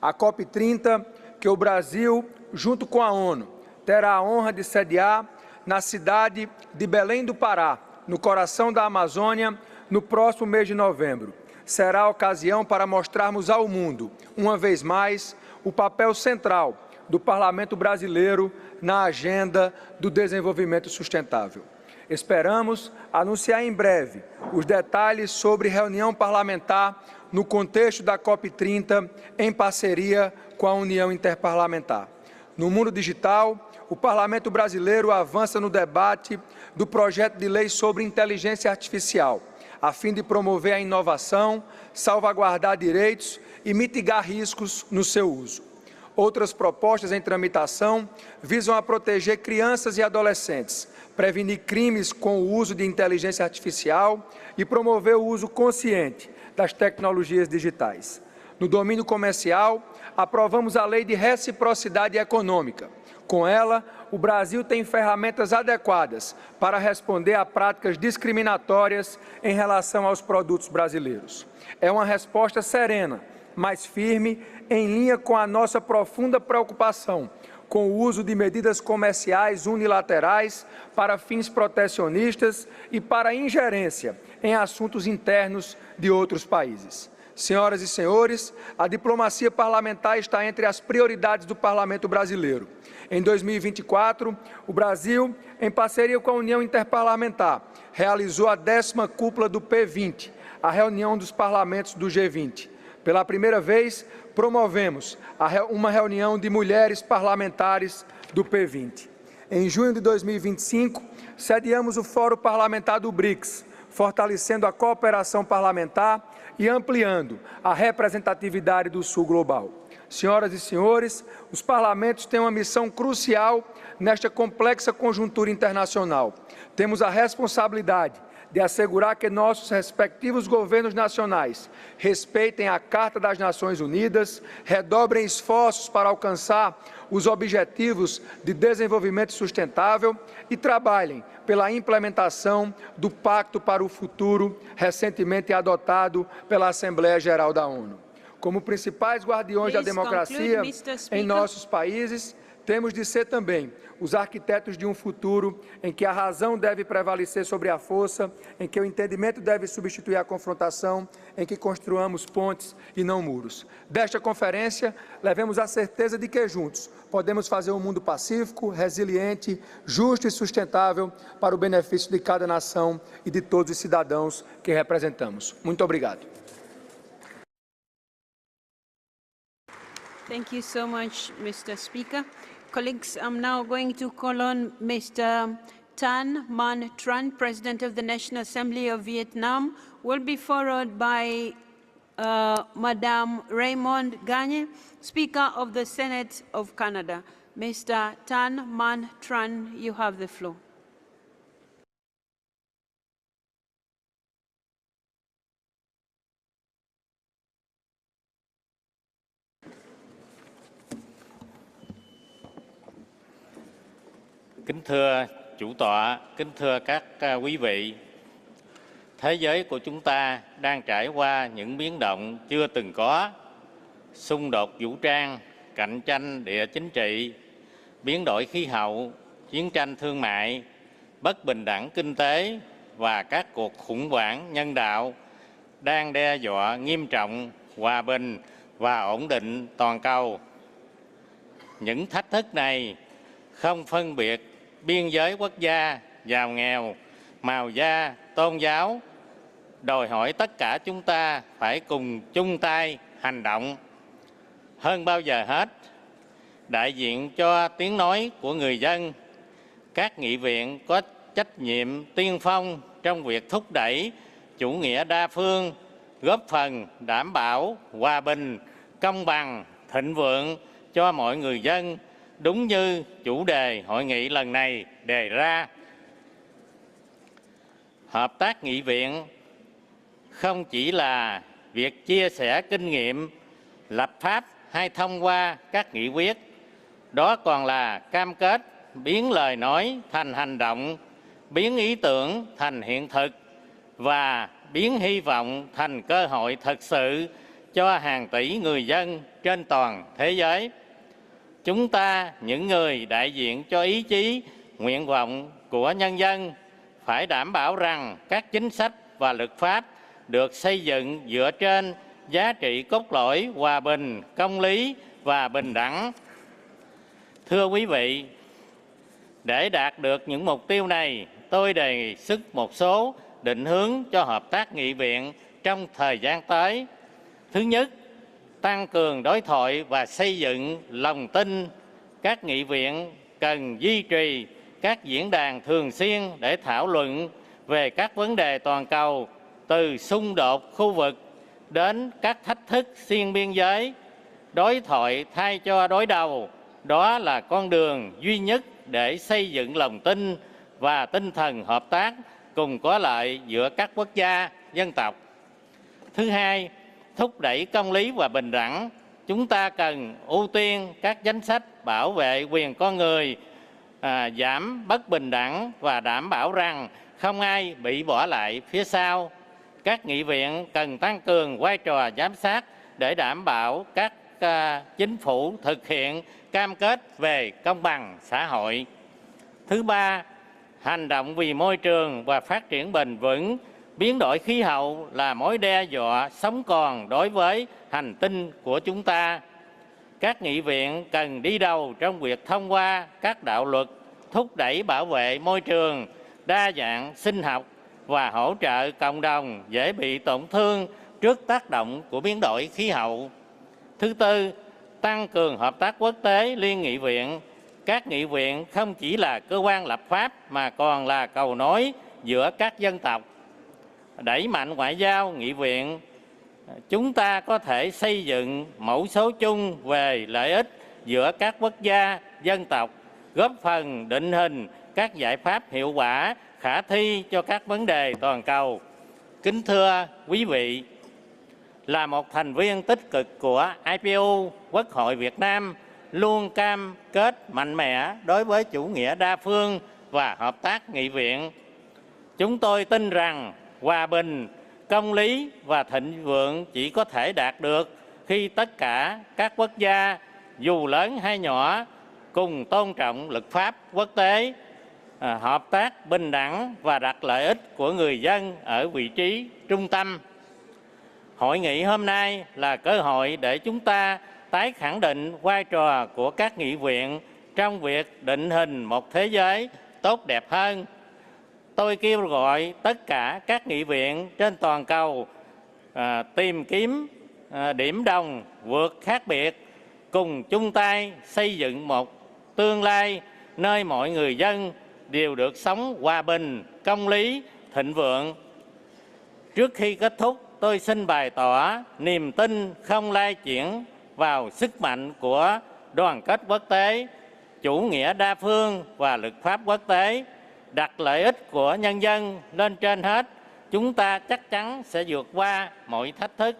A COP30, que o Brasil, junto com a ONU, terá a honra de sediar na cidade de Belém do Pará, no coração da Amazônia, no próximo mês de novembro. Será a ocasião para mostrarmos ao mundo, uma vez mais, o papel central do Parlamento brasileiro na agenda do desenvolvimento sustentável. Esperamos anunciar em breve os detalhes sobre reunião parlamentar no contexto da COP30, em parceria com a União Interparlamentar. No mundo digital, o Parlamento brasileiro avança no debate do projeto de lei sobre inteligência artificial, a fim de promover a inovação, salvaguardar direitos e mitigar riscos no seu uso. Outras propostas em tramitação visam a proteger crianças e adolescentes, prevenir crimes com o uso de inteligência artificial e promover o uso consciente das tecnologias digitais. No domínio comercial, aprovamos a Lei de Reciprocidade Econômica. Com ela, o Brasil tem ferramentas adequadas para responder a práticas discriminatórias em relação aos produtos brasileiros. É uma resposta serena, mas firme, em linha com a nossa profunda preocupação com o uso de medidas comerciais unilaterais para fins protecionistas e para ingerência em assuntos internos de outros países. Senhoras e senhores, a diplomacia parlamentar está entre as prioridades do Parlamento brasileiro. Em 2024, o Brasil, em parceria com a União Interparlamentar, realizou a 10ª cúpula do P20, a reunião dos parlamentos do G20. Pela primeira vez, promovemos uma reunião de mulheres parlamentares do P20. Em junho de 2025, sediamos o Fórum Parlamentar do BRICS, fortalecendo a cooperação parlamentar e ampliando a representatividade do Sul global. Senhoras e senhores, os parlamentos têm uma missão crucial nesta complexa conjuntura internacional. Temos a responsabilidade de assegurar que nossos respectivos governos nacionais respeitem a Carta das Nações Unidas, redobrem esforços para alcançar os objetivos de desenvolvimento sustentável e trabalhem pela implementação do Pacto para o Futuro, recentemente adotado pela Assembleia Geral da ONU. Como principais guardiões da democracia em nossos países, temos de ser também os arquitetos de um futuro em que a razão deve prevalecer sobre a força, em que o entendimento deve substituir a confrontação, em que construamos pontes e não muros. Desta conferência, levemos a certeza de que juntos podemos fazer um mundo pacífico, resiliente, justo e sustentável para o benefício de cada nação e de todos os cidadãos que representamos. Muito obrigado. Thank you so much, Mr. Speaker. Colleagues, I'm now going to call on Mr. Tan Man Tran, President of the National Assembly of Vietnam, will be followed by Madame Raymond Gagne, Speaker of the Senate of Canada. Mr. Tan Man Tran, you have the floor. Kính thưa chủ tọa, kính thưa các quý vị, thế giới của chúng ta đang trải qua những biến động chưa từng có, xung đột vũ trang, cạnh tranh địa chính trị, biến đổi khí hậu, chiến tranh thương mại, bất bình đẳng kinh tế và các cuộc khủng hoảng nhân đạo đang đe dọa nghiêm trọng hòa bình và ổn định toàn cầu. Những thách thức này không phân biệt biên giới quốc gia, giàu nghèo, màu da, tôn giáo, đòi hỏi tất cả chúng ta phải cùng chung tay hành động. Hơn bao giờ hết, đại diện cho tiếng nói của người dân, các nghị viện có trách nhiệm tiên phong trong việc thúc đẩy chủ nghĩa đa phương, góp phần đảm bảo hòa bình, công bằng, thịnh vượng cho mọi người dân, đúng như chủ đề hội nghị lần này đề ra. Hợp tác nghị viện không chỉ là việc chia sẻ kinh nghiệm, lập pháp hay thông qua các nghị quyết, đó còn là cam kết biến lời nói thành hành động, biến ý tưởng thành hiện thực và biến hy vọng thành cơ hội thực sự cho hàng tỷ người dân trên toàn thế giới. Chúng ta, những người đại diện cho ý chí, nguyện vọng của nhân dân, phải đảm bảo rằng các chính sách và luật pháp được xây dựng dựa trên giá trị cốt lõi hòa bình, công lý và bình đẳng. Thưa quý vị, để đạt được những mục tiêu này, tôi đề xuất một số định hướng cho hợp tác nghị viện trong thời gian tới. Thứ nhất, tăng cường đối thoại và xây dựng lòng tin. Các nghị viện cần duy trì các diễn đàn thường xuyên để thảo luận về các vấn đề toàn cầu, từ xung đột khu vực đến các thách thức xuyên biên giới. Đối thoại thay cho đối đầu, đó là con đường duy nhất để xây dựng lòng tin và tinh thần hợp tác cùng có lợi giữa các quốc gia, dân tộc. Thứ hai, thúc đẩy công lý và bình đẳng. Chúng ta cần ưu tiên các chính sách bảo vệ quyền con người, giảm bất bình đẳng và đảm bảo rằng không ai bị bỏ lại phía sau. Các nghị viện cần tăng cường vai trò giám sát để đảm bảo các chính phủ thực hiện cam kết về công bằng xã hội. Thứ ba, hành động vì môi trường và phát triển bền vững. Biến đổi khí hậu là mối đe dọa sống còn đối với hành tinh của chúng ta. Các nghị viện cần đi đầu trong việc thông qua các đạo luật thúc đẩy bảo vệ môi trường, đa dạng sinh học và hỗ trợ cộng đồng dễ bị tổn thương trước tác động của biến đổi khí hậu. Thứ tư, tăng cường hợp tác quốc tế liên nghị viện. Các nghị viện không chỉ là cơ quan lập pháp mà còn là cầu nối giữa các dân tộc. Đẩy mạnh ngoại giao nghị viện, chúng ta có thể xây dựng mẫu số chung về lợi ích giữa các quốc gia, dân tộc, góp phần định hình các giải pháp hiệu quả, khả thi cho các vấn đề toàn cầu. Kính thưa quý vị, là một thành viên tích cực của IPU, Quốc hội Việt Nam luôn cam kết mạnh mẽ đối với chủ nghĩa đa phương và hợp tác nghị viện. Chúng tôi tin rằng hòa bình, công lý và thịnh vượng chỉ có thể đạt được khi tất cả các quốc gia, dù lớn hay nhỏ, cùng tôn trọng luật pháp quốc tế, hợp tác bình đẳng và đặt lợi ích của người dân ở vị trí trung tâm. Hội nghị hôm nay là cơ hội để chúng ta tái khẳng định vai trò của các nghị viện trong việc định hình một thế giới tốt đẹp hơn. Tôi kêu gọi tất cả các nghị viện trên toàn cầu tìm kiếm điểm đồng, vượt khác biệt, cùng chung tay xây dựng một tương lai nơi mọi người dân đều được sống hòa bình, công lý, thịnh vượng. Trước khi kết thúc, tôi xin bày tỏ niềm tin không lay chuyển vào sức mạnh của đoàn kết quốc tế, chủ nghĩa đa phương và luật pháp quốc tế, đặt lợi ích của nhân dân lên trên hết. Chúng ta chắc chắn sẽ vượt qua mọi thách thức.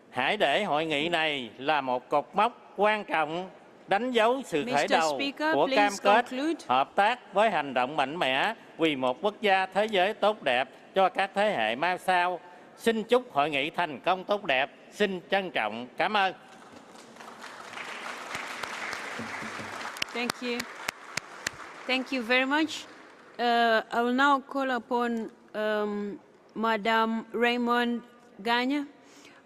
Hãy để hội nghị này là một cột mốc quan trọng đánh dấu sự khởi đầu của cam kết hợp tác với hành động mạnh mẽ vì một quốc gia thế giới tốt đẹp cho các thế hệ mai sau. Xin chúc hội nghị thành công tốt đẹp. Xin trân trọng cảm ơn. Thank you. Thank you very much. I will now call upon Madam Raymond Gagne,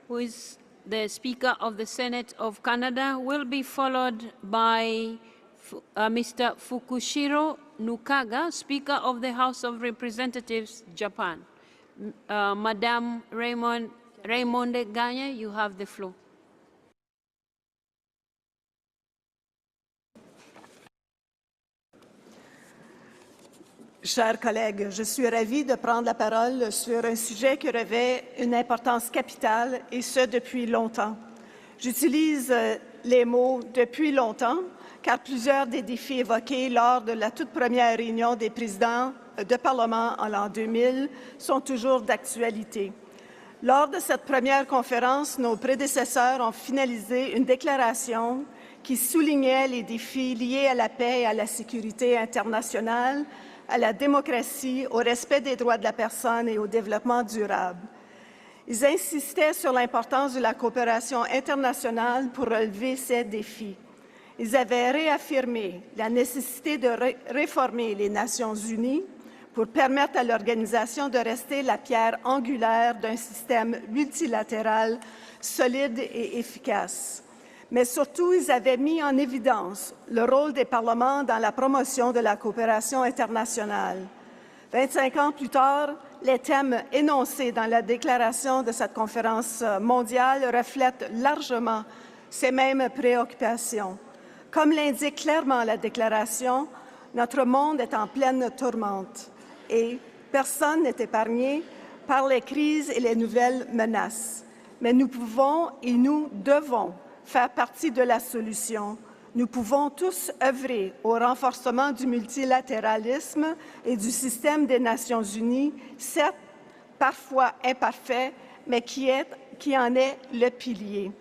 who is the Speaker of the Senate of Canada, will be followed by Mr. Fukushiro Nukaga, Speaker of the House of Representatives, Japan. Madame Raymond Gagne, you have the floor. Chers collègues, je suis ravie de prendre la parole sur un sujet qui revêt une importance capitale, et ce depuis longtemps. J'utilise les mots « depuis longtemps » car plusieurs des défis évoqués lors de la toute première réunion des présidents de Parlement en l'an 2000 sont toujours d'actualité. Lors de cette première conférence, nos prédécesseurs ont finalisé une déclaration qui soulignait les défis liés à la paix et à la sécurité internationale, à la démocratie, au respect des droits de la personne et au développement durable. Ils insistaient sur l'importance de la coopération internationale pour relever ces défis. Ils avaient réaffirmé la nécessité de réformer les Nations unies pour permettre à l'organisation de rester la pierre angulaire d'un système multilatéral solide et efficace. Mais surtout, ils avaient mis en évidence le rôle des parlements dans la promotion de la coopération internationale. 25 ans plus tard, les thèmes énoncés dans la déclaration de cette conférence mondiale reflètent largement ces mêmes préoccupations. Comme l'indique clairement la déclaration, notre monde est en pleine tourmente et personne n'est épargné par les crises et les nouvelles menaces. Mais nous pouvons et nous devons faire partie de la solution. Nous pouvons tous œuvrer au renforcement du multilatéralisme et du système des Nations unies, certes parfois imparfait, mais qui en est le pilier.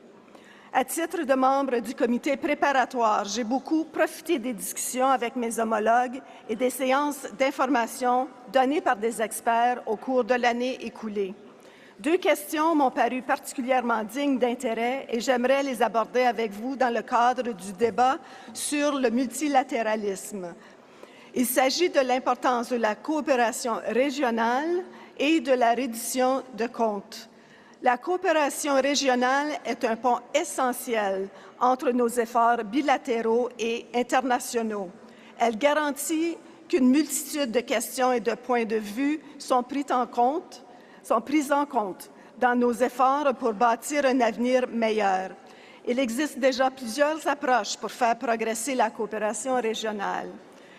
À titre de membre du comité préparatoire, j'ai beaucoup profité des discussions avec mes homologues et des séances d'information données par des experts au cours de l'année écoulée. Deux questions m'ont paru particulièrement dignes d'intérêt et j'aimerais les aborder avec vous dans le cadre du débat sur le multilatéralisme. Il s'agit de l'importance de la coopération régionale et de la reddition de comptes. La coopération régionale est un pont essentiel entre nos efforts bilatéraux et internationaux. Elle garantit qu'une multitude de questions et de points de vue sont prises en compte dans nos efforts pour bâtir un avenir meilleur. Il existe déjà plusieurs approches pour faire progresser la coopération régionale.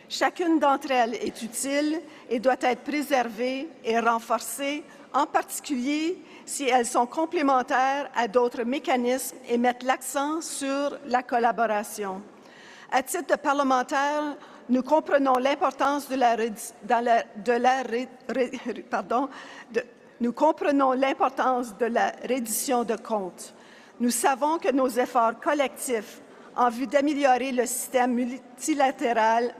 Chacune d'entre elles est utile et doit être préservée et renforcée, en particulier si elles sont complémentaires à d'autres mécanismes et mettent l'accent sur la collaboration. À titre de parlementaire, nous comprenons l'importance de la reddition de comptes. Nous savons que nos efforts collectifs en vue d'améliorer le système multilatéral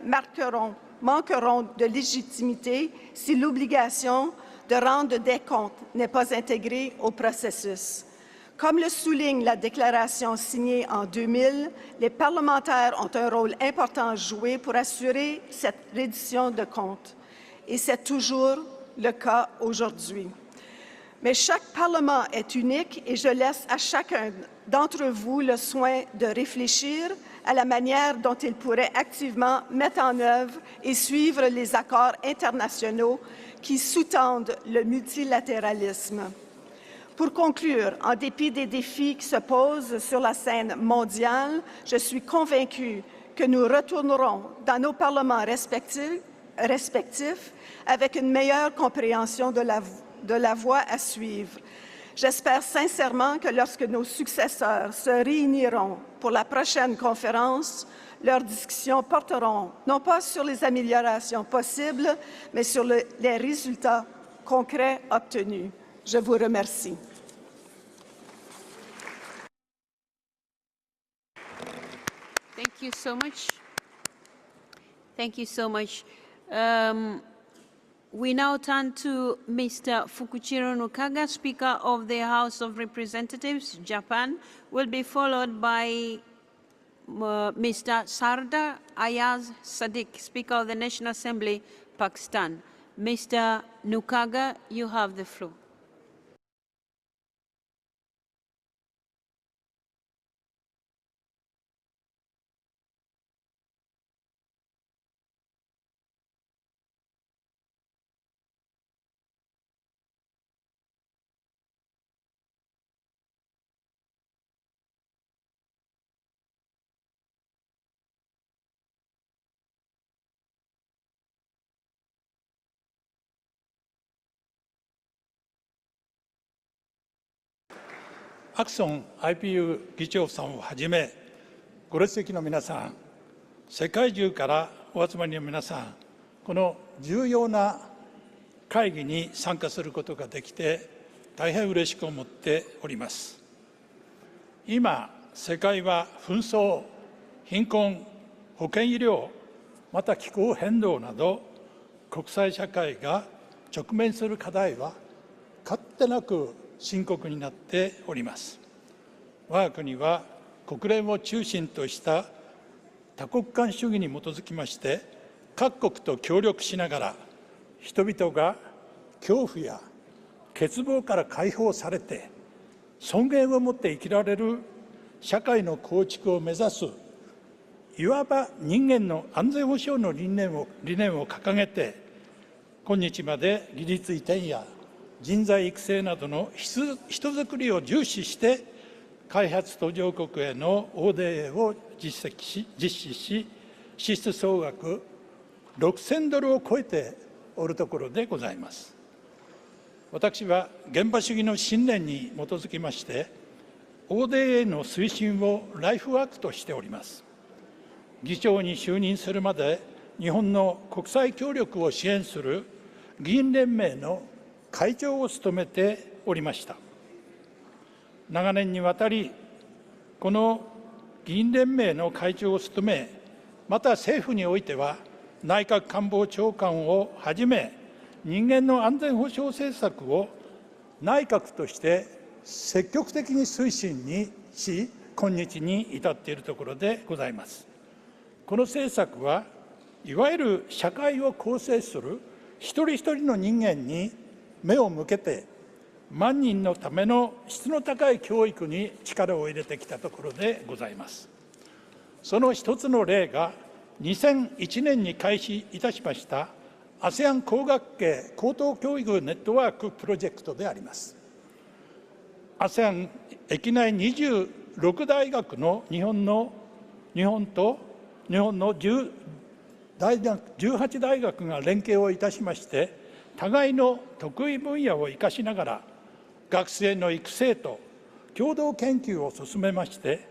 manqueront de légitimité si l'obligation de rendre des comptes n'est pas intégrée au processus. Comme le souligne la déclaration signée en 2000, les parlementaires ont un rôle important à jouer pour assurer cette reddition de comptes. Et c'est toujours le cas aujourd'hui. Mais chaque Parlement est unique et je laisse à chacun d'entre vous le soin de réfléchir à la manière dont il pourrait activement mettre en œuvre et suivre les accords internationaux qui sous-tendent le multilatéralisme. Pour conclure, en dépit des défis qui se posent sur la scène mondiale, je suis convaincue que nous retournerons dans nos parlements respectifs avec une meilleure compréhension de la voie à suivre. J'espère sincèrement que lorsque nos successeurs se réuniront pour la prochaine conférence, leurs discussions porteront non pas sur les améliorations possibles, mais sur les résultats concrets obtenus. Je vous remercie. Thank you so much. Thank you so much. We now turn to Mr. Fukuchiro Nukaga, Speaker of the House of Representatives, Japan, will be followed by Mr. Sardar Ayaz Sadiq, Speaker of the National Assembly, Pakistan. Mr. Nukaga, you have the floor.アクソン IPU 議長さんをはじめ、ご列席の皆さん、世界中からお集まりの皆さん、この重要な会議に参加することができて、大変嬉しく思っております。今、世界は紛争、貧困、保健医療、また気候変動など、国際社会が直面する課題は、かつてなく深刻になっております。我が国は国連を中心とした多国間主義に基づきまして、各国と協力しながら、人々が恐怖や欠乏から解放されて、尊厳を持って生きられる社会の構築を目指す、いわば人間の安全保障の理念を掲げて、今日まで技術移転や人材育成などの人づくりを重視して、開発途上国への ODA を実施し、支出総額6000ドルを超えておるところでございます。私は現場主義の信念に基づきまして、ODA の推進をライフワークとしております。議長に就任するまで、日本の国際協力を支援する議員連盟の会長を務めておりました。長年にわたり、この議員連盟の会長を務め、また政府においては、内閣官房長官をはじめ、人間の安全保障政策を内閣として積極的に推進にし、今日に至っているところでございます。この政策は、いわゆる社会を構成する一人一人の人間に目を向けて、万人のための質の高い教育に力を入れてきたところでございます。その一つの例が、2001年に開始いたしました ASEAN 工学系高等教育ネットワークプロジェクトであります。ASEAN 域内26大学の日本と日本の18大学が連携をいたしまして、互いの得意分野を生かしながら、学生の育成と共同研究を進めまして、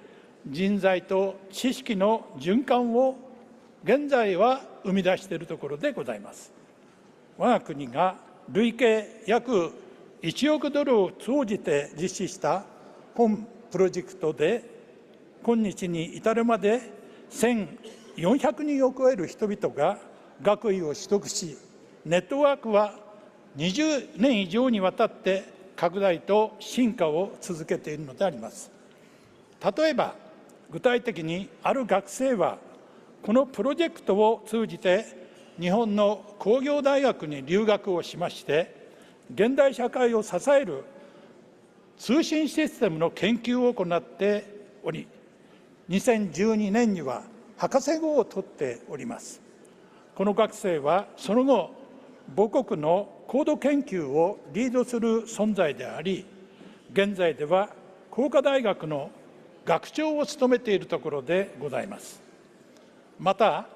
人材と知識の循環を現在は生み出しているところでございます。我が国が累計約1億ドルを通じて実施した本プロジェクトで、今日に至るまで1400人を超える人々が学位を取得し、ネットワークは20年以上にわたって拡大と進化を続けているのであります。例えば、具体的にある学生は、このプロジェクトを通じて日本の工業大学に留学をしまして、現代社会を支える通信システムの研究を行っており、2012年には博士号を取っております。この学生はその後、母国の高度研究をリードする存在であり、現在では工科大学の学長を務めているところでございます。また、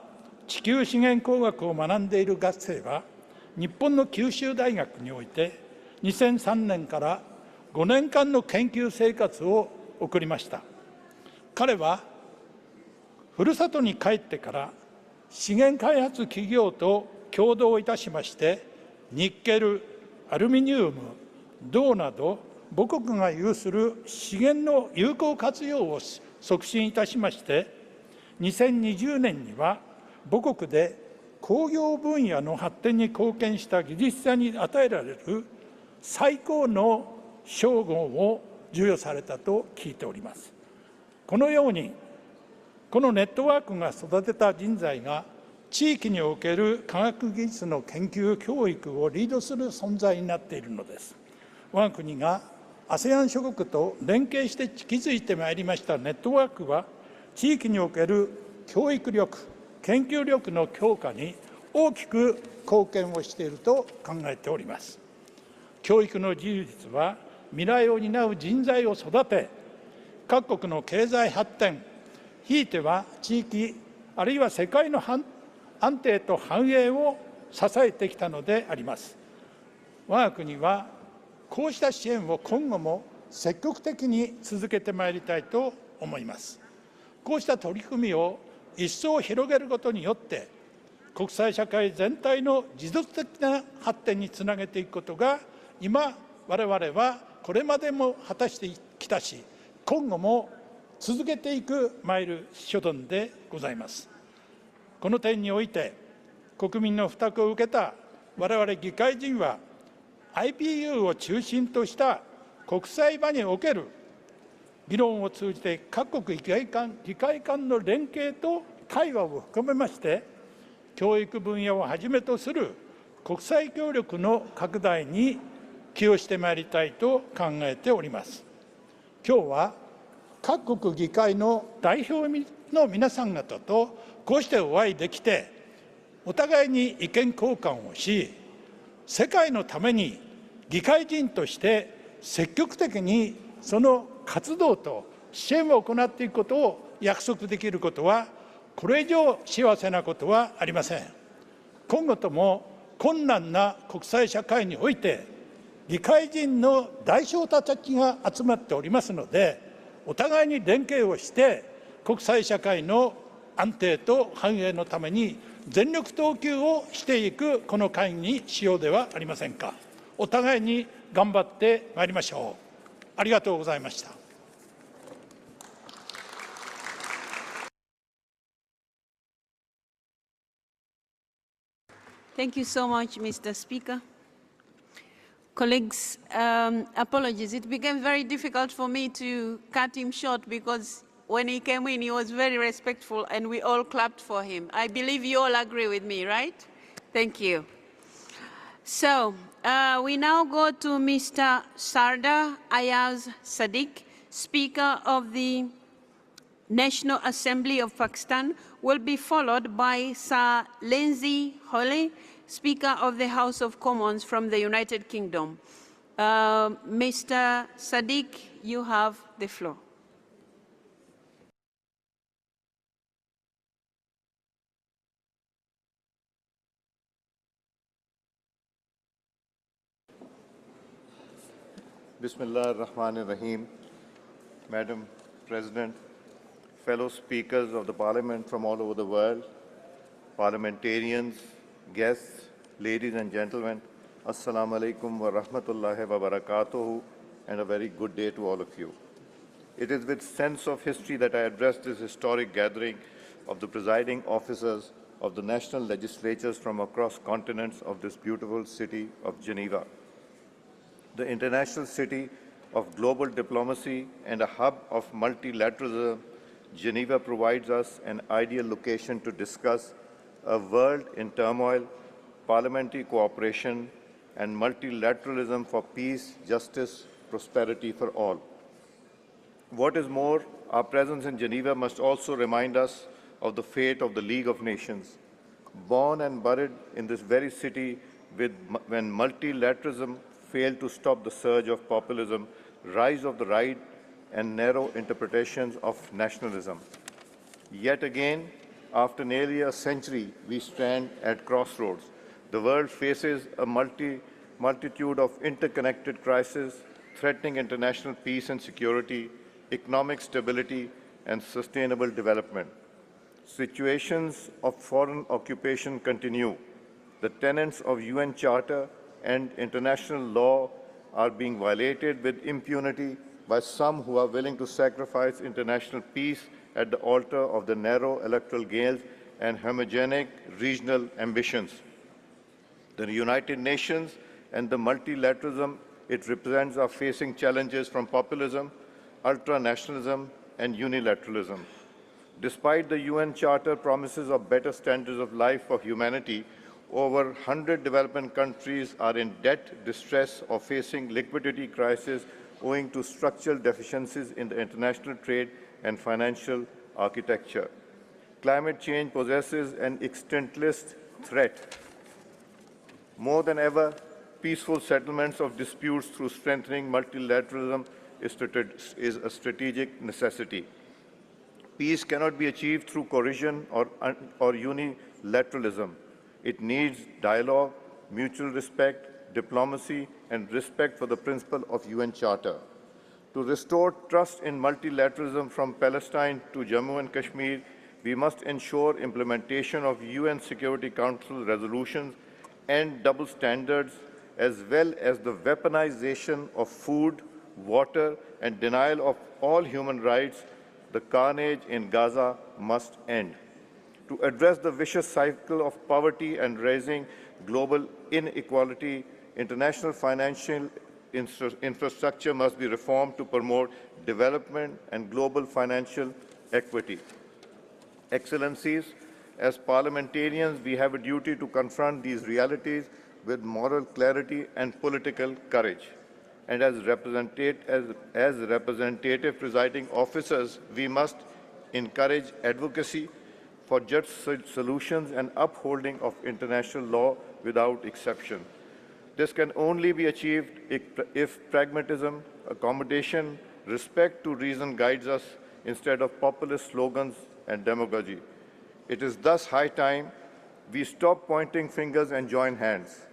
地球資源工学を学んでいる学生は、日本の九州大学において2003年から5年間の研究生活を送りました。彼はふるさとに帰ってから資源開発企業と共同いたしまして、ニッケル、アルミニウム、銅など母国が有する資源の有効活用を促進いたしまして、2020年には母国で工業分野の発展に貢献した技術者に与えられる最高の称号を授与されたと聞いております。このように、このネットワークが育てた人材が地域における科学技術の研究教育をリードする存在になっているのです。我が国が ASEAN 諸国と連携して築いてまいりましたネットワークは、地域における教育力、研究力の強化に大きく貢献をしていると考えております。教育の充実は未来を担う人材を育て、各国の経済発展、ひいては地域あるいは世界の安定と繁栄を支えてきたのであります。我が国はこうした支援を今後も積極的に続けてまいりたいと思います。こうした取り組みを一層広げることによって、国際社会全体の持続的な発展につなげていくことが、今、我々はこれまでも果たしてきたし、今後も続けていくまいる所存でございます。この点において、国民の負託を受けた我々議会人は、IPU を中心とした国際場における議論を通じて、各国議会間の連携と対話を含めまして、教育分野をはじめとする国際協力の拡大に寄与してまいりたいと考えております。今日は各国議会の代表の皆さん方とこうしてお会いできて、お互いに意見交換をし、世界のために議会人として積極的にその活動と支援を行っていくことを約束できることは、これ以上幸せなことはありません。今後とも困難な国際社会において、議会人の代表たちが集まっておりますので、お互いに連携をして、国際社会の安定と繁栄のために全力投球をしていくこの会議にしようではありませんか。お互いに頑張ってまいりましょう。ありがとうございました。Thank you so much, Mr. Speaker. Colleagues, apologies. It became very difficult for me to cut him short because when he came in, he was very respectful and we all clapped for him. I believe you all agree with me, right? Thank you. So we now go to Mr. Sardar Ayaz Sadiq, Speaker of the National Assembly of Pakistan, will be followed by Sir Lindsay Holley, Speaker of the House of Commons from the United Kingdom. Mr. Sadiq, you have the floor. Bismillah ar-Rahman ar-Rahim. Madam President, fellow speakers of the Parliament from all over the world, parliamentarians, guests, ladies and gentlemen, Assalamu alaikum wa rahmatullahi wa barakatuhu, and a very good day to all of you. It is with sense of history that I address this historic gathering of the presiding officers of the national legislatures from across continents of this beautiful city of Geneva. The international city of global diplomacy and a hub of multilateralism, Geneva provides us an ideal location to discuss a world in turmoil, parliamentary cooperation, and multilateralism for peace, justice, prosperity for all. What is more, our presence in Geneva must also remind us of the fate of the League of Nations, born and buried in this very city when multilateralism failed to stop the surge of populism, rise of the right, and narrow interpretations of nationalism. Yet again, after nearly a century, we stand at crossroads. The world faces a multitude of interconnected crises threatening international peace and security, economic stability, and sustainable development. Situations of foreign occupation continue. The tenets of UN Charter and international law are being violated with impunity by some who are willing to sacrifice international peace at the altar of the narrow electoral gains and homogenic regional ambitions. The United Nations and the multilateralism it represents are facing challenges from populism, ultranationalism, and unilateralism. Despite the UN Charter promises of better standards of life for humanity, over 100 development countries are in debt distress or facing liquidity crisis owing to structural deficiencies in the international trade and financial architecture. Climate change possesses an existentialist threat. More than ever, peaceful settlements of disputes through strengthening multilateralism is a strategic necessity. Peace cannot be achieved through coercion or unilateralism. It needs dialogue, mutual respect, diplomacy, and respect for the principle of UN Charter. To restore trust in multilateralism from Palestine to Jammu and Kashmir, we must ensure implementation of UN Security Council resolutions and double standards, as well as the weaponization of food, water, and denial of all human rights. The carnage in Gaza must end. To address the vicious cycle of poverty and raising global inequality, international financial infrastructure must be reformed to promote development and global financial equity. Excellencies, as parliamentarians, we have a duty to confront these realities with moral clarity and political courage. And as representative presiding officers, we must encourage advocacy for just solutions and upholding of international law without exception. This can only be achieved if pragmatism, accommodation, respect to reason guides us instead of populist slogans and demagogy. It is thus high time we stop pointing fingers and join hands.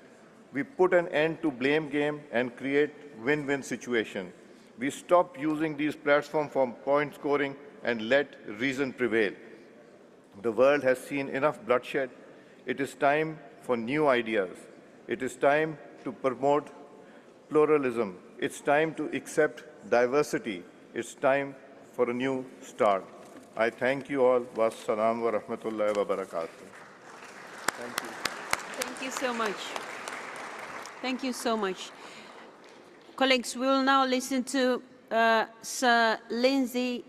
We put an end to blame game and create win-win situation. We stop using these platforms for point scoring and let reason prevail. The world has seen enough bloodshed. It is time for new ideas. It is time to promote pluralism. It's time to accept diversity. It's time for a new start. I thank you all. Wassalamu wa rahmatullahi wa barakatuh. Thank you. Thank you so much. Thank you so much. Colleagues, we will now listen to Sir Lindsay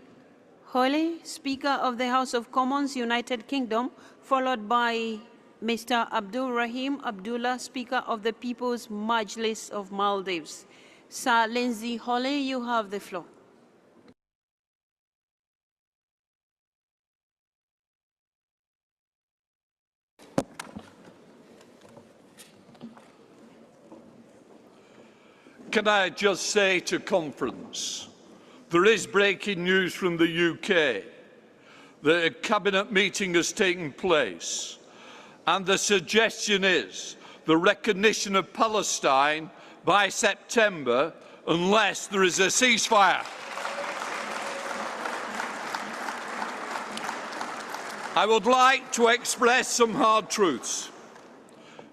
Hoyle, Speaker of the House of Commons, United Kingdom, followed by Mr. Abdul Rahim Abdullah, Speaker of the People's Majlis of Maldives. Sir Lindsay Hoyle, you have the floor. Can I just say to conference, there is breaking news from the UK that a cabinet meeting has taken place, and the suggestion is the recognition of Palestine by September unless there is a ceasefire. I would like to express some hard truths.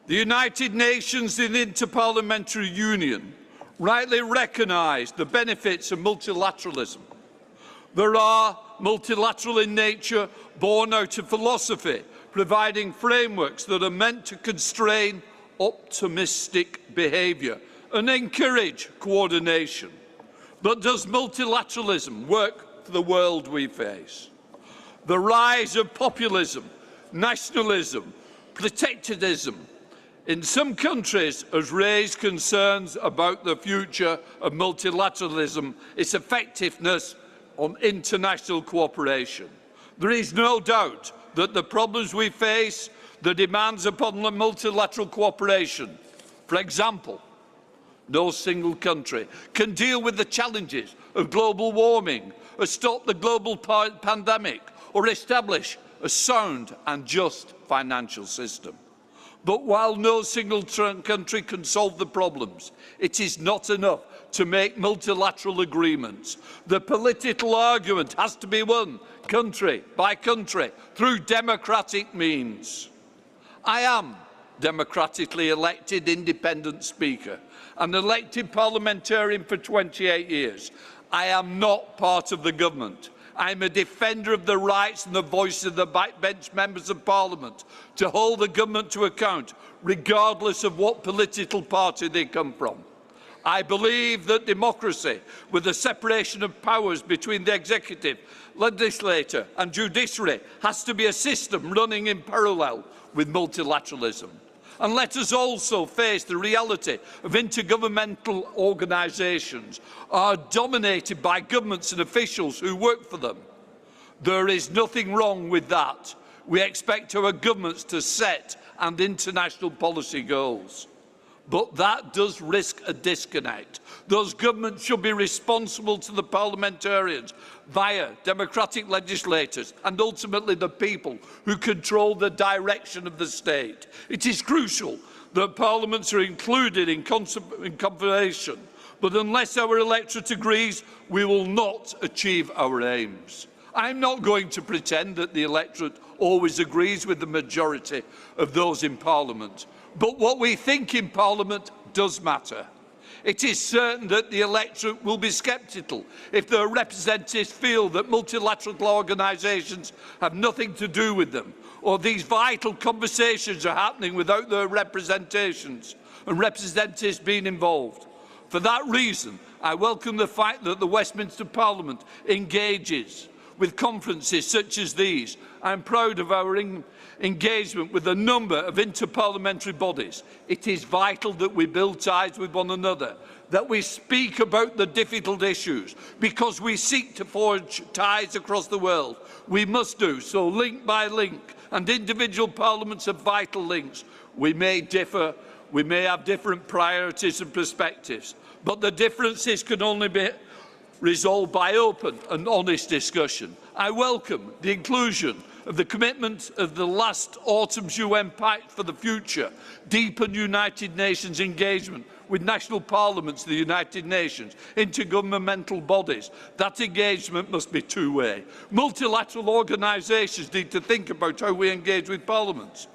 The United Nations and Inter-Parliamentary Union rightly recognise the benefits of multilateralism. There are multilateral in nature, born out of philosophy, providing frameworks that are meant to constrain optimistic behaviour and encourage coordination. But does multilateralism work for the world we face? The rise of populism, nationalism, protectionism in some countries has raised concerns about the future of multilateralism, its effectiveness on international cooperation. There is no doubt that the problems we face, the demands upon multilateral cooperation, for example, no single country can deal with the challenges of global warming, or stop the global pandemic, or establish a sound and just financial system. But while no single country can solve the problems, it is not enough to make multilateral agreements. The political argument has to be won, country by country, through democratic means. I am democratically elected independent speaker, an elected parliamentarian for 28 years. I am not part of the government. I am a defender of the rights and the voice of the backbench members of Parliament to hold the government to account, regardless of what political party they come from. I believe that democracy, with the separation of powers between the executive, legislature and judiciary, has to be a system running in parallel with multilateralism. And let us also face the reality of intergovernmental organisations are dominated by governments and officials who work for them. There is nothing wrong with that. We expect our governments to set and international policy goals. But that does risk a disconnect. Those governments should be responsible to the parliamentarians via democratic legislators and ultimately the people who control the direction of the state. It is crucial that parliaments are included in conversation, but unless our electorate agrees, we will not achieve our aims. I'm not going to pretend that the electorate always agrees with the majority of those in Parliament, but what we think in Parliament does matter. It is certain that the electorate will be sceptical if their representatives feel that multilateral organisations have nothing to do with them, or these vital conversations are happening without their representations and representatives being involved. For that reason, I welcome the fact that the Westminster Parliament engages with conferences such as these. I am proud of our engagement with a number of inter-parliamentary bodies. It is vital that we build ties with one another, that we speak about the difficult issues, because we seek to forge ties across the world. We must do so link by link, and individual parliaments are vital links. We may differ, we may have different priorities and perspectives, but the differences can only be resolved by open and honest discussion. I welcome the inclusion of the commitment of the last autumn's UN Pact for the Future, deepen United Nations engagement with national parliaments of the United Nations, intergovernmental bodies. That engagement must be two-way. Multilateral organisations need to think about how we engage with parliaments.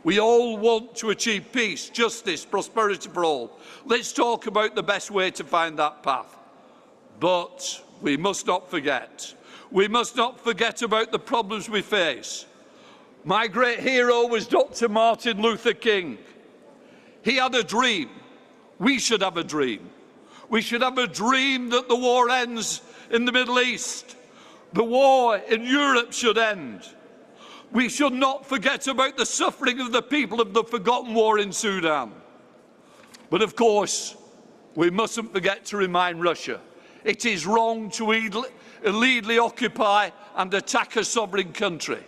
We all want to achieve peace, justice, prosperity for all. Let's talk about the best way to find that path. But we must not forget. We must not forget about the problems we face. My great hero was Dr. Martin Luther King. He had a dream. We should have a dream. We should have a dream that the war ends in the Middle East. The war in Europe should end. We should not forget about the suffering of the people of the forgotten war in Sudan. But of course, we mustn't forget to remind Russia. It is wrong to illegally occupy and attack a sovereign country.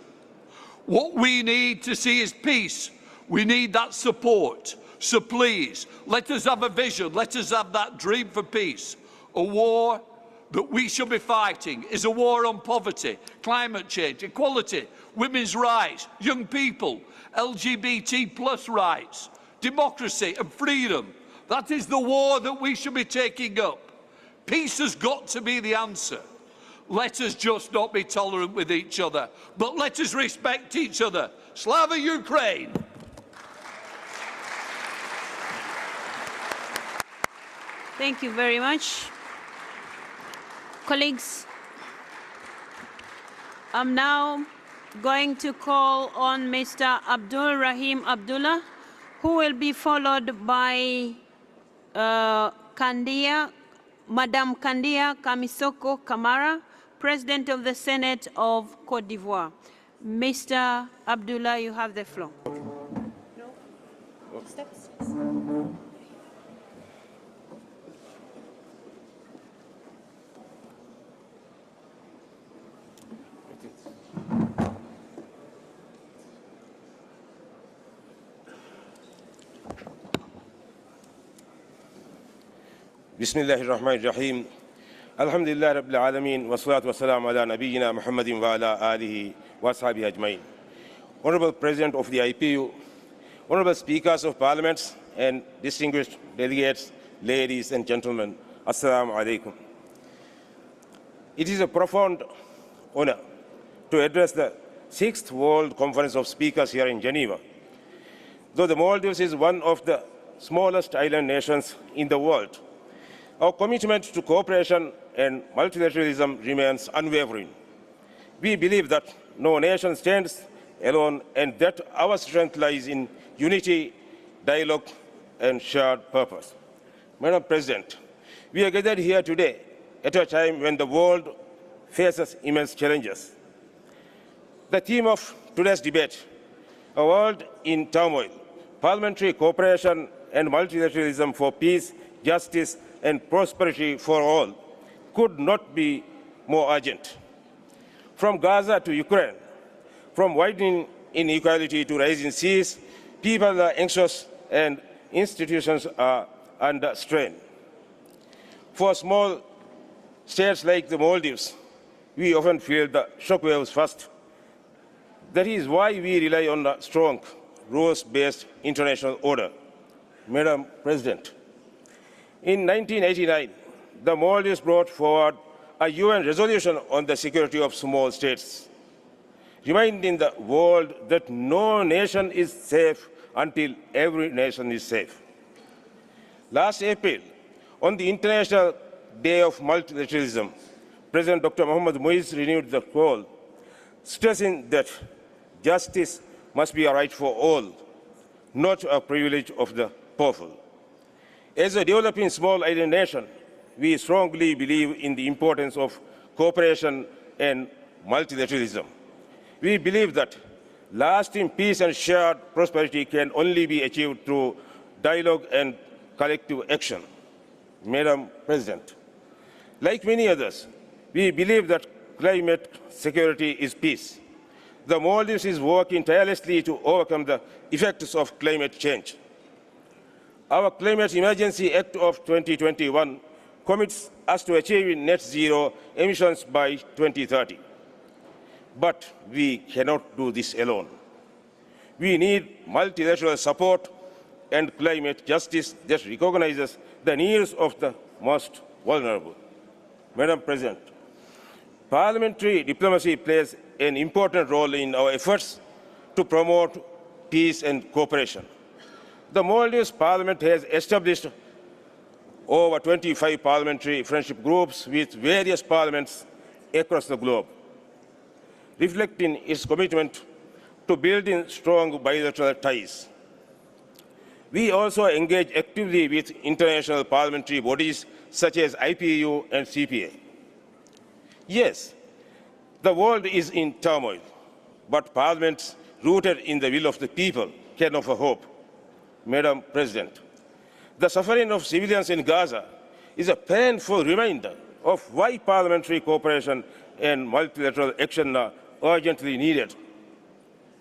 What we need to see is peace. We need that support. So please, let us have a vision. Let us have that dream for peace. A war that we should be fighting is a war on poverty, climate change, equality, women's rights, young people, LGBT+ rights, democracy and freedom. That is the war that we should be taking up. Peace has got to be the answer. let us just not be tolerant with each other, but let us respect each other. Slava Ukraine! Thank you very much. Colleagues, I'm now going to call on Mr. Abdul Rahim Abdullah, who will be followed by Madam Kandia Kamisoko Kamara, President of the Senate of Cote d'Ivoire. Mr. Abdullah, you have the floor. Steps. بسم الله الرحمن الرحيم الحمد لله رب العالمين والصلاة والسلام على نبينا محمد وعلى آله وصحبه أجمعين. Honorable President of the IPU, Honorable Speakers of Parliaments and distinguished delegates, ladies and gentlemen, Assalamu alaikum. It is a profound honor to address the 6th World Conference of Speakers here in Geneva. Though the Maldives is one of the smallest island nations in the world, our commitment to cooperation and multilateralism remains unwavering. We believe that no nation stands alone and that our strength lies in unity, dialogue, and shared purpose. Madam President, we are gathered here today at a time when the world faces immense challenges. The theme of today's debate, a world in turmoil, parliamentary cooperation and multilateralism for peace, justice, and prosperity for all, could not be more urgent. From Gaza to Ukraine, from widening inequality to rising seas, people are anxious and institutions are under strain. For small states like the Maldives, we often feel the shockwaves first. That is why we rely on a strong, rules-based international order. Madam President, in 1989, the Maldives brought forward a UN resolution on the security of small states, reminding the world that no nation is safe until every nation is safe. Last April, on the International Day of Multilateralism, President Dr. Mohamed Muiz renewed the call, stressing that justice must be a right for all, not a privilege of the powerful. As a developing small island nation, we strongly believe in the importance of cooperation and multilateralism. We believe that lasting peace and shared prosperity can only be achieved through dialogue and collective action. Madam President, like many others, we believe that climate security is peace. The Maldives is working tirelessly to overcome the effects of climate change. Our Climate Emergency Act of 2021 commits us to achieving net zero emissions by 2030. But we cannot do this alone. We need multilateral support and climate justice that recognizes the needs of the most vulnerable. Madam President, parliamentary diplomacy plays an important role in our efforts to promote peace and cooperation. The Maldives Parliament has established over 25 parliamentary friendship groups with various parliaments across the globe, reflecting its commitment to building strong bilateral ties. We also engage actively with international parliamentary bodies such as IPU and CPA. Yes, the world is in turmoil, but parliaments rooted in the will of the people can offer hope. Madam President, the suffering of civilians in Gaza is a painful reminder of why parliamentary cooperation and multilateral action are urgently needed.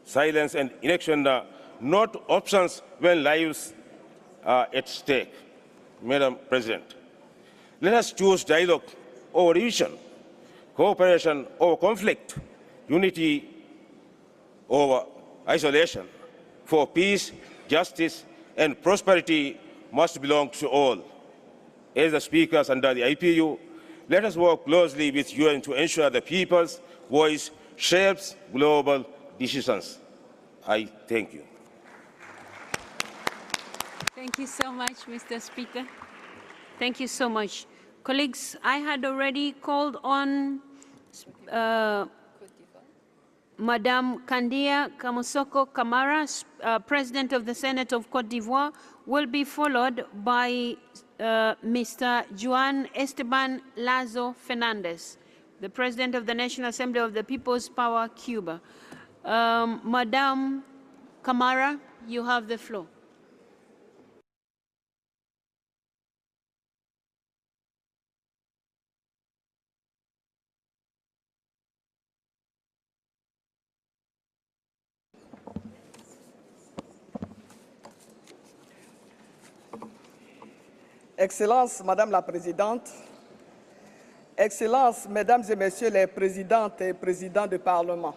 Silence and inaction are not options when lives are at stake. Madam President, let us choose dialogue over division, cooperation over conflict, unity over isolation. For peace, justice, and prosperity must belong to all. As the speakers under the IPU, let us work closely with UN to ensure the people's voice shapes global decisions. I thank you. Thank you so much, Mr. Speaker. Thank you so much. Colleagues, I had already called on Madame Kandia Kamosoko Kamara, President of the Senate of Cote d'Ivoire, will be followed by Mr. Juan Esteban Lazo Fernandez, the President of the National Assembly of the People's Power, Cuba. Madame Kamara, you have the floor. Excellence, Madame la Présidente, Excellences, Mesdames et Messieurs les Présidentes et Présidents du Parlement,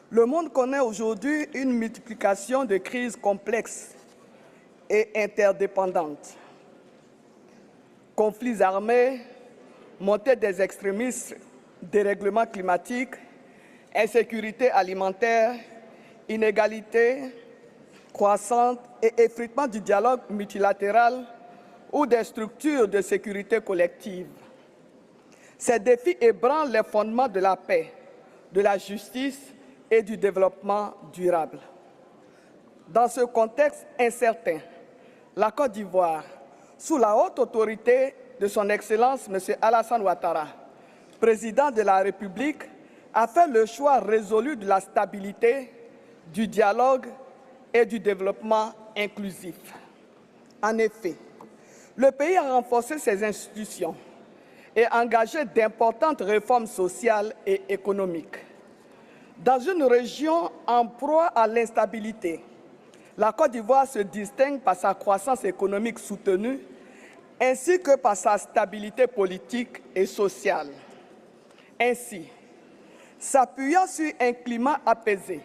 le monde connaît aujourd'hui une multiplication de crises complexes et interdépendantes. Conflits armés, montée des extrémistes, dérèglement climatique, insécurité alimentaire, inégalités croissantes et effritement du dialogue multilatéral ou des structures de sécurité collective. Ces défis ébranlent les fondements de la paix, de la justice et du développement durable. Dans ce contexte incertain, la Côte d'Ivoire, sous la haute autorité de son Excellence M. Alassane Ouattara, président de la République, a fait le choix résolu de la stabilité, du dialogue et du développement inclusif. En effet, le pays a renforcé ses institutions et engagé d'importantes réformes sociales et économiques. Dans une région en proie à l'instabilité, la Côte d'Ivoire se distingue par sa croissance économique soutenue ainsi que par sa stabilité politique et sociale. Ainsi, s'appuyant sur un climat apaisé,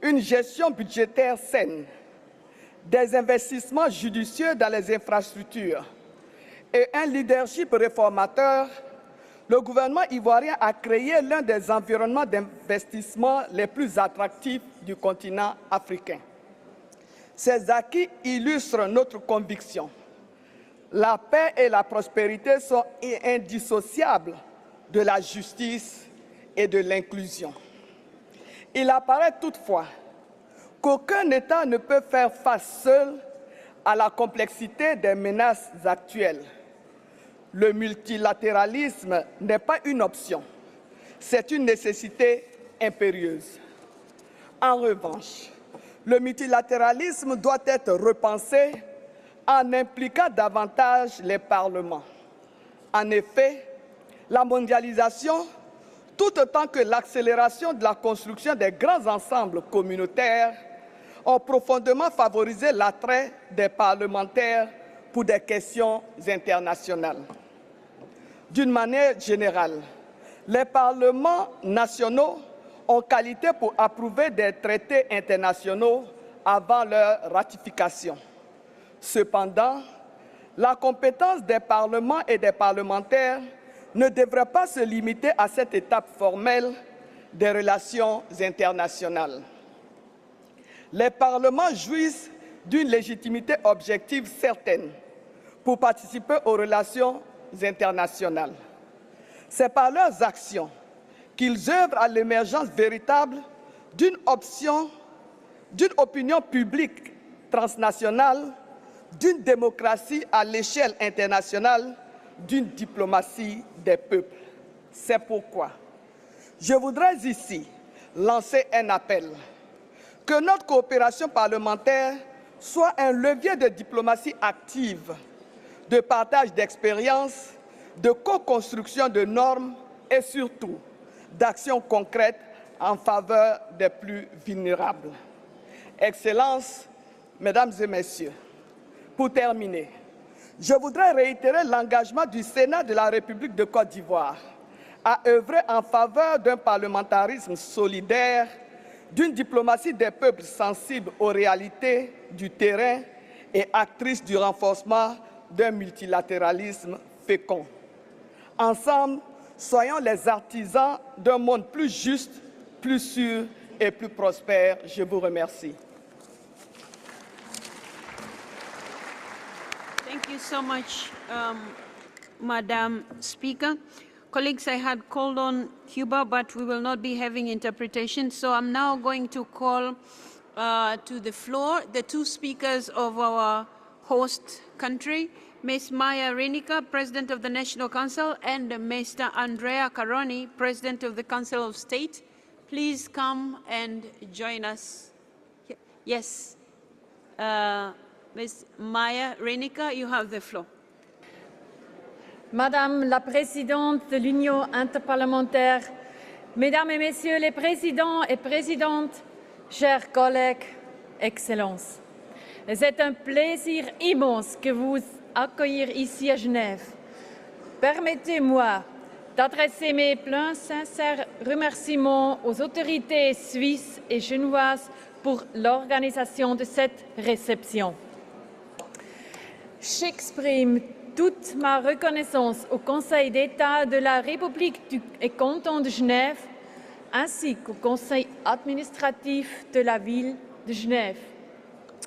une gestion budgétaire saine, des investissements judicieux dans les infrastructures et un leadership réformateur, le gouvernement ivoirien a créé l'un des environnements d'investissement les plus attractifs du continent africain. Ces acquis illustrent notre conviction. La paix et la prospérité sont indissociables de la justice et de l'inclusion. Il apparaît toutefois qu'aucun État ne peut faire face seul à la complexité des menaces actuelles. Le multilatéralisme n'est pas une option, c'est une nécessité impérieuse. En revanche, le multilatéralisme doit être repensé en impliquant davantage les parlements. En effet, la mondialisation, tout autant que l'accélération de la construction des grands ensembles communautaires, ont profondément favorisé l'attrait des parlementaires pour des questions internationales. D'une manière générale, les parlements nationaux ont qualité pour approuver des traités internationaux avant leur ratification. Cependant, la compétence des parlements et des parlementaires ne devrait pas se limiter à cette étape formelle des relations internationales. Les parlements jouissent d'une légitimité objective certaine pour participer aux relations internationales. C'est par leurs actions qu'ils œuvrent à l'émergence véritable d'une opinion publique transnationale, d'une démocratie à l'échelle internationale, d'une diplomatie des peuples. C'est pourquoi je voudrais ici lancer un appel. Que notre coopération parlementaire soit un levier de diplomatie active, de partage d'expériences, de co-construction de normes et surtout d'actions concrètes en faveur des plus vulnérables. Excellences, Mesdames et Messieurs, pour terminer, je voudrais réitérer l'engagement du Sénat de la République de Côte d'Ivoire à œuvrer en faveur d'un parlementarisme solidaire, d'une diplomatie des peuples sensible aux réalités du terrain et actrice du renforcement d'un multilatéralisme fécond. Ensemble, soyons les artisans d'un monde plus juste, plus sûr et plus prospère. Je vous remercie. Thank you so much, Madam Speaker. Colleagues, I had called on Cuba, but we will not be having interpretation, so I'm now going to call to the floor the two speakers of our host country, Ms. Maya Renica, President of the National Council, and Mr. Andrea Caroni, President of the Council of State. Please come and join us. Yes. Ms. Maya Renica, you have the floor. Madame la Présidente de l'Union interparlementaire, Mesdames et Messieurs les Présidents et Présidentes, chers collègues, Excellences, c'est un plaisir immense que vous accueillir ici à Genève. Permettez-moi d'adresser mes pleins sincères remerciements aux autorités suisses et genevoises pour l'organisation de cette réception. J'exprime toute ma reconnaissance au Conseil d'État de la République et canton de Genève, ainsi qu'au Conseil administratif de la ville de Genève.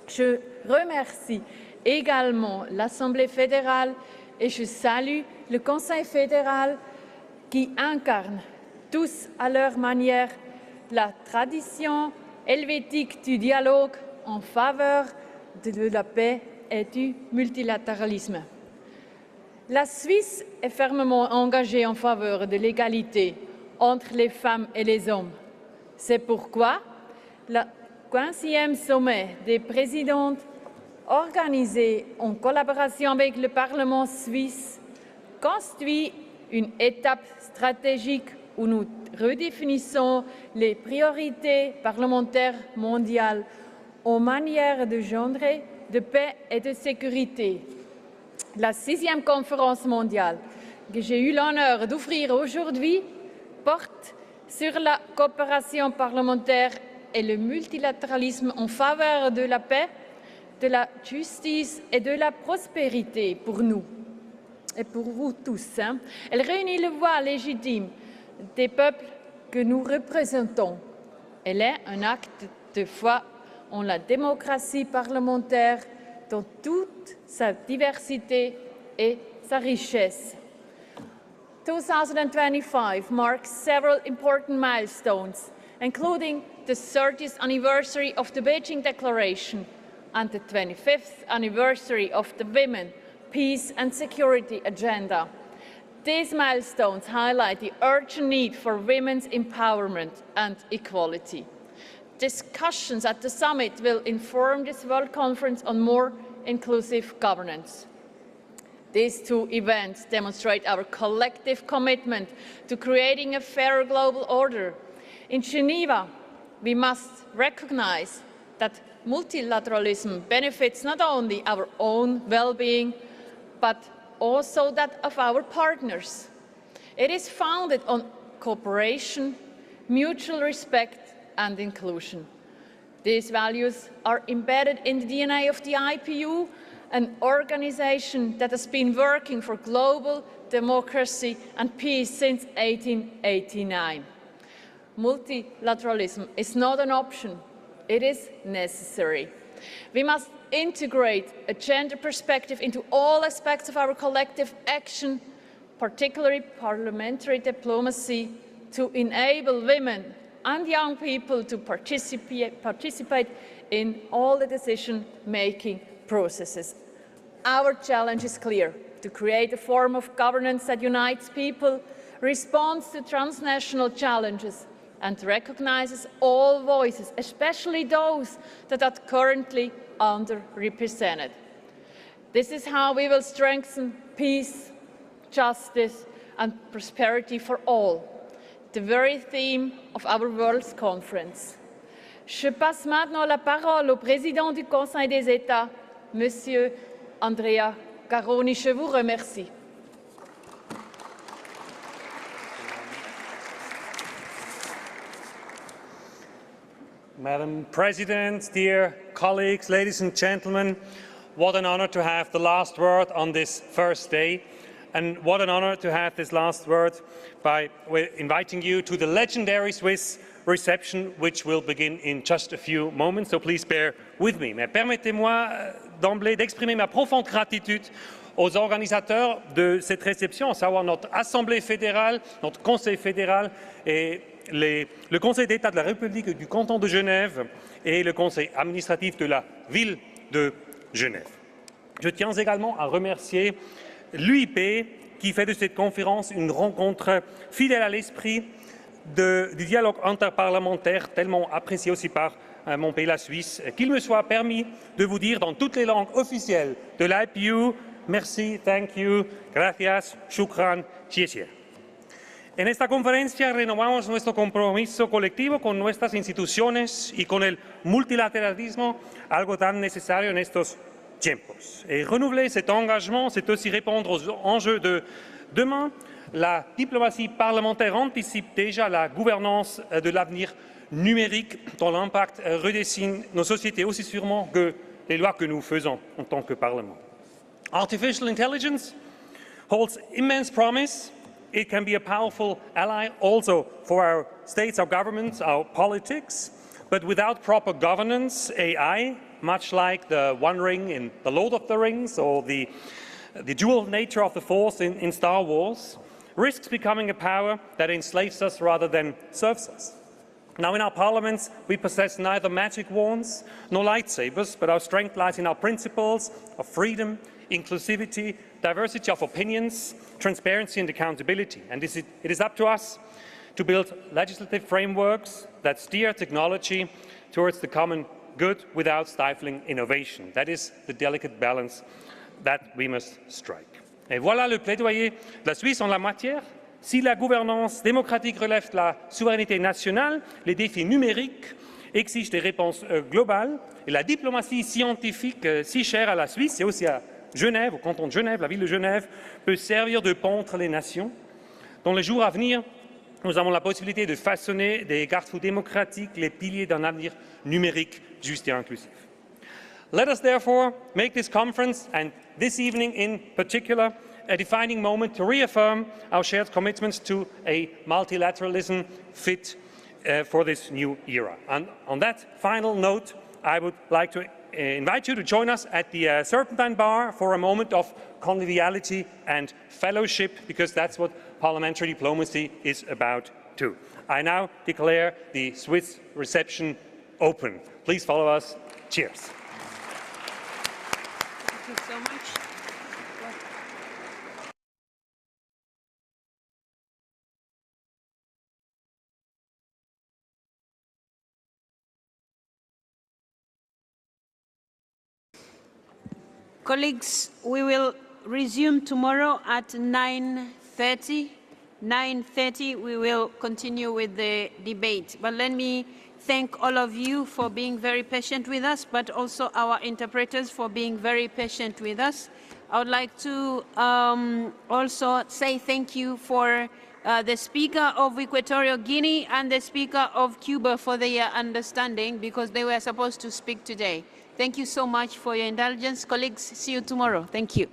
Je remercie également l'Assemblée fédérale et je salue le Conseil fédéral qui incarne tous à leur manière la tradition helvétique du dialogue en faveur de la paix et du multilatéralisme. La Suisse est fermement engagée en faveur de l'égalité entre les femmes et les hommes. C'est pourquoi le 15e sommet des présidentes organisé en collaboration avec le Parlement suisse constitue une étape stratégique où nous redéfinissons les priorités parlementaires mondiales en matière de genre, de paix et de sécurité. La 6e conférence mondiale que j'ai eu l'honneur d'ouvrir aujourd'hui porte sur la coopération parlementaire et le multilatéralisme en faveur de la paix, de la justice et de la prospérité pour nous et pour vous tous. Elle réunit les voix légitimes des peuples que nous représentons. Elle est un acte de foi en la démocratie parlementaire dans toute sa diversité et sa richesse. 2025 marks several important milestones, including the 30th anniversary of the Beijing Declaration and the 25th anniversary of the Women, Peace and Security Agenda. These milestones highlight the urgent need for women's empowerment and equality. Discussions at the summit will inform this World Conference on more inclusive governance. These two events demonstrate our collective commitment to creating a fairer global order. In Geneva, we must recognize that multilateralism benefits not only our own well-being, but also that of our partners. It is founded on cooperation, mutual respect, and inclusion. These values are embedded in the DNA of the IPU, an organization that has been working for global democracy and peace since 1889. Multilateralism is not an option, it is necessary. We must integrate a gender perspective into all aspects of our collective action, particularly parliamentary diplomacy, to enable women and young people to participate in all the decision-making processes. Our challenge is clear: to create a form of governance that unites people, responds to transnational challenges, and recognizes all voices, especially those that are currently underrepresented. This is how we will strengthen peace, justice, and prosperity for all, the very theme of our World Conference. Je passe maintenant la parole au président du Conseil des États, Monsieur Andrea Caroni. Je vous remercie. Madam President, dear colleagues, ladies and gentlemen, what an honour to have the last word on this first day. And what an honor to have this last word by inviting you to the legendary Swiss reception, which will begin in just a few moments. So please bear with me. Mais permettez-moi d'emblée d'exprimer ma profonde gratitude aux organisateurs de cette réception, à savoir notre Assemblée fédérale, notre Conseil fédéral et le Conseil d'État de la République du canton de Genève et le Conseil administratif de la ville de Genève. Je tiens également à remercier l'UIP qui fait de cette conférence une rencontre fidèle à l'esprit du dialogue interparlementaire, tellement apprécié aussi par mon pays, la Suisse, qu'il me soit permis de vous dire dans toutes les langues officielles de l'IPU, merci, thank you, gracias, shukran, xie. En esta conferencia renovamos nuestro compromiso colectivo con nuestras instituciones y con el multilateralismo, algo tan necesario en estos tiempos. Et renouveler cet engagement, c'est aussi répondre aux enjeux de demain. La diplomatie parlementaire anticipe déjà la gouvernance de l'avenir numérique dont l'impact redessine nos sociétés aussi sûrement que les lois que nous faisons en tant que Parlement. Artificial intelligence holds immense promise. It can be a powerful ally also for our states, our governments, our politics. But without proper governance, AI, much like the One Ring in The Lord of the Rings or the dual nature of the Force in Star Wars, risks becoming a power that enslaves us rather than serves us. Now, in our parliaments, we possess neither magic wands nor lightsabers, but our strength lies in our principles of freedom, inclusivity, diversity of opinions, transparency and accountability. And it is up to us to build legislative frameworks that steer technology towards the common good without stifling innovation. That is the delicate balance that we must strike. Et voilà le plaidoyer de la Suisse en la matière. Si la gouvernance démocratique relève de la souveraineté nationale, les défis numériques exigent des réponses globales. Et la diplomatie scientifique si chère à la Suisse et aussi à Genève, au canton de Genève, la ville de Genève, peut servir de pont entre les nations. Dans les jours à venir, nous avons la possibilité de façonner des garde-fous démocratiques, les piliers d'un avenir numérique juste et inclusif. Let us therefore make this conference, and this evening in particular, a defining moment to reaffirm our shared commitments to a multilateralism fit for this new era. And on that final note, I would like to invite you to join us at the Serpentine Bar for a moment of conviviality and fellowship, because that's what parliamentary diplomacy is about too. I now declare the Swiss reception open. Please follow us. Cheers. Thank you so much. Colleagues, we will resume tomorrow at 9:30. 9:30, we will continue with the debate. But let me thank all of you for being very patient with us, but also our interpreters for being very patient with us. I would like to also say thank you for the Speaker of Equatorial Guinea and the Speaker of Cuba for their understanding, because they were supposed to speak today. Thank you so much for your indulgence. Colleagues, see you tomorrow. Thank you.